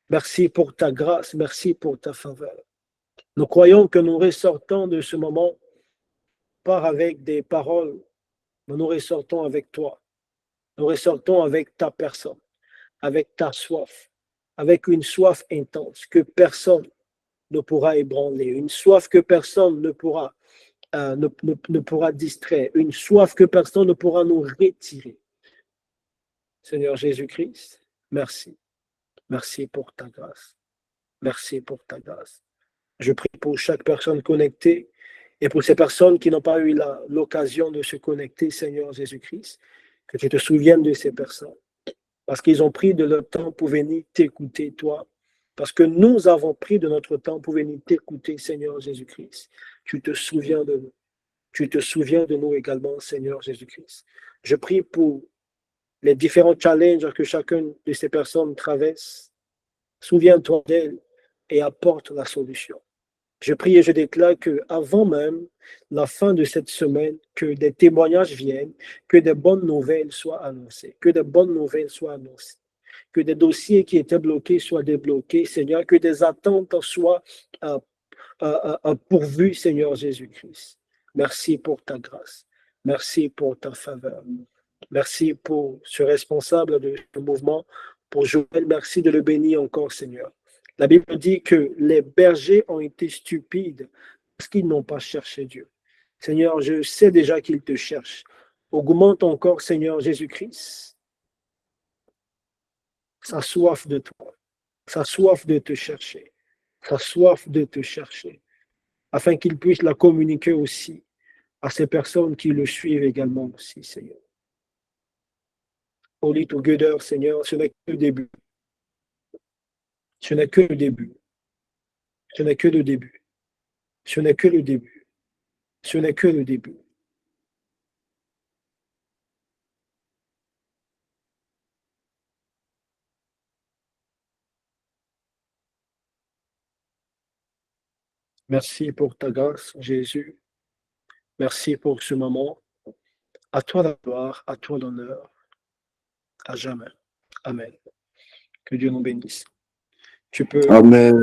S6: Merci pour ta grâce. Merci pour ta faveur. Nous croyons que nous ressortons de ce moment par avec des paroles mais nous ressortons avec toi. Nous ressortons avec ta personne, avec ta soif, avec une soif intense que personne ne pourra ébranler, une soif que personne ne pourra, ne pourra distraire, une soif que personne ne pourra nous retirer. Seigneur Jésus-Christ, merci. Merci pour ta grâce. Merci pour ta grâce. Je prie pour chaque personne connectée et pour ces personnes qui n'ont pas eu l'occasion de se connecter, Seigneur Jésus-Christ, que tu te souviennes de ces personnes, parce qu'ils ont pris de leur temps pour venir t'écouter, toi, parce que nous avons pris de notre temps pour venir t'écouter, Seigneur Jésus-Christ. Tu te souviens de nous. Tu te souviens de nous également, Seigneur Jésus-Christ. Je prie pour les différents challenges que chacune de ces personnes traverse. Souviens-toi d'elles et apporte la solution. Je prie et je déclare qu'avant même la fin de cette semaine, que des témoignages viennent, que des bonnes nouvelles soient annoncées, que des bonnes nouvelles soient annoncées, que des dossiers qui étaient bloqués soient débloqués, Seigneur, que des attentes soient pourvues, Seigneur Jésus-Christ. Merci pour ta grâce. Merci pour ta faveur. Merci pour ce responsable de ce mouvement, pour Joël. Merci de le bénir encore, Seigneur. La Bible dit que les bergers ont été stupides parce qu'ils n'ont pas cherché Dieu. Seigneur, je sais déjà qu'ils te cherchent. Augmente encore, Seigneur Jésus-Christ, sa soif de toi, sa soif de te chercher, sa soif de te chercher, afin qu'il puisse la communiquer aussi à ces personnes qui le suivent également aussi, Seigneur. Holy Together, Seigneur, ce n'est que le début. Ce n'est que le début. Ce n'est que le début. Ce n'est que le début. Ce n'est que le début. Merci pour ta grâce, Jésus. Merci pour ce moment. À toi la gloire, à toi l'honneur, à jamais. Amen. Que Dieu nous bénisse. Tu peux.
S1: Amen.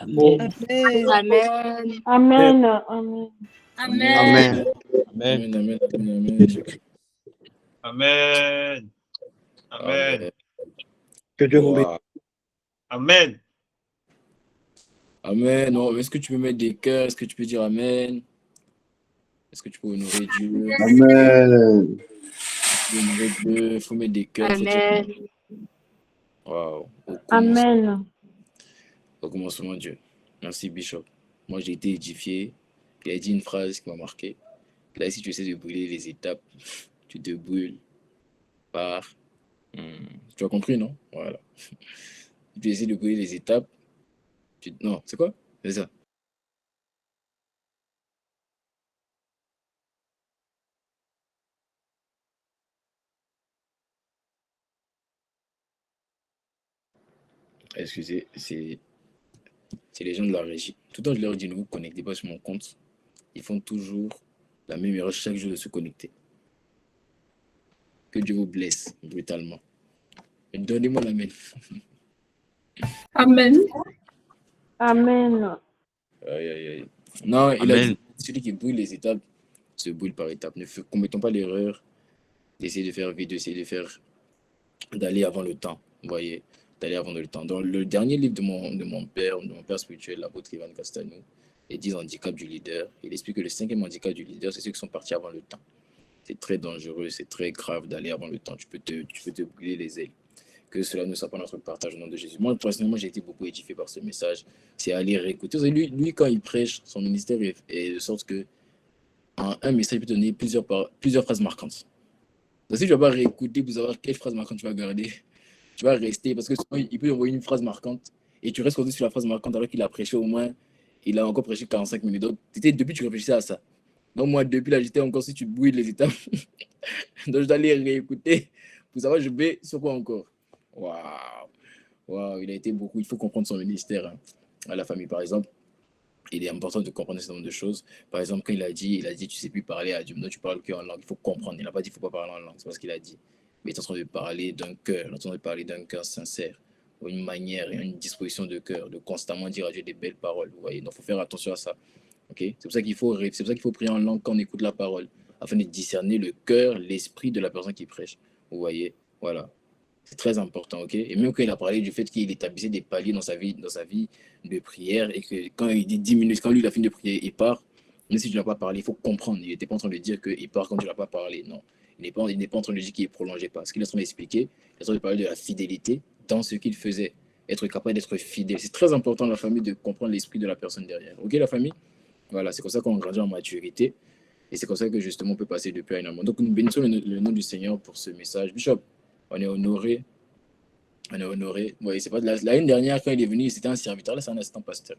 S3: Amen.
S5: Amen.
S3: Amen.
S5: Amen.
S3: Amen.
S2: Amen. Amen. Amen.
S7: Amen. Amen.
S2: Amen.
S6: Que Dieu nous bénisse.
S2: Wow.
S7: Amen.
S2: Amen. Non, est-ce que tu peux mettre des cœurs? Est-ce que tu peux dire Amen? Est-ce que tu peux honorer Dieu?
S1: Amen.
S2: Honorer Dieu, il faut mettre des cœurs.
S5: Amen.
S2: Wow.
S5: Amen.
S2: Au commencement, Dieu. Merci, Bishop. Moi, j'ai été édifié. Il a dit une phrase qui m'a marqué. Là, si tu essaies de brûler les étapes, tu te brûles par... Tu as compris, non? Voilà. Tu essaies de brûler les étapes. Non, c'est quoi? C'est ça. Excusez, c'est les gens de la régie. Tout le temps, je leur dis, ne vous connectez pas sur mon compte. Ils font toujours la même erreur chaque jour de se connecter. Que Dieu vous blesse brutalement. Donnez-moi la main.
S5: Amen.
S3: Amen.
S2: Aïe, aïe, aïe. Non, il a
S7: Amen.
S2: dit, celui qui brûle les étapes se brûle par étapes. Ne commettons pas l'erreur d'essayer de faire vite, d'aller avant le temps. Vous voyez, d'aller avant le temps. Dans le dernier livre de mon père spirituel, l'apôtre Ivan Castano, les 10 handicaps du leader, il explique que le 5e handicap du leader, c'est ceux qui sont partis avant le temps. C'est très dangereux, c'est très grave d'aller avant le temps. Tu peux te brûler les ailes. Que cela ne soit pas notre partage au nom de Jésus. Moi, personnellement, j'ai été beaucoup édifié par ce message. C'est aller réécouter. Lui, quand il prêche, son ministère est de sorte que en un message, il peut donner plusieurs phrases marquantes. Donc, si tu ne vas pas réécouter pour savoir quelle phrase marquante tu vas garder, tu vas rester, parce que souvent, il peut envoyer une phrase marquante et tu restes sur la phrase marquante alors qu'il a prêché au moins, il a encore prêché 45 minutes. Donc, depuis, tu réfléchissais à ça. Donc, moi, depuis là, j'étais encore, si tu brûles les étapes, donc je dois aller réécouter pour savoir, je vais sur quoi encore. Waouh, il a été beaucoup. Il faut comprendre son ministère à la famille, par exemple. Il est important de comprendre ce nombre de choses. Par exemple, quand il a dit, tu sais plus parler à Dieu, maintenant tu parles qu'en langue. Il faut comprendre. Il n'a pas dit qu'il ne faut pas parler en langue. C'est pas ce qu'il a dit. Mais il est en train de parler d'un cœur. Il est en train de parler d'un cœur sincère, une manière et une disposition de cœur, de constamment dire à Dieu des belles paroles. Vous voyez, donc il faut faire attention à ça. Okay? C'est pour ça qu'il faut prier en langue quand on écoute la parole. afin de discerner le cœur, l'esprit de la personne qui prêche. Vous voyez, voilà. C'est très important, ok? Et même quand il a parlé du fait qu'il établissait des paliers dans sa vie de prière et que quand il dit 10 minutes, quand lui il a fini de prier, il part. Même si tu n'as pas parlé, il faut comprendre. Il n'était pas en train de dire qu'il part quand tu n'as pas parlé. Non. Il n'est pas en train de dire qu'il ne prolongeait pas. Ce qu'il est en train d'expliquer, il est en train de parler de la fidélité dans ce qu'il faisait. Être capable d'être fidèle. C'est très important, la famille, de comprendre l'esprit de la personne derrière. Ok, la famille? Voilà, c'est comme ça qu'on grandit en maturité. Et c'est comme ça que justement on peut passer de peu à énormément. Donc nous bénissons le nom du Seigneur pour ce message. Bishop, on est honoré. On est honoré. Oui, c'est pas de l'année dernière, quand il est venu, c'était un serviteur. Là, c'est un assistant pasteur.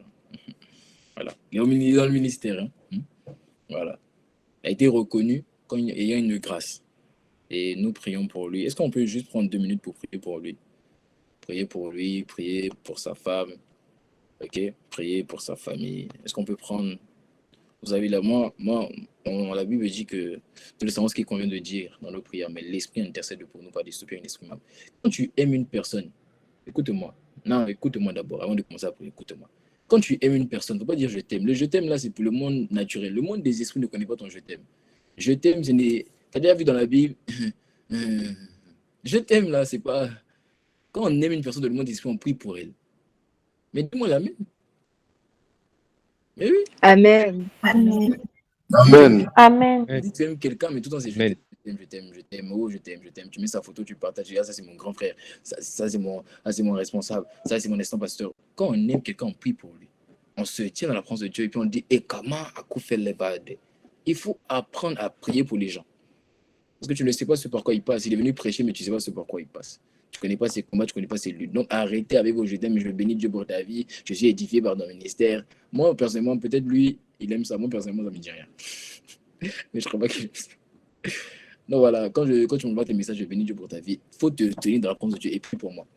S2: Voilà. Il est dans le ministère. Hein. Voilà. Il a été reconnu comme ayant une grâce. Et nous prions pour lui. Est-ce qu'on peut juste prendre 2 minutes pour prier pour lui? Prier pour lui, prier pour sa femme. Ok? Prier pour sa famille. Est-ce qu'on peut prendre... Vous savez, là, la Bible dit que nous savons ce qu'il convient de dire dans nos prières, mais l'Esprit intercède pour nous par des soupirs inexprimables. Quand tu aimes une personne, écoute-moi. Non, écoute-moi d'abord, avant de commencer à prier, écoute-moi. Quand tu aimes une personne, il ne faut pas dire je t'aime. Le je t'aime, là, c'est pour le monde naturel. Le monde des esprits ne connaît pas ton je t'aime. Je t'aime, tu as déjà vu dans la Bible, je t'aime, là, c'est pas... Quand on aime une personne dans le monde des esprits, on prie pour elle. Mais dis-moi la même. Mais oui.
S5: Amen.
S3: Amen.
S1: Amen.
S3: Amen.
S2: Tu dis que tu aimes quelqu'un, mais tout le temps, c'est je t'aime, oh, je t'aime. Tu mets sa photo, tu partages. Ah, ça, c'est mon grand frère. Ça c'est mon responsable. Ça, c'est mon assistant pasteur. Quand on aime quelqu'un, on prie pour lui. On se tient dans la présence de Dieu et puis on dit, et comment il faut apprendre à prier pour les gens. Parce que tu ne sais pas ce par quoi il passe. Il est venu prêcher, mais tu ne sais pas ce par quoi il passe. Tu ne connais pas ses combats, tu ne connais pas ses luttes. Donc arrêtez avec vos je t'aime, je bénis Dieu pour ta vie. Je suis édifié par ton ministère. Moi, personnellement, peut-être lui, il aime ça. Moi, personnellement, ça ne me dit rien. Mais je ne crois pas qu'il aime ça. Donc voilà, quand tu m'envoies tes messages, je bénis Dieu pour ta vie. Il faut te tenir dans la présence de Dieu et prie pour moi.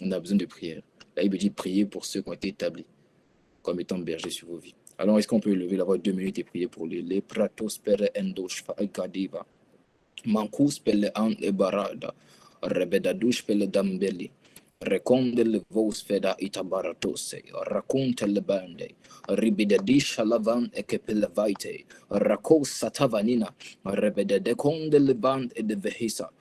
S2: On a besoin de prière. La Bible dit prier pour ceux qui ont été établis comme étant bergers sur vos vies. Alors, est-ce qu'on peut lever la voix 2 minutes et prier pour les pratos pere endosh faikadiva. Mankus pelle an e barada. Rebedadush pelle dambeli. Rekondel vos feda itabaratose. Racontel bande. Ribidadish alavan e kepelavaite. Rakos satavanina. Rebedadekondel band e de vehisa.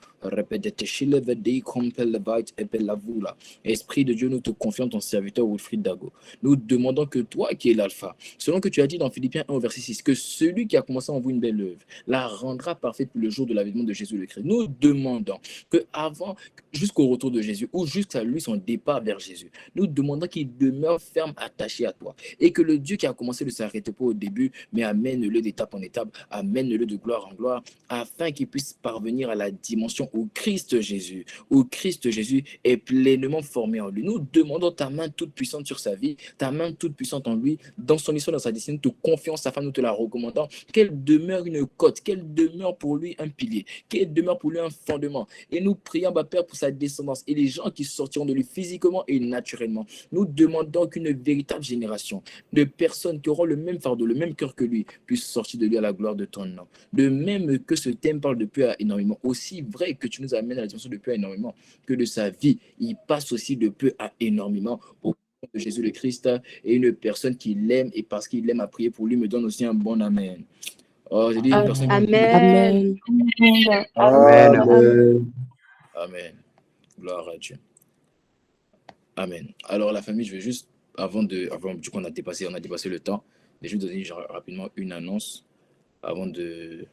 S2: Esprit de Dieu, nous te confions ton serviteur Wilfried Dago. Nous demandons que toi qui es l'alpha, selon que tu as dit dans Philippiens 1 verset 6, que celui qui a commencé en vous une belle œuvre la rendra parfaite pour le jour de l'avènement de Jésus le Christ. Nous demandons que avant, jusqu'au retour de Jésus ou jusqu'à lui son départ vers Jésus, nous demandons qu'il demeure ferme attaché à toi et que le Dieu qui a commencé ne s'arrête pas au début, mais amène-le d'étape en étape, amène-le de gloire en gloire, afin qu'il puisse parvenir à la dimension où Christ Jésus est pleinement formé en lui. Nous demandons ta main toute puissante sur sa vie, ta main toute puissante en lui, dans son histoire, dans sa destinée, nous te confions sa femme, nous te la recommandons, qu'elle demeure une côte, qu'elle demeure pour lui un pilier, qu'elle demeure pour lui un fondement. Et nous prions, Père, pour sa descendance et les gens qui sortiront de lui physiquement et naturellement. Nous demandons qu'une véritable génération de personnes qui auront le même fardeau, le même cœur que lui, puisse sortir de lui à la gloire de ton nom. De même que ce thème parle de peu à énormément, aussi vrai que tu nous amènes à la dimension de peu à énormément, que de sa vie, il passe aussi de peu à énormément au nom de Jésus le Christ, et une personne qui l'aime et parce qu'il l'aime à prier pour lui me donne aussi un bon amen. Oh, j'ai dit une personne
S5: Amen.
S1: Amen.
S2: Amen. Gloire à Dieu. Amen. Alors la famille, je vais juste, avant du coup on a dépassé le temps, je vais donner rapidement une annonce avant de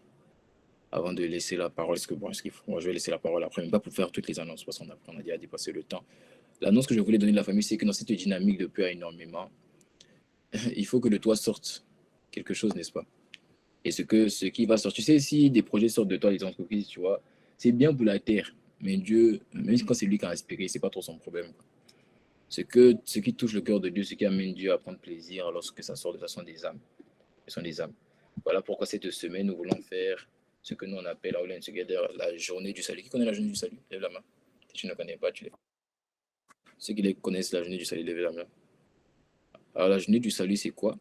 S2: laisser la parole. Je vais laisser la parole après, mais pas pour faire toutes les annonces, parce qu'on a déjà dépassé le temps. L'annonce que je voulais donner de la famille, c'est que dans cette dynamique de peu à énormément, il faut que de toi sorte quelque chose, n'est-ce pas? Et ce qui va sortir, tu sais, si des projets sortent de toi, les entreprises, tu vois, c'est bien pour la terre, mais Dieu, même quand c'est lui qui a inspiré, c'est pas trop son problème, quoi. Ce qui touche le cœur de Dieu, ce qui amène Dieu à prendre plaisir lorsque ça sort de façon des âmes. Ce sont des âmes. Voilà pourquoi cette semaine, nous voulons faire ce que nous on appelle la journée du salut. Qui connaît la journée du salut? Lève la main. Si tu ne connais pas, tu lèves. Ceux qui connaissent la journée du salut, lèvez la main. Alors la journée du salut, c'est quoi?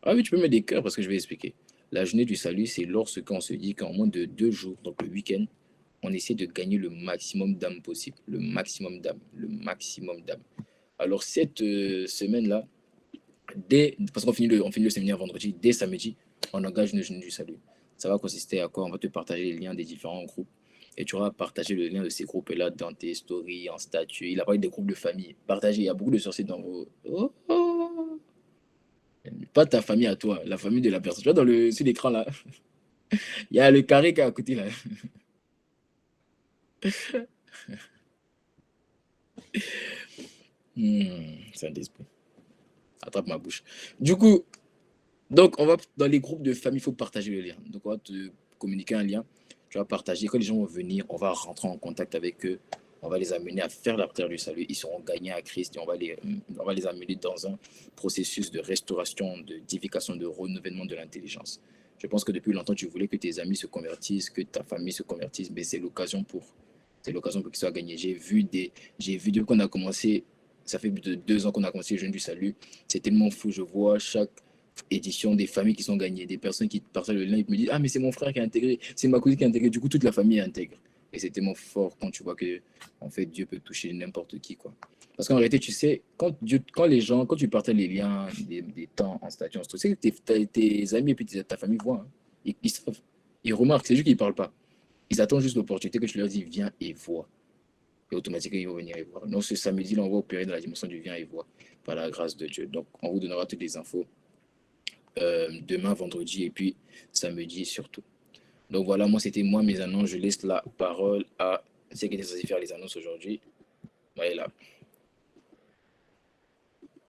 S2: Ah oui, tu peux mettre des cœurs parce que je vais expliquer. La journée du salut, c'est lorsqu'on se dit qu'en moins de 2 jours, donc le week-end, on essaie de gagner le maximum d'âmes possible. Le maximum d'âmes. Alors cette semaine-là, parce qu'on finit le séminaire vendredi, dès samedi, on engage une journée du salut. Ça va consister à quoi? On va te partager les liens des différents groupes. Et tu auras partagé le lien de ces groupes-là dans tes stories, en statut. Il a parlé des groupes de famille. Partagez, il y a beaucoup de sorciers dans vos... Oh, oh. Pas ta famille à toi, la famille de la personne. Tu vois, sur l'écran là, il y a le carré qui est à côté là. C'est un esprit. Attrape ma bouche. Du coup, donc on va dans les groupes de famille, il faut partager le lien. Donc on va te communiquer un lien. Tu vas partager. Quand les gens vont venir, on va rentrer en contact avec eux. On va les amener à faire la prière du salut. Ils seront gagnés à Christ et on va les amener dans un processus de restauration, de d'édification, de renouvellement de l'intelligence. Je pense que depuis longtemps, tu voulais que tes amis se convertissent, que ta famille se convertisse, mais c'est l'occasion pour qu'ils soient gagnés. J'ai vu depuis qu'on a commencé, ça fait plus de 2 ans qu'on a commencé le jeûne du salut. C'est tellement fou. Je vois chaque édition des familles qui sont gagnées, des personnes qui partagent le lien, ils me disent ah mais c'est mon frère qui a intégré, c'est ma cousine qui a intégré, du coup toute la famille intègre. Et c'est tellement fort quand tu vois que en fait Dieu peut toucher n'importe qui quoi. Parce qu'en réalité tu sais quand tu partages les liens des temps en statut, tu sais que tes amis et puis ta famille voient, hein. Ils savent, ils remarquent, c'est juste qu'ils parlent pas, ils attendent juste l'opportunité que tu leur dis viens et vois. Et automatiquement ils vont venir et voir. Donc ce samedi là on va opérer dans la dimension du viens et vois par la grâce de Dieu. Donc on vous donnera toutes les infos demain, vendredi et puis samedi surtout. Donc voilà, c'était mes annonces. Je laisse la parole à ceux qui étaient censés faire les annonces aujourd'hui. Voilà.